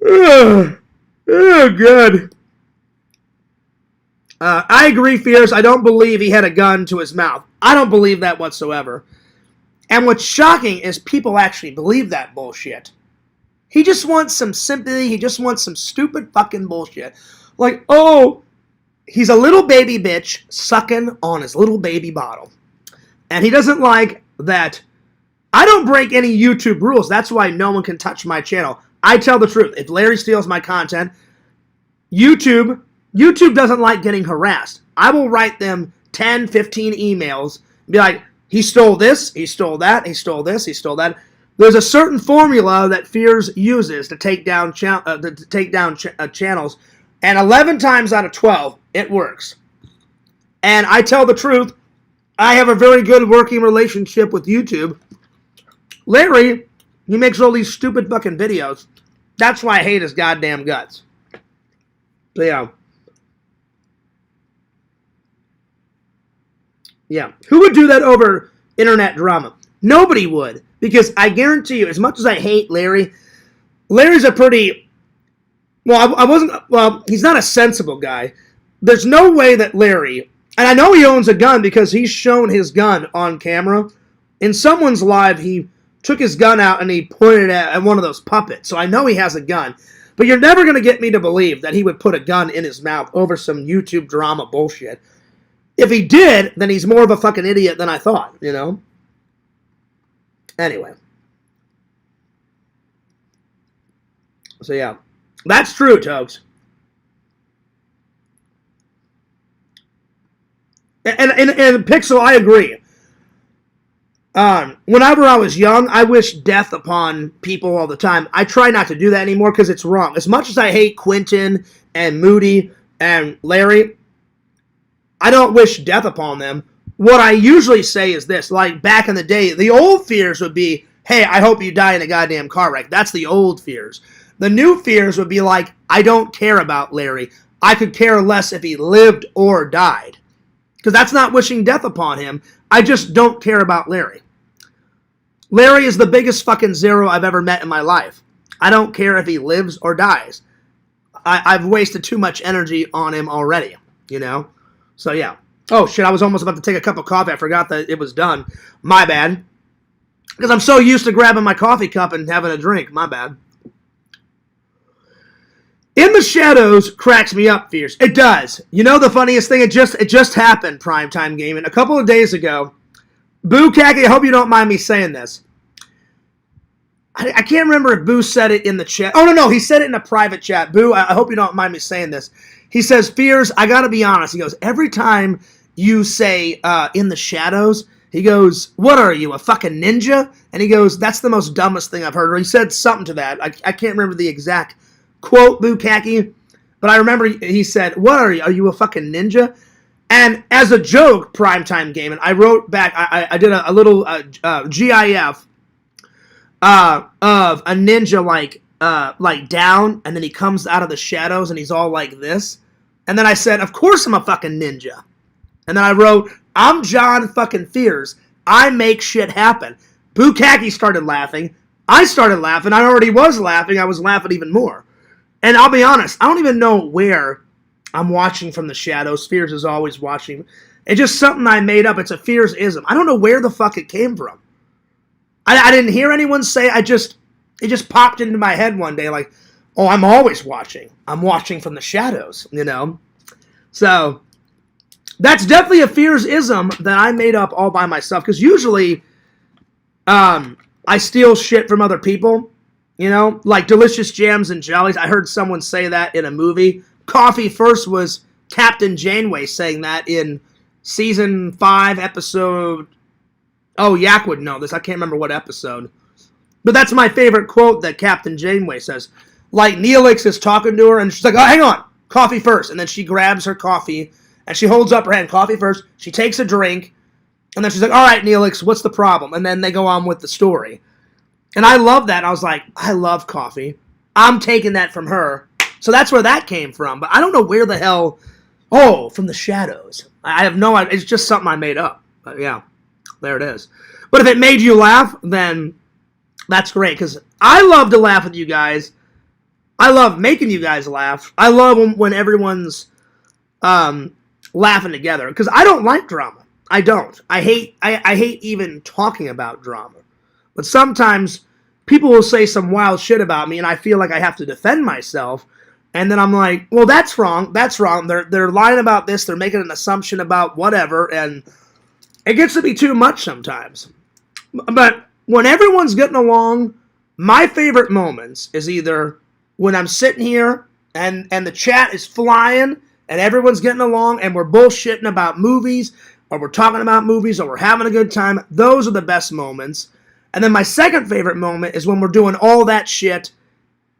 Oh, good. I agree, Fierce. I don't believe he had a gun to his mouth. I don't believe that whatsoever. And what's shocking is people actually believe that bullshit. He just wants some sympathy. He just wants some stupid fucking bullshit. Like, oh, he's a little baby bitch sucking on his little baby bottle. And he doesn't like that. I don't break any YouTube rules. That's why no one can touch my channel. I tell the truth. If Larry steals my content, YouTube doesn't like getting harassed. I will write them 10, 15 emails and be like, he stole this, he stole that, he stole this, he stole that. There's a certain formula that Fears uses to take down channels, and 11 times out of 12, it works. And I tell the truth, I have a very good working relationship with YouTube. Larry, he makes all these stupid fucking videos. That's why I hate his goddamn guts. So, yeah. Yeah. Who would do that over internet drama? Nobody would. Because I guarantee you, as much as I hate Larry, Larry's a pretty... Well, he's not a sensible guy. There's no way that Larry... And I know he owns a gun because he's shown his gun on camera. In someone's live, he took his gun out and he pointed it at one of those puppets. So I know he has a gun. But you're never going to get me to believe that he would put a gun in his mouth over some YouTube drama bullshit. If he did, then he's more of a fucking idiot than I thought, you know? Anyway. So, yeah. That's true, Tokes. And Pixel, I agree. Whenever I was young, I wished death upon people all the time. I try not to do that anymore because it's wrong. As much as I hate Quentin and Moody and Larry, I don't wish death upon them. What I usually say is this, like back in the day, the old fears would be, hey, I hope you die in a goddamn car wreck. That's the old fears. The new fears would be like, I don't care about Larry. I could care less if he lived or died. Because that's not wishing death upon him. I just don't care about Larry. Larry is the biggest fucking zero I've ever met in my life. I don't care if he lives or dies. I've wasted too much energy on him already, you know? So, yeah. Oh, shit, I was almost about to take a cup of coffee. I forgot that it was done. My bad. Because I'm so used to grabbing my coffee cup and having a drink. My bad. In the Shadows cracks me up, Fierce. It does. You know the funniest thing? It just happened, Primetime Gaming. A couple of days ago, Boo Khaki, I hope you don't mind me saying this. I can't remember if Boo said it in the chat. Oh, no, he said it in a private chat. Boo, I hope you don't mind me saying this. He says, Fears, I gotta be honest. He goes, every time you say in the Shadows, he goes, what are you, a fucking ninja? And he goes, that's the most dumbest thing I've heard. Or he said something to that. I can't remember the exact quote, Boo Khaki, but I remember he said, what are you? Are you a fucking ninja? And as a joke, Primetime Gaming, I wrote back, I did a little GIF of a ninja like down, and then he comes out of the shadows and he's all like this. And then I said, of course I'm a fucking ninja. And then I wrote, I'm John fucking Fears. I make shit happen. Boo Khaki started laughing. I started laughing. I already was laughing. I was laughing even more. And I'll be honest, I don't even know where I'm watching from the shadows. Fears is always watching. It's just something I made up. It's a Fears-ism. I don't know where the fuck it came from. I didn't hear anyone say it. It just popped into my head one day like, oh, I'm always watching. I'm watching from the shadows, you know? So, that's definitely a Fears-ism that I made up all by myself. Because usually, I steal shit from other people. You know, like Delicious Jams and Jollies. I heard someone say that in a movie, Coffee first was Captain Janeway saying that in season 5, episode... Oh, Yak would know this. I can't remember what episode. But that's my favorite quote that Captain Janeway says. Like, Neelix is talking to her, and she's like, oh, hang on, coffee first. And then she grabs her coffee, and she holds up her hand, coffee first. She takes a drink, and then she's like, all right, Neelix, what's the problem? And then they go on with the story. And I love that. I was like, I love coffee. I'm taking that from her. So that's where that came from. But I don't know where the hell... Oh, from the shadows. I have no idea. It's just something I made up. But yeah, there it is. But if it made you laugh, then that's great. Because I love to laugh with you guys. I love making you guys laugh. I love when everyone's laughing together. Because I don't like drama. I don't. I hate even talking about drama. But sometimes people will say some wild shit about me, and I feel like I have to defend myself. And then I'm like, well, that's wrong. That's wrong. They're lying about this. They're making an assumption about whatever. And it gets to be too much sometimes. But when everyone's getting along, my favorite moments is either when I'm sitting here and the chat is flying and everyone's getting along and we're bullshitting about movies or we're talking about movies or we're having a good time. Those are the best moments. And then my second favorite moment is when we're doing all that shit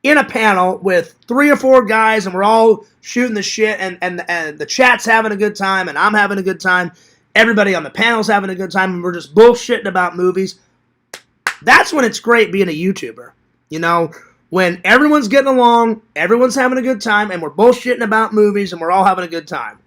in a panel with 3 or 4 guys, and we're all shooting the shit, and the chat's having a good time, and I'm having a good time. Everybody on the panel's having a good time, and we're just bullshitting about movies. That's when it's great being a YouTuber. You know, when everyone's getting along, everyone's having a good time, and we're bullshitting about movies, and we're all having a good time.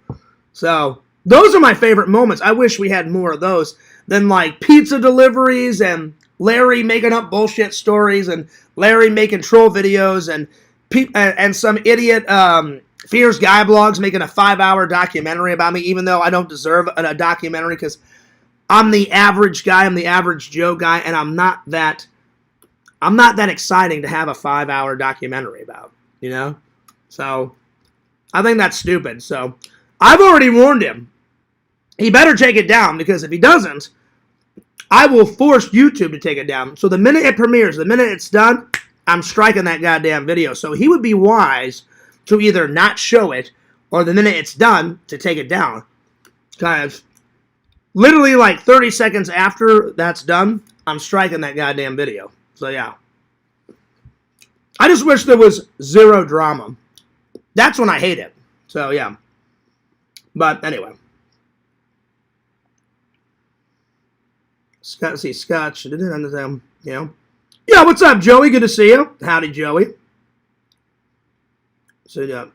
So, those are my favorite moments. I wish we had more of those than, like, pizza deliveries and Larry making up bullshit stories and Larry making troll videos and some idiot Fears Guy Blogs making a 5-hour documentary about me, even though I don't deserve a documentary because I'm the average guy, I'm the average Joe guy, and I'm not that exciting to have a 5-hour documentary about, you know? So, I think that's stupid. So, I've already warned him. He better take it down, because if he doesn't, I will force YouTube to take it down. So the minute it premieres, the minute it's done, I'm striking that goddamn video. So he would be wise to either not show it, or the minute it's done, to take it down. Because literally like 30 seconds after that's done, I'm striking that goddamn video. So yeah. I just wish there was zero drama. That's when I hate it. So yeah. But anyway. Scotch, you know. Yeah, what's up, Joey? Good to see you. Howdy, Joey. So, yeah.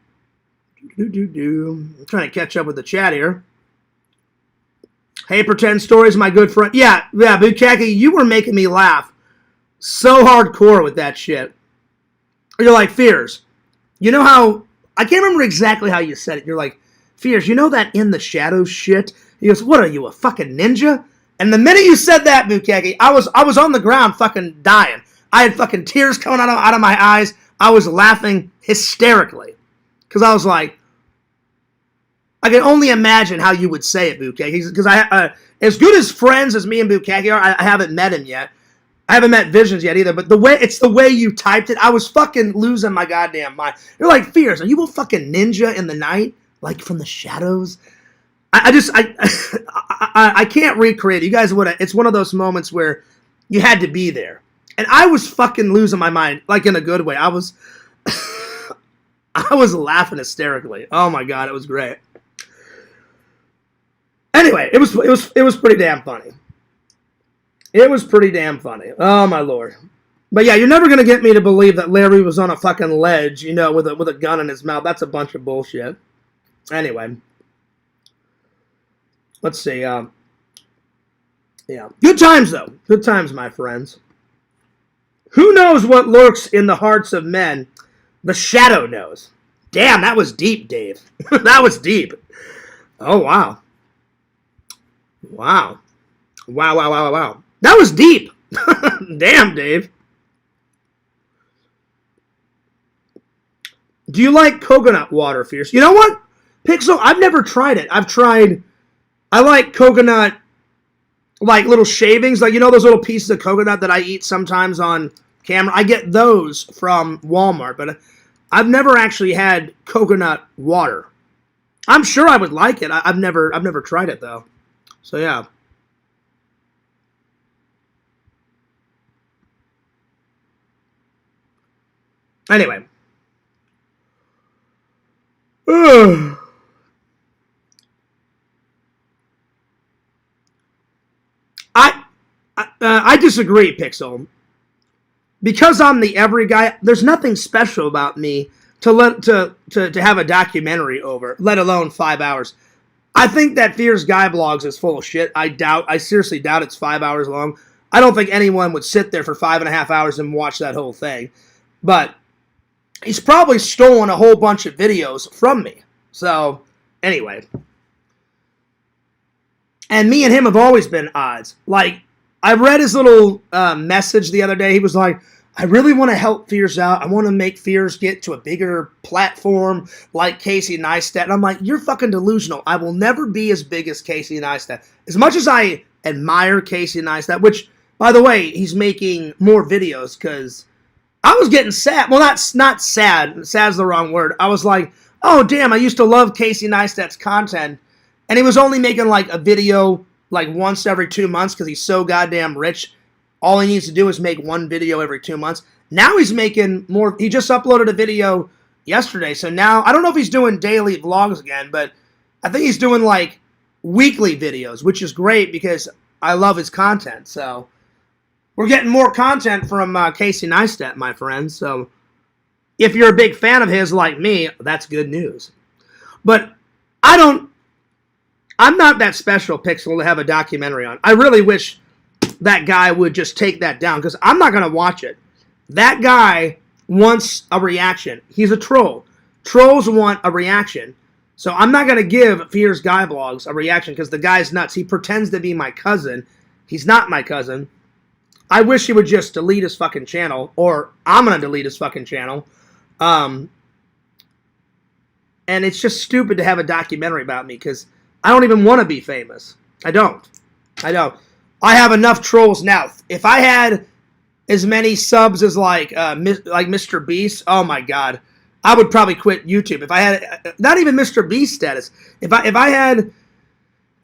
I'm trying to catch up with the chat here. Hey, Pretend Stories, my good friend. Yeah, Bukaki, you were making me laugh so hardcore with that shit. You're like, Fears, you know how... I can't remember exactly how you said it. You're like, Fears, you know that In the Shadows shit? He goes, what are you, a fucking ninja? And the minute you said that, Bukaki, I was on the ground fucking dying. I had fucking tears coming out of my eyes. I was laughing hysterically. Because I was like, I can only imagine how you would say it, Bukaki. Because as good as friends as me and Bukaki are, I haven't met him yet. I haven't met Visions yet either. But it's the way you typed it. I was fucking losing my goddamn mind. You're like, Fears, are you a fucking ninja in the night? Like from the shadows? I can't recreate it. You guys would. It's one of those moments where you had to be there, and I was fucking losing my mind, like in a good way. I was laughing hysterically. Oh my god, it was great. Anyway, it was pretty damn funny. It was pretty damn funny. Oh my lord. But yeah, you're never gonna get me to believe that Larry was on a fucking ledge, you know, with a gun in his mouth. That's a bunch of bullshit. Anyway. Let's see. Yeah. Good times, though. Good times, my friends. Who knows what lurks in the hearts of men? The shadow knows. Damn, that was deep, Dave. That was deep. Oh, wow. Wow. Wow. That was deep. Damn, Dave. Do you like coconut water, Fierce? You know what? Pixel, I've never tried it. I like coconut, like little shavings, like, you know, those little pieces of coconut that I eat sometimes on camera. I get those from Walmart, but I've never actually had coconut water. I'm sure I would like it. I've never tried it though. So yeah. Anyway. I disagree, Pixel. Because I'm the every guy, there's nothing special about me to have a documentary over, let alone 5 hours. I think that Fears Guy Blogs is full of shit. I seriously doubt it's 5 hours long. I don't think anyone would sit there for 5.5 hours and watch that whole thing. But he's probably stolen a whole bunch of videos from me. So, anyway. And me and him have always been odds. Like, I read his little message the other day. He was like, I really want to help Fears out. I want to make Fears get to a bigger platform like Casey Neistat. And I'm like, you're fucking delusional. I will never be as big as Casey Neistat. As much as I admire Casey Neistat, which, by the way, he's making more videos because I was getting sad. Well, not sad. Sad's the wrong word. I was like, oh, damn, I used to love Casey Neistat's content. And he was only making like a video like once every 2 months because he's so goddamn rich. All he needs to do is make one video every 2 months. Now he's making more. He just uploaded a video yesterday. So now, I don't know if he's doing daily vlogs again, but I think he's doing like weekly videos, which is great because I love his content. So we're getting more content from Casey Neistat, my friends. So if you're a big fan of his like me, that's good news. But I'm not that special, Pixel, to have a documentary on. I really wish that guy would just take that down because I'm not going to watch it. That guy wants a reaction. He's a troll. Trolls want a reaction. So I'm not going to give Fears Guy Blogs a reaction because the guy's nuts. He pretends to be my cousin. He's not my cousin. I wish he would just delete his fucking channel, or I'm going to delete his fucking channel. And it's just stupid to have a documentary about me because I don't even want to be famous. I don't. I have enough trolls now. If I had as many subs as like Mr. Beast, oh my god, I would probably quit YouTube. If I had not even Mr. Beast status, if I had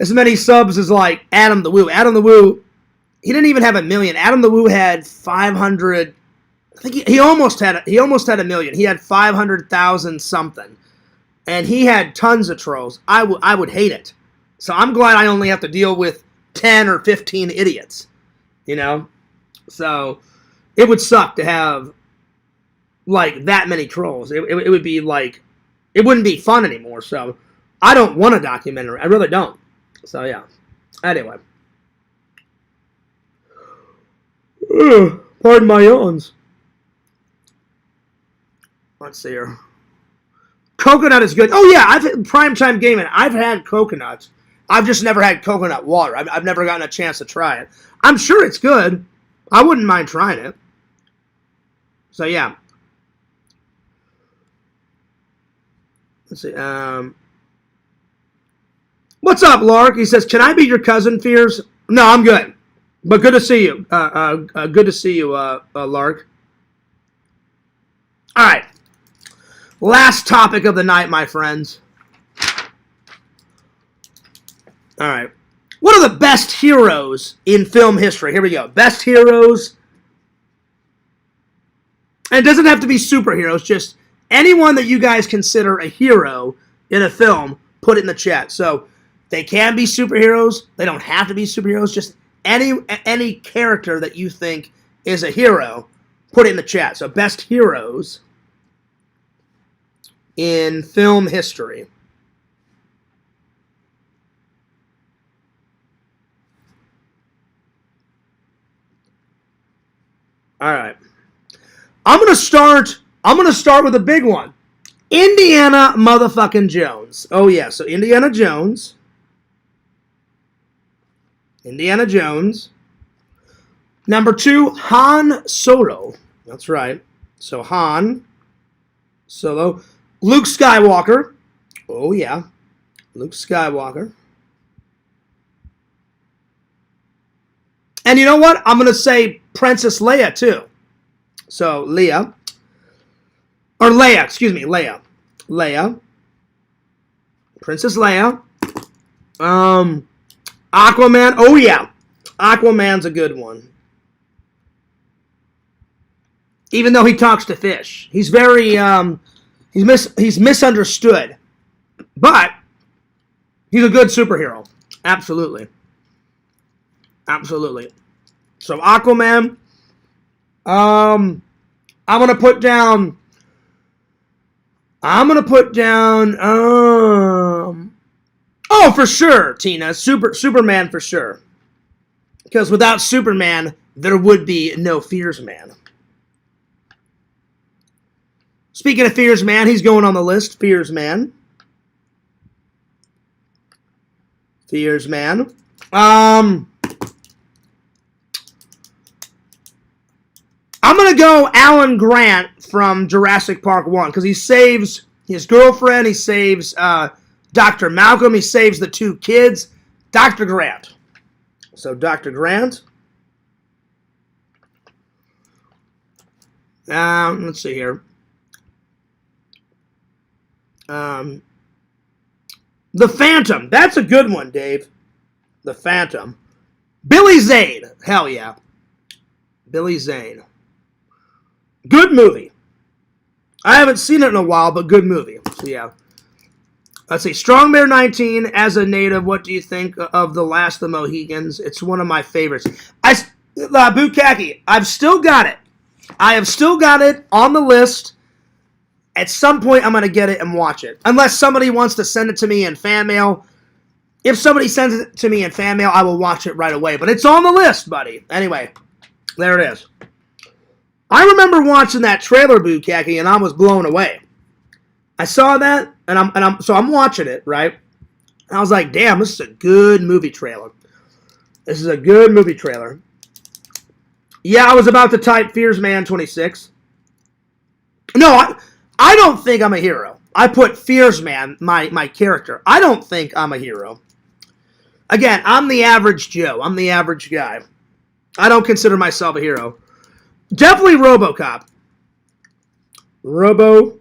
as many subs as like Adam the Woo. Adam the Woo, he didn't even have 1 million. Adam the Woo had 500. I think he almost had 1 million. He had 500,000 something, and he had tons of trolls. I would hate it. So I'm glad I only have to deal with 10 or 15 idiots, you know? So it would suck to have like that many trolls. It would be like, it wouldn't be fun anymore. So I don't want a documentary. I really don't. So yeah. Anyway. Pardon my yawns. Let's see here. Coconut is good. Oh yeah, I've had Primetime Gaming. I've had coconuts. I've just never had coconut water. I've never gotten a chance to try it. I'm sure it's good. I wouldn't mind trying it. So, yeah. Let's see. What's up, Lark? He says, can I be your cousin, Fears? No, I'm good. But good to see you. Good to see you, Lark. All right. Last topic of the night, my friends. All right. What are the best heroes in film history? Here we go. Best heroes. And it doesn't have to be superheroes. Just anyone that you guys consider a hero in a film, put it in the chat. So they can be superheroes. They don't have to be superheroes. Just any character that you think is a hero, put it in the chat. So best heroes in film history. All right. I'm going to start with a big one. Indiana motherfucking Jones. Oh yeah, so Indiana Jones. Indiana Jones. Number 2, Han Solo. That's right. So Han Solo. Luke Skywalker. Oh yeah. Luke Skywalker. And you know what? I'm going to say Princess Leia, too. So, Leia. Or Leia, excuse me, Leia. Leia. Princess Leia. Aquaman. Oh, yeah. Aquaman's a good one. Even though he talks to fish. He's very, he's misunderstood. But he's a good superhero. Absolutely. Absolutely. So Aquaman. I'm going to put down... oh, for sure, Tina. Superman for sure. Because without Superman, there would be no Fears Man. Speaking of Fears Man, he's going on the list. Fears Man. Fears Man. I'm going to go Alan Grant from Jurassic Park 1 because he saves his girlfriend, he saves Dr. Malcolm, he saves the 2 kids. Dr. Grant. So Dr. Grant. Let's see here. The Phantom. That's a good one, Dave. The Phantom. Billy Zane. Hell yeah. Billy Zane. Good movie. I haven't seen it in a while, but good movie. So, yeah. Let's see. Strong Bear 19, as a native, what do you think of The Last of the Mohegans? It's one of my favorites. Bukaki, I've still got it. I have still got it on the list. At some point, I'm going to get it and watch it. Unless somebody wants to send it to me in fan mail. If somebody sends it to me in fan mail, I will watch it right away. But it's on the list, buddy. Anyway, there it is. I remember watching that trailer, Bukaki, and I was blown away. I saw that, and I'm watching it, right? And I was like, damn, this is a good movie trailer. This is a good movie trailer. Yeah, I was about to type Fears Man 26. No, I don't think I'm a hero. I put Fears Man, my character. I don't think I'm a hero. Again, I'm the average Joe. I'm the average guy. I don't consider myself a hero. Definitely RoboCop. RoboCop.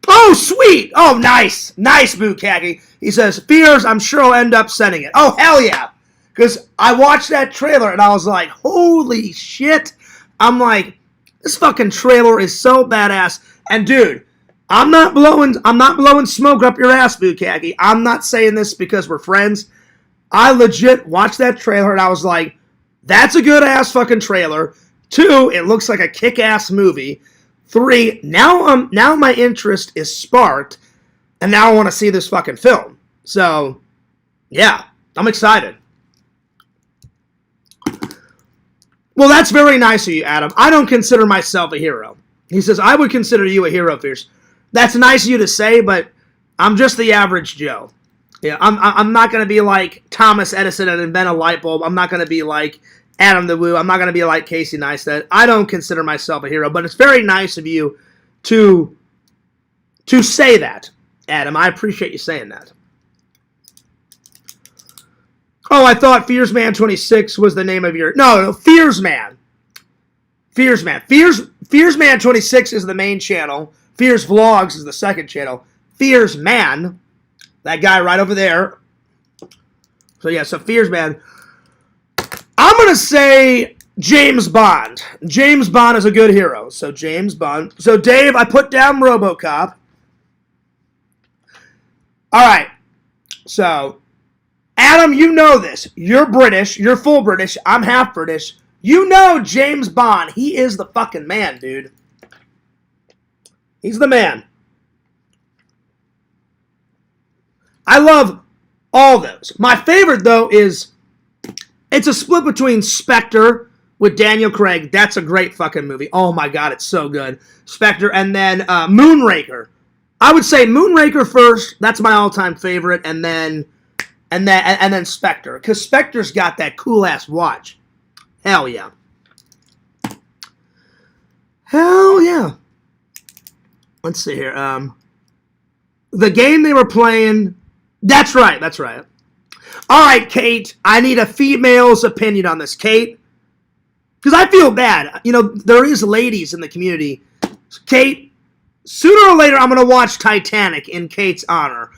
Oh, sweet! Oh, nice. Nice, Bukaki. He says, Fears, I'm sure I'll end up sending it. Oh, hell yeah. Because I watched that trailer and I was like, holy shit. I'm like, this fucking trailer is so badass. And dude, I'm not blowing smoke up your ass, Bukaki. I'm not saying this because we're friends. I legit watched that trailer and I was like, that's a good ass fucking trailer. 2, it looks like a kick-ass movie. 3, now my interest is sparked, and now I want to see this fucking film. So, yeah, I'm excited. Well, that's very nice of you, Adam. I don't consider myself a hero. He says, I would consider you a hero, Fierce. That's nice of you to say, but I'm just the average Joe. Yeah, I'm not going to be like Thomas Edison and invent a light bulb. I'm not going to be like Adam the Woo. I'm not going to be like Casey Neistat. I don't consider myself a hero, but it's very nice of you to say that, Adam. I appreciate you saying that. Oh, I thought Fears Man 26 was the name of your... No, Fears Man. Fears Man. Fears Man 26 is the main channel. Fears Vlogs is the second channel. Fears Man... That guy right over there. So, yeah, so Fears Man. I'm going to say James Bond. James Bond is a good hero. So, James Bond. So, Dave, I put down RoboCop. All right. So, Adam, you know this. You're British. You're full British. I'm half British. You know James Bond. He is the fucking man, dude. He's the man. I love all those. My favorite, though, is it's a split between Spectre with Daniel Craig. That's a great fucking movie. Oh, my God, it's so good. Spectre, and then Moonraker. I would say Moonraker first. That's my all-time favorite, and then Spectre. Because Spectre's got that cool-ass watch. Hell yeah. Hell yeah. Let's see here. The game they were playing... That's right, that's right. All right, Kate, I need a female's opinion on this. Kate, because I feel bad. You know, there is ladies in the community. Kate, sooner or later, I'm going to watch Titanic in Kate's honor.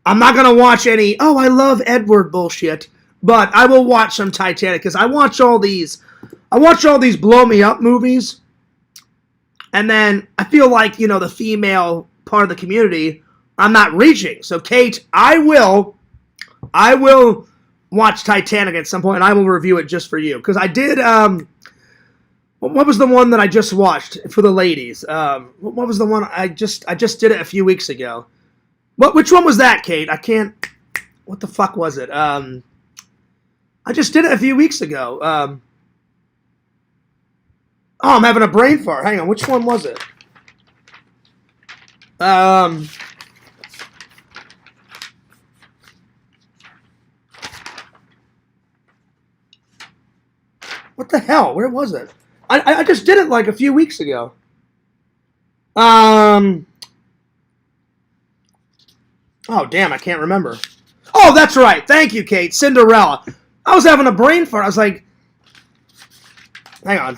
I'm not going to watch any, oh, I love Edward bullshit, but I will watch some Titanic because I watch all these blow me up movies, and then I feel like, you know, the female part of the community, I'm not reaching. So, Kate, I will watch Titanic at some point, and I will review it just for you. Because I did, what was the one that I just watched for the ladies? What was the one I just did it a few weeks ago? Which one was that, Kate? I can't, what the fuck was it? I just did it a few weeks ago. Oh, I'm having a brain fart. Hang on, which one was it? What the hell? Where was it? I just did it like a few weeks ago. Oh, damn, I can't remember. Oh, that's right. Thank you, Kate. Cinderella. I was having a brain fart. I was like, hang on.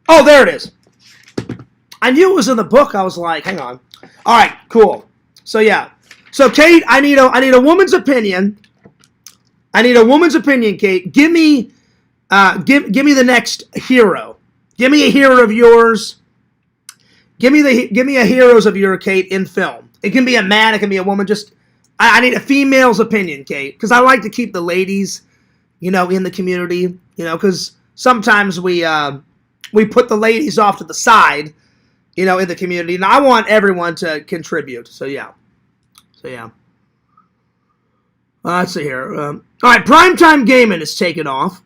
Oh, there it is. I knew it was in the book. I was like, hang on. All right, cool. So, yeah. So, Kate, I need a woman's opinion. I need a woman's opinion, Kate. Give me the next hero. Give me a hero of yours. Give me a heroes of your, Kate, in film. It can be a man, it can be a woman. Just I need a female's opinion, Kate, because I like to keep the ladies, you know, in the community, you know, because sometimes we put the ladies off to the side, you know, in the community, and I want everyone to contribute. So yeah. Let's see here. All right, Primetime Gaming is taken off.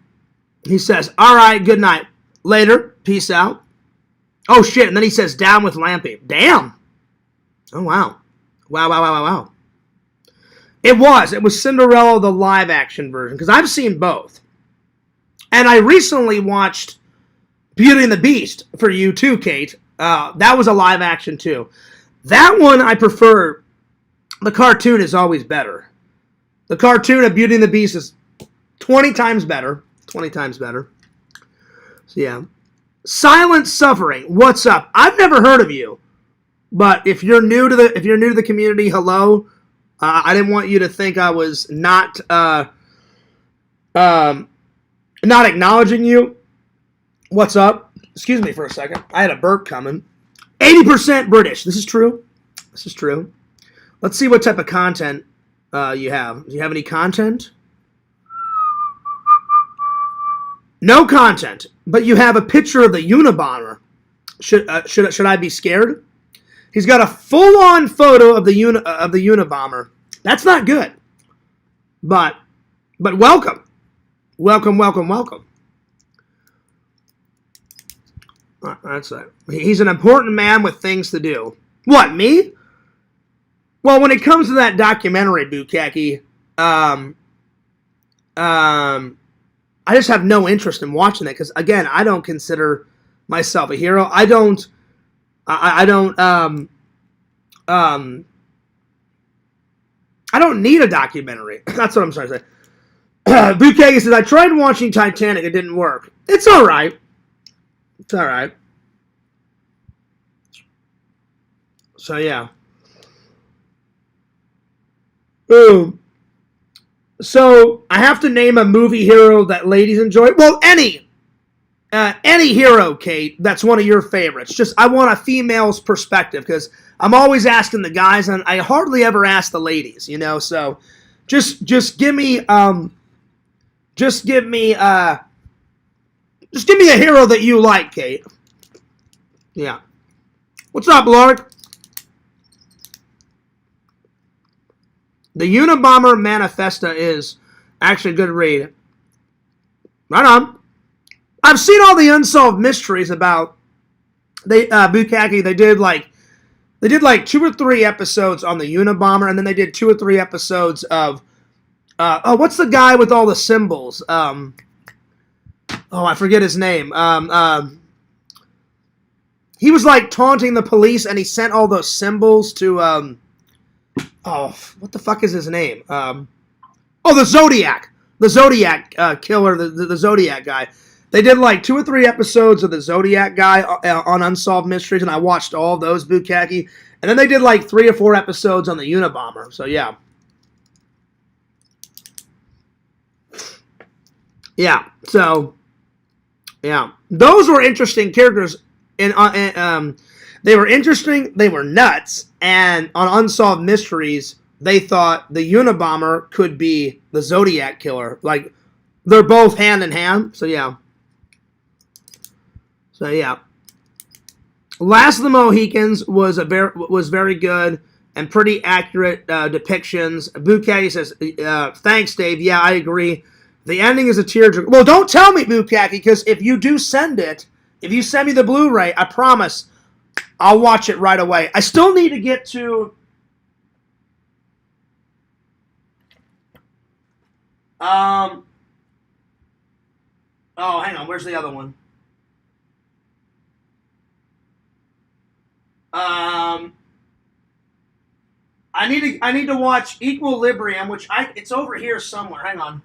He says, all right, good night. Later, peace out. Oh, shit, and then he says, down with Lampy. Damn. Oh, wow. Wow. It was Cinderella, the live-action version, because I've seen both. And I recently watched Beauty and the Beast for you, too, Kate. That was a live-action, too. That one I prefer. The cartoon is always better. The cartoon of Beauty and the Beast is 20 times better. 20 times better. So, yeah. Silent Suffering, what's up? I've never heard of you. But if you're new to the community, hello. I didn't want you to think I was not acknowledging you. What's up? Excuse me for a second. I had a burp coming. 80% British. This is true. This is true. Let's see what type of content you have. Do you have any content? No content. But you have a picture of the Unabomber. Should I be scared? He's got a full-on photo of the Unabomber. That's not good. But welcome. Welcome. That's it. He's an important man with things to do. What, me? Well, when it comes to that documentary, Bukaki, I just have no interest in watching it because, again, I don't consider myself a hero. I don't need a documentary. That's what I'm trying to say. Bukaki says, I tried watching Titanic. It didn't work. It's all right. It's all right. So, yeah. Boom. So, I have to name a movie hero that ladies enjoy. Well, any hero, Kate, that's one of your favorites. Just, I want a female's perspective, because I'm always asking the guys, and I hardly ever ask the ladies, you know, so just give me a hero that you like, Kate. Yeah. What's up, Lark? The Unabomber Manifesta is actually a good read. Right on. I've seen all the unsolved mysteries about Bukaki. They did like 2 or 3 episodes on the Unabomber, and then they did 2 or 3 episodes of what's the guy with all the symbols? I forget his name. He was like taunting the police, and he sent all those symbols to what the fuck is his name? The Zodiac. The Zodiac killer, the Zodiac guy. They did like 2 or 3 episodes of the Zodiac guy on Unsolved Mysteries, and I watched all those, Bukaki. And then they did like 3 or 4 episodes on the Unabomber. So yeah. Yeah. So yeah, those were interesting characters. And they were interesting. They were nuts. And on Unsolved Mysteries, they thought the Unabomber could be the Zodiac killer. Like, they're both hand in hand. So yeah. So yeah. Last of the Mohicans was very good and pretty accurate depictions. Bukaki says, thanks, Dave. Yeah, I agree. The ending is a tearjerker. Well, don't tell me, Bukaki, because if you do send it, if you send me the Blu-ray, I promise I'll watch it right away. I still need to get to... Oh, hang on. Where's the other one? I need to watch Equilibrium, which it's over here somewhere. Hang on.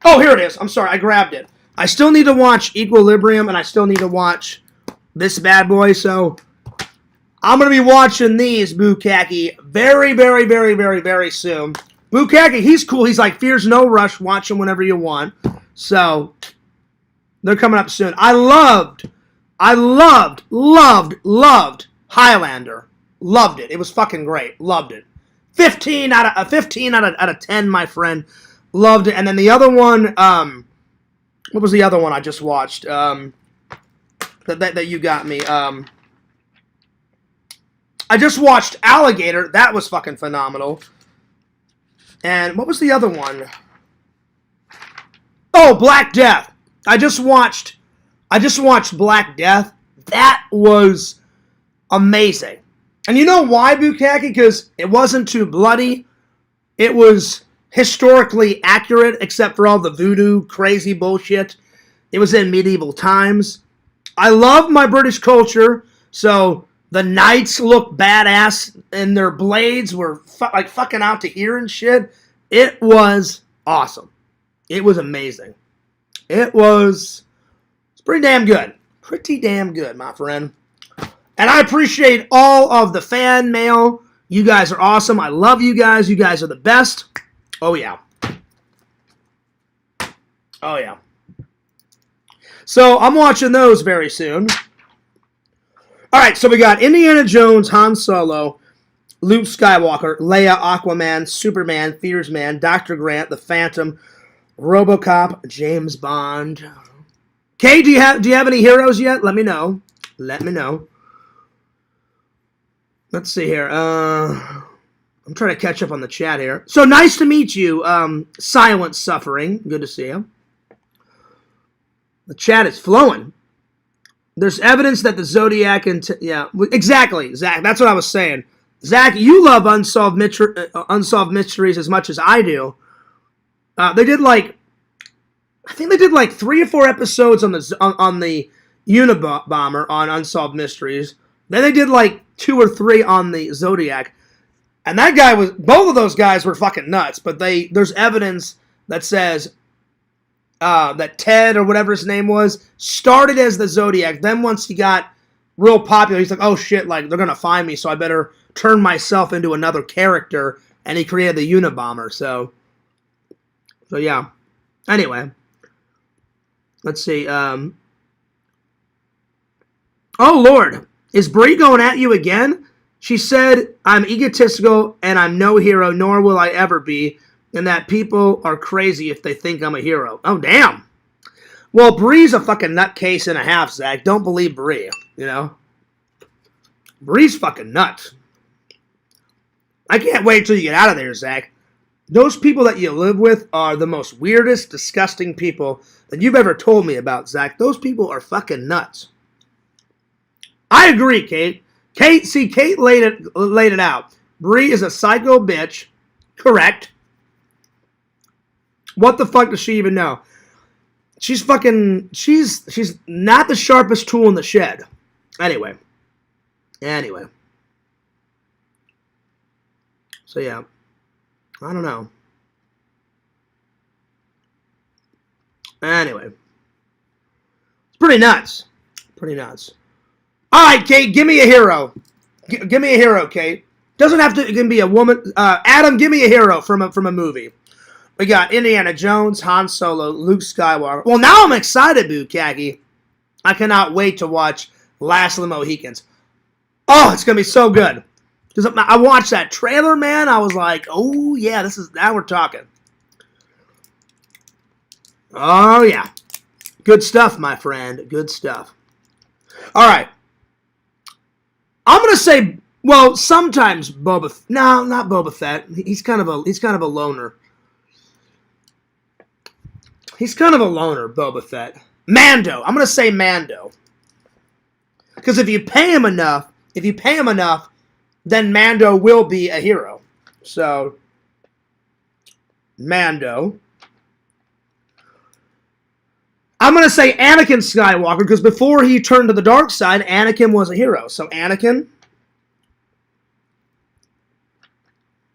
Oh, here it is. I'm sorry, I grabbed it. I still need to watch Equilibrium, and I still need to watch this bad boy. So I'm gonna be watching these, Bukaki, very, very, very, very, very soon. Bukaki, he's cool. He's like, fears no rush. Watch them whenever you want. So they're coming up soon. I loved Highlander. Loved it. It was fucking great. Loved it. 15 out of 10, my friend. Loved it. And then the other one, what was the other one I just watched? That you got me. I just watched Alligator. That was fucking phenomenal. And what was the other one? Oh, Black Death. I just watched Black Death. That was amazing. And you know why, Bukaki? Because it wasn't too bloody. It was historically accurate, except for all the voodoo crazy bullshit. It was in medieval times. I love my British culture, so the knights look badass, and their blades were like fucking out to here and shit. It was awesome. It was amazing. It's pretty damn good. Pretty damn good, my friend. And I appreciate all of the fan mail. You guys are awesome. I love you guys. You guys are the best. Oh, yeah. Oh, yeah. So, I'm watching those very soon. Alright, so we got Indiana Jones, Han Solo, Luke Skywalker, Leia, Aquaman, Superman, Fearsman, Dr. Grant, The Phantom, RoboCop, James Bond. Kay, do you have any heroes yet? Let me know. Let me know. Let's see here. I'm trying to catch up on the chat here. So nice to meet you, Silent Suffering. Good to see you. The chat is flowing. There's evidence that the Zodiac and... yeah, exactly, Zach. That's what I was saying. Zach, you love Unsolved Mysteries as much as I do. They did like... I think they did like 3 or 4 episodes on the Unabomber on Unsolved Mysteries. Then they did like 2 or 3 on the Zodiac. And that guy was... both of those guys were fucking nuts. But there's evidence that says that Ted, or whatever his name was, started as the Zodiac. Then once he got real popular, he's like, oh shit, like they're going to find me, so I better turn myself into another character. And he created the Unabomber. So yeah. Anyway. Let's see. Oh, Lord. Is Brie going at you again? She said, I'm egotistical and I'm no hero, nor will I ever be, and that people are crazy if they think I'm a hero. Oh, damn. Well, Brie's a fucking nutcase and a half, Zach. Don't believe Brie, you know? Brie's fucking nuts. I can't wait till you get out of there, Zach. Those people that you live with are the most weirdest, disgusting people that you've ever told me about, Zach. Those people are fucking nuts. I agree, Kate. Kate laid it out. Brie is a psycho bitch. Correct. What the fuck does she even know? She's not the sharpest tool in the shed. Anyway. So yeah. I don't know. Anyway. It's pretty nuts. Pretty nuts. All right, Kate, give me a hero. Give me a hero, Kate. Doesn't have to. It can be a woman. Adam, give me a hero from a movie. We got Indiana Jones, Han Solo, Luke Skywalker. Well, now I'm excited, Bukaki. I cannot wait to watch Last of the Mohicans. Oh, it's gonna be so good. Because I watched that trailer, man. I was like, oh yeah, now we're talking. Oh yeah, good stuff, my friend. Good stuff. All right. I'm gonna say, well, sometimes Boba. No, not Boba Fett. He's kind of a loner. He's kind of a loner, Boba Fett. Mando. I'm gonna say Mando. Because if you pay him enough, then Mando will be a hero. So, Mando. I'm going to say Anakin Skywalker, because before he turned to the dark side, Anakin was a hero. So, Anakin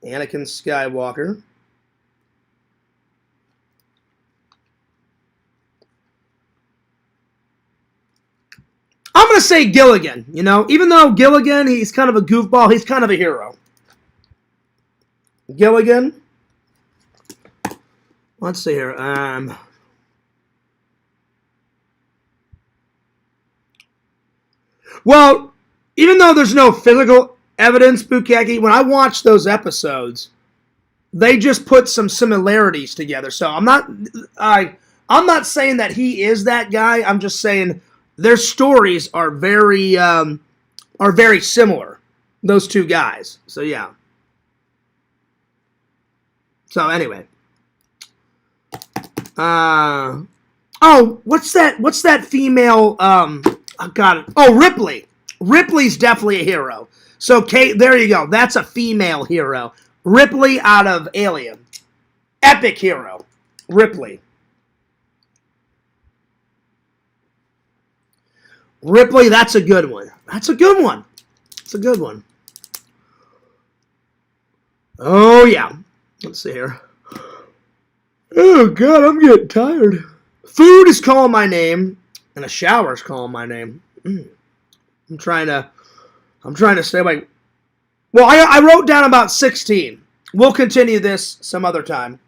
Skywalker. I'm going to say Gilligan. You know, even though Gilligan, he's kind of a goofball, he's kind of a hero. Gilligan. Let's see here. Well, even though there's no physical evidence, Bukaki, when I watch those episodes, they just put some similarities together. So I'm not saying that he is that guy. I'm just saying their stories are very similar. Those two guys. So yeah. So anyway. What's that female I got it. Oh, Ripley. Ripley's definitely a hero. So, Kate, there you go. That's a female hero. Ripley out of Alien. Epic hero. Ripley. Ripley, that's a good one. That's a good one. It's a good one. Oh, yeah. Let's see here. Oh, God, I'm getting tired. Food is calling my name. And a shower's calling my name. I'm trying to stay awake. Well, I wrote down about 16. We'll continue this some other time.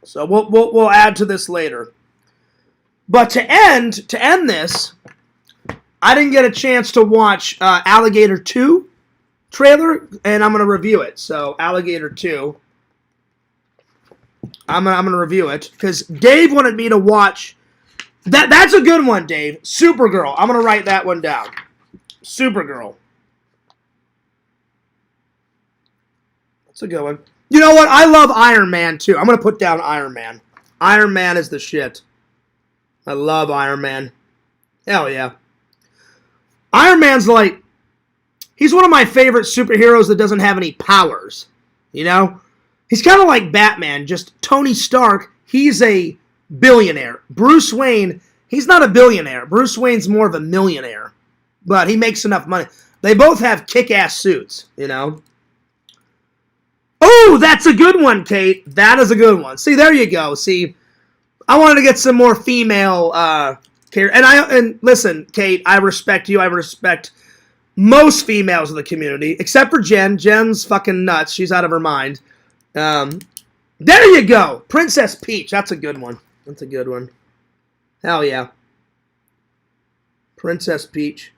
So we'll add to this later. But to end this, I didn't get a chance to watch Alligator 2 trailer, and I'm going to review it. So Alligator 2. I'm gonna review it because Dave wanted me to watch. That's a good one, Dave. Supergirl. I'm going to write that one down. Supergirl. That's a good one. You know what? I love Iron Man, too. I'm going to put down Iron Man. Iron Man is the shit. I love Iron Man. Hell yeah. Iron Man's like... He's one of my favorite superheroes that doesn't have any powers. You know? He's kind of like Batman. Just Tony Stark, he's a... billionaire. Bruce Wayne, he's not a billionaire. Bruce Wayne's more of a millionaire. But he makes enough money. They both have kick-ass suits, you know. Oh, that's a good one, Kate. That is a good one. See, there you go. See, I wanted to get some more female characters. And listen, Kate, I respect you. I respect most females of the community, except for Jen. Jen's fucking nuts. She's out of her mind. There you go. Princess Peach. That's a good one. That's a good one. Hell yeah. Princess Peach.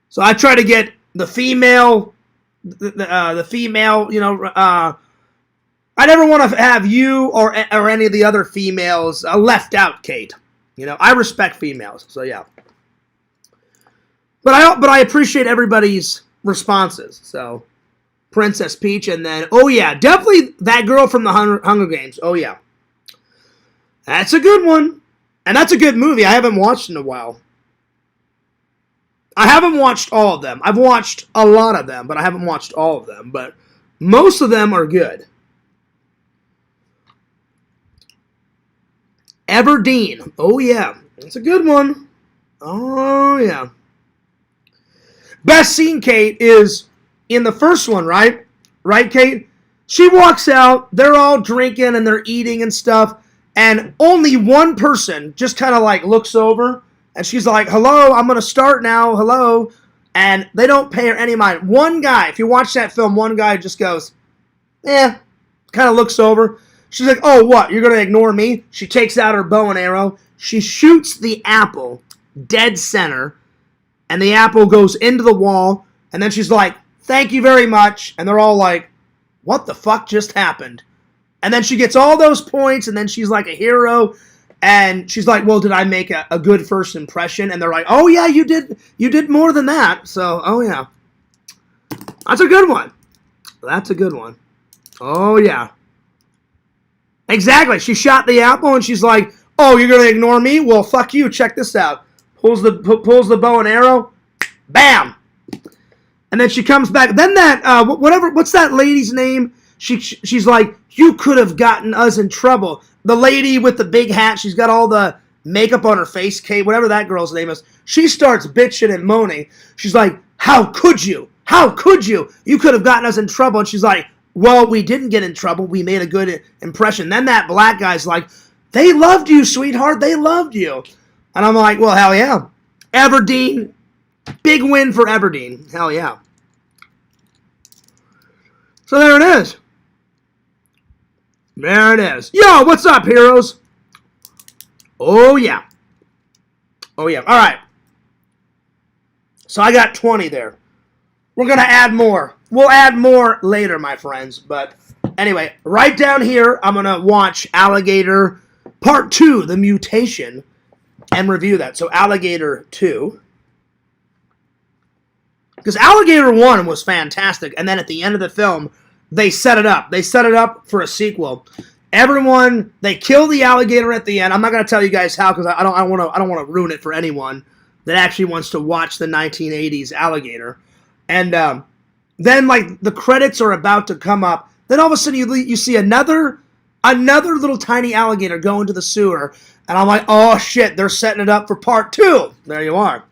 So I try to get the female, the female, you know, I never want to have you or any of the other females left out, Kate. You know, I respect females, so yeah. But I appreciate everybody's responses, so Princess Peach, and then, oh yeah, definitely that girl from the Hunger Games, oh yeah. That's a good one. And that's a good movie. I haven't watched in a while. I haven't watched all of them. I've watched a lot of them, but I haven't watched all of them. But most of them are good. Everdeen. Oh, yeah. That's a good one. Oh, yeah. Best scene, Kate, is in the first one, right? Right, Kate? She walks out. They're all drinking and they're eating and stuff. and only one person just kind of like looks over, and she's like, hello, I'm going to start now, hello, and they don't pay her any mind. One guy, if you watch that film, one guy just goes, kind of looks over. She's like, oh, what, you're going to ignore me? She takes out her bow and arrow. She shoots the apple dead center, and the apple goes into the wall, and then she's like, thank you very much, and they're all like, what the fuck just happened? And then she gets all those points, and then she's like a hero, and she's like, well, did I make a good first impression? And they're like, oh, yeah, you did more than that, so, oh, yeah. That's a good one. That's a good one. Oh, yeah. Exactly. She shot the apple, and she's like, oh, you're going to ignore me? Well, fuck you. Check this out. Pulls the bow and arrow. Bam. And then she comes back. Then that, what's that lady's name? She's like, you could have gotten us in trouble. The lady with the big hat, she's got all the makeup on her face, Kate, whatever that girl's name is. She starts bitching and moaning. She's like, how could you? How could you? You could have gotten us in trouble. And she's like, well, we didn't get in trouble. We made a good impression. Then that black guy's like, they loved you, sweetheart. They loved you. And I'm like, well, hell yeah. Aberdeen. Big win for Aberdeen. Hell yeah. So there it is. There it is. Yo, what's up, heroes? Oh, yeah. Oh, yeah. All right. So I got 20 there. We're going to add more. We'll add more later, my friends. But anyway, right down here, I'm going to watch Alligator Part 2, The Mutation, and review that. So Alligator 2. Because Alligator 1 was fantastic, and then at the end of the film, they set it up. They set it up for a sequel. Everyone, they kill the alligator at the end. I'm not going to tell you guys how, because I don't want to ruin it for anyone that actually wants to watch the 1980s Alligator. And then, like, the credits are about to come up. Then all of a sudden, you see another little tiny alligator go into the sewer. And I'm like, oh, shit, they're setting it up for Part 2. There you are.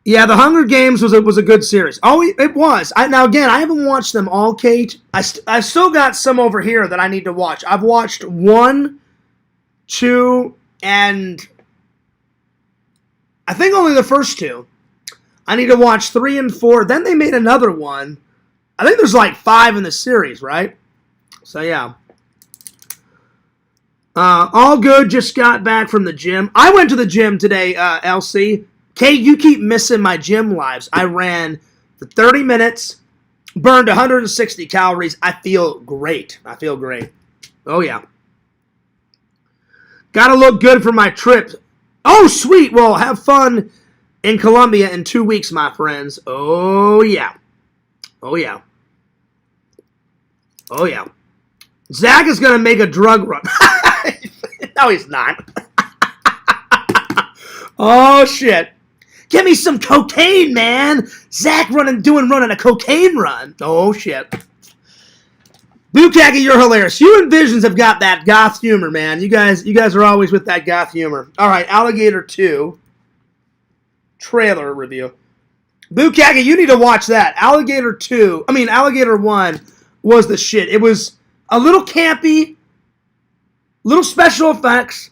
Yeah, The Hunger Games was a good series. Oh, it was. Now, again, I haven't watched them all, Kate. I've still got some over here that I need to watch. I've watched 1, 2, and I think only the first 2. I need to watch 3 and 4. Then they made another one. I think there's like 5 in the series, right? So, yeah. All good. Just got back from the gym. I went to the gym today, LC. Kate, you keep missing my gym lives. I ran for 30 minutes, burned 160 calories. I feel great. I feel great. Oh, yeah. Gotta look good for my trip. Oh, sweet. Well, have fun in Colombia in 2 weeks, my friends. Oh, yeah. Oh, yeah. Oh, yeah. Zach is going to make a drug run. No, he's not. Oh, shit. Give me some cocaine, man. Zach running a cocaine run. Oh, shit. Bukaki, you're hilarious. You and Visions have got that goth humor, man. You guys are always with that goth humor. All right, Alligator 2 trailer review. Bukaki, you need to watch that. Alligator 1 was the shit. It was a little campy, little special effects,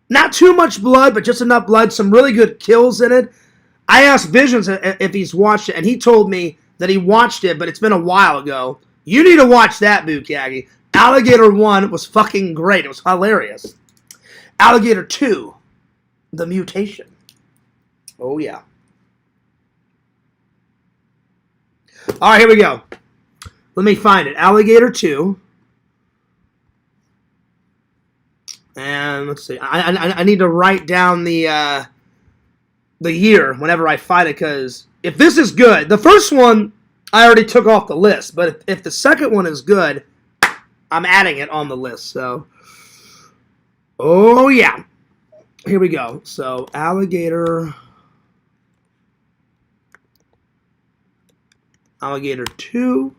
not too much blood, but just enough blood, some really good kills in it. I asked Visions if he's watched it, and he told me that he watched it, but it's been a while ago. You need to watch that, Bukagi. Alligator 1 was fucking great. It was hilarious. Alligator 2, The Mutation. Oh, yeah. All right, here we go. Let me find it. Alligator 2. And let's see. I need to write down the year whenever I find it, because if this is good, the first one I already took off the list, but if the second one is good, I'm adding it on the list. So, oh yeah, here we go. So Alligator 2,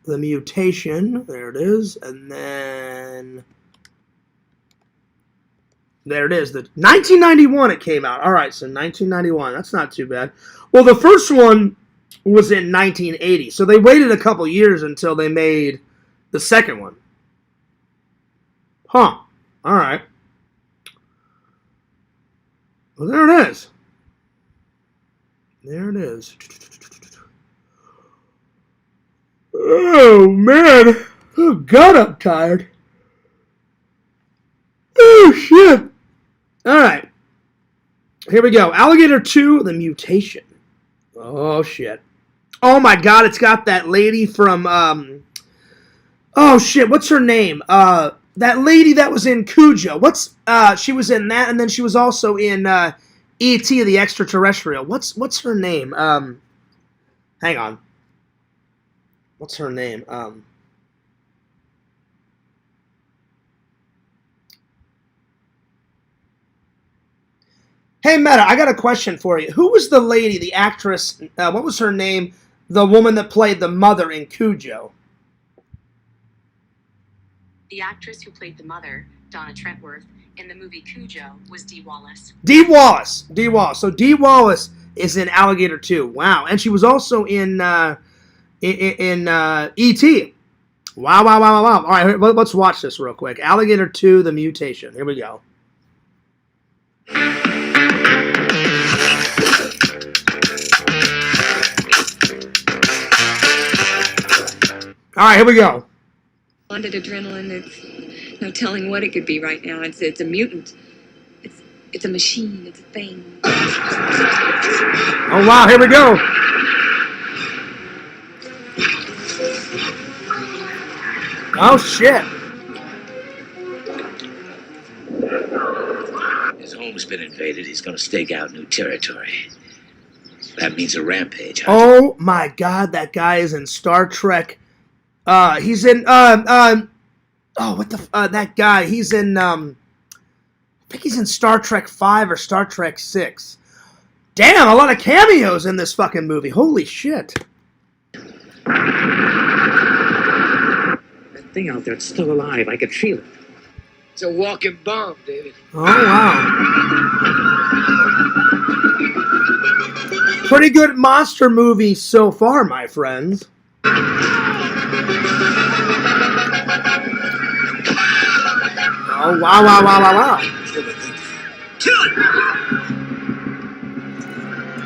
The Mutation. There it is, and then. There it is. The 1991 it came out. All right, so 1991. That's not too bad. Well, the first one was in 1980, so they waited a couple years until they made the second one. Huh. All right. Well, there it is. There it is. Oh, man. Oh, God, I'm tired. Oh, shit. All right. Here we go. Alligator 2, The Mutation. Oh, shit. Oh, my God. It's got that lady from, oh, shit. What's her name? That lady that was in Cujo. She was in that, and then she was also in, E.T. the Extraterrestrial. What's her name? Hang on. What's her name? Hey, Meta, I got a question for you. Who was the lady, the actress, what was her name, the woman that played the mother in Cujo? The actress who played the mother, Donna Trentworth, in the movie Cujo was Dee Wallace. Dee Wallace. Dee Wallace. So Dee Wallace is in Alligator 2. Wow. And she was also in E.T. Wow. All right, let's watch this real quick. Alligator 2, The Mutation. Here we go. All right, here we go. Wanted adrenaline. It's no telling what it could be right now. It's a mutant. It's a machine. It's a thing. Oh wow, here we go. Oh shit. His home's been invaded. He's going to stake out new territory. That means a rampage. Oh my God, that guy is in Star Trek. He's in that guy. He's in I think he's in Star Trek 5 or Star Trek 6. Damn, a lot of cameos in this fucking movie. Holy shit. That thing out there, it's still alive. I could feel it. It's a walking bomb, David. Oh, wow. Pretty good monster movie so far, my friends. Oh, wow.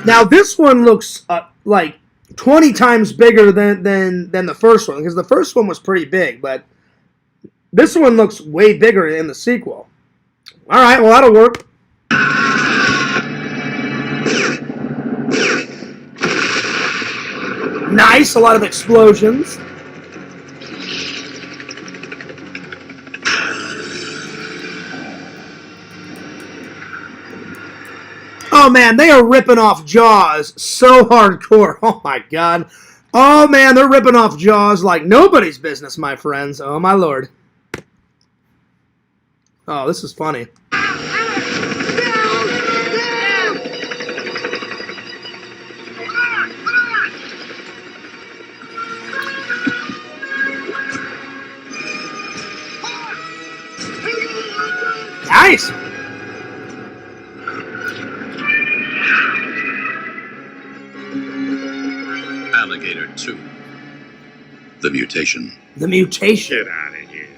Now, this one looks like 20 times bigger than the first one, because the first one was pretty big, but this one looks way bigger in the sequel. All right, well, that'll work. Nice, a lot of explosions. Oh man, they are ripping off Jaws so hardcore. Oh my God. Oh man, they're ripping off Jaws like nobody's business, my friends. Oh my Lord. Oh, this is funny. Nice. Alligator 2. The Mutation. The Mutation. Get out of here.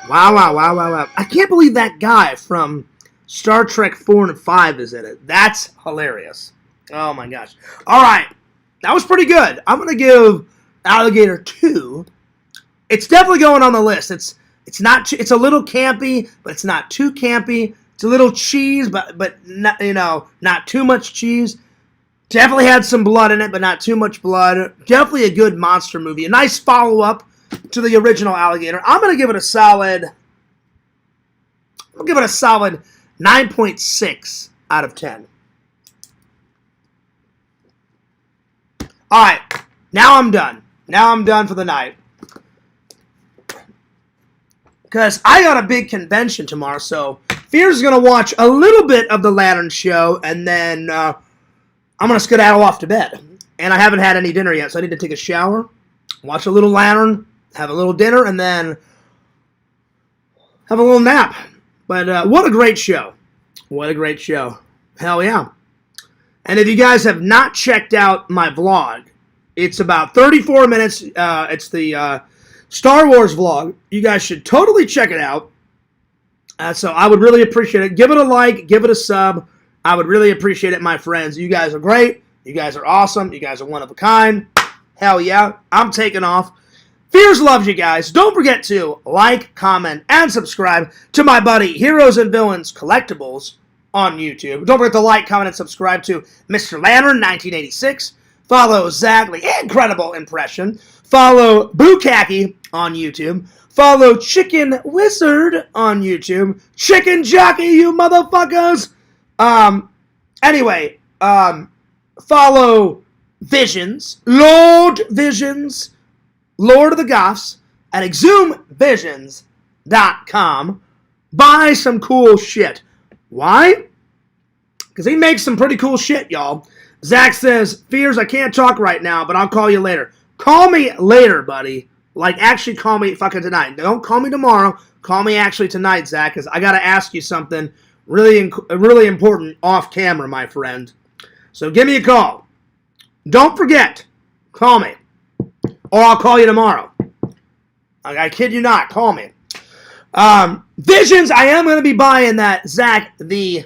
Wow. I can't believe that guy from Star Trek 4 and 5 is in it. That's hilarious. Oh my gosh. All right. That was pretty good. I'm going to give Alligator 2. It's definitely going on the list. It's a little campy, but it's not too campy. It's a little cheese, but not, not too much cheese. Definitely had some blood in it, but not too much blood. Definitely a good monster movie. A nice follow-up to the original Alligator. I'm going to give it a solid 9.6 out of 10. All right. Now I'm done. Now I'm done for the night. Because I got a big convention tomorrow, so Fear's going to watch a little bit of the Lantern Show, and then I'm going to skedaddle off to bed. And I haven't had any dinner yet, so I need to take a shower, watch a little Lantern, have a little dinner, and then have a little nap. But what a great show. What a great show. Hell yeah. And if you guys have not checked out my vlog, it's about 34 minutes. It's the Star Wars vlog. You guys should totally check it out. So I would really appreciate it. Give it a like. Give it a sub. I would really appreciate it, my friends. You guys are great. You guys are awesome. You guys are one of a kind. Hell yeah. I'm taking off. Fears loves you guys. Don't forget to like, comment, and subscribe to my buddy Heroes and Villains Collectibles on YouTube. Don't forget to like, comment, and subscribe to Mr. Lantern 1986. Follow Zach, the incredible impression. Follow Bukkake on YouTube. Follow Chicken Wizard on YouTube. Chicken Jockey, you motherfuckers. Anyway, follow Visions, Lord Visions, Lord of the Goths, at exhumvisions.com. Buy some cool shit. Why? Because he makes some pretty cool shit, y'all. Zach says, Fears, I can't talk right now, but I'll call you later. Call me later, buddy. Like, actually call me fucking tonight. Don't call me tomorrow. Call me actually tonight, Zach, because I got to ask you something really important off camera, my friend. So give me a call. Don't forget, call me. Or I'll call you tomorrow. I kid you not. Call me. Visions, I am going to be buying that, Zach, the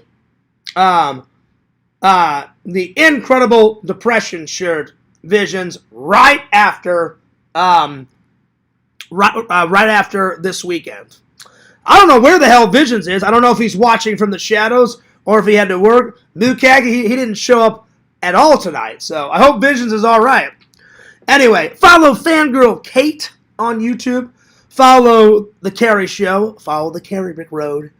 Incredible Depression shirt, Visions, right after this weekend. I don't know where the hell Visions is. I don't know if he's watching from the shadows or if he had to work. Bukkake, he didn't show up at all tonight, so I hope Visions is all right. Anyway, follow Fangirl Kate on YouTube. Follow The Carrie Show. Follow The Carrie Brick Road.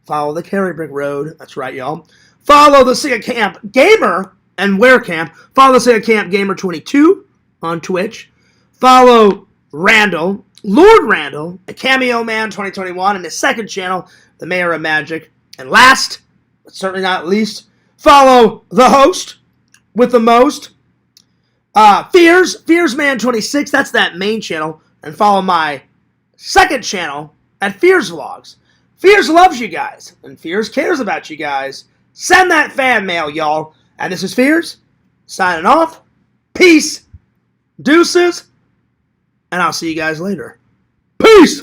Follow The Carrie Brick Road. That's right, y'all. Follow the Sega Camp Gamer and Wear Camp. Follow the Sega Camp Gamer 22 on Twitch. Follow Randall, Lord Randall, a Cameo Man 2021, and his second channel, The Mayor of Magic. And last, but certainly not least, follow the host with the most, Fearsman 26. That's that main channel. And follow my second channel at Fears Vlogs. Fears loves you guys, and Fears cares about you guys. Send that fan mail, y'all. And this is Fears, signing off. Peace, deuces, and I'll see you guys later. Peace!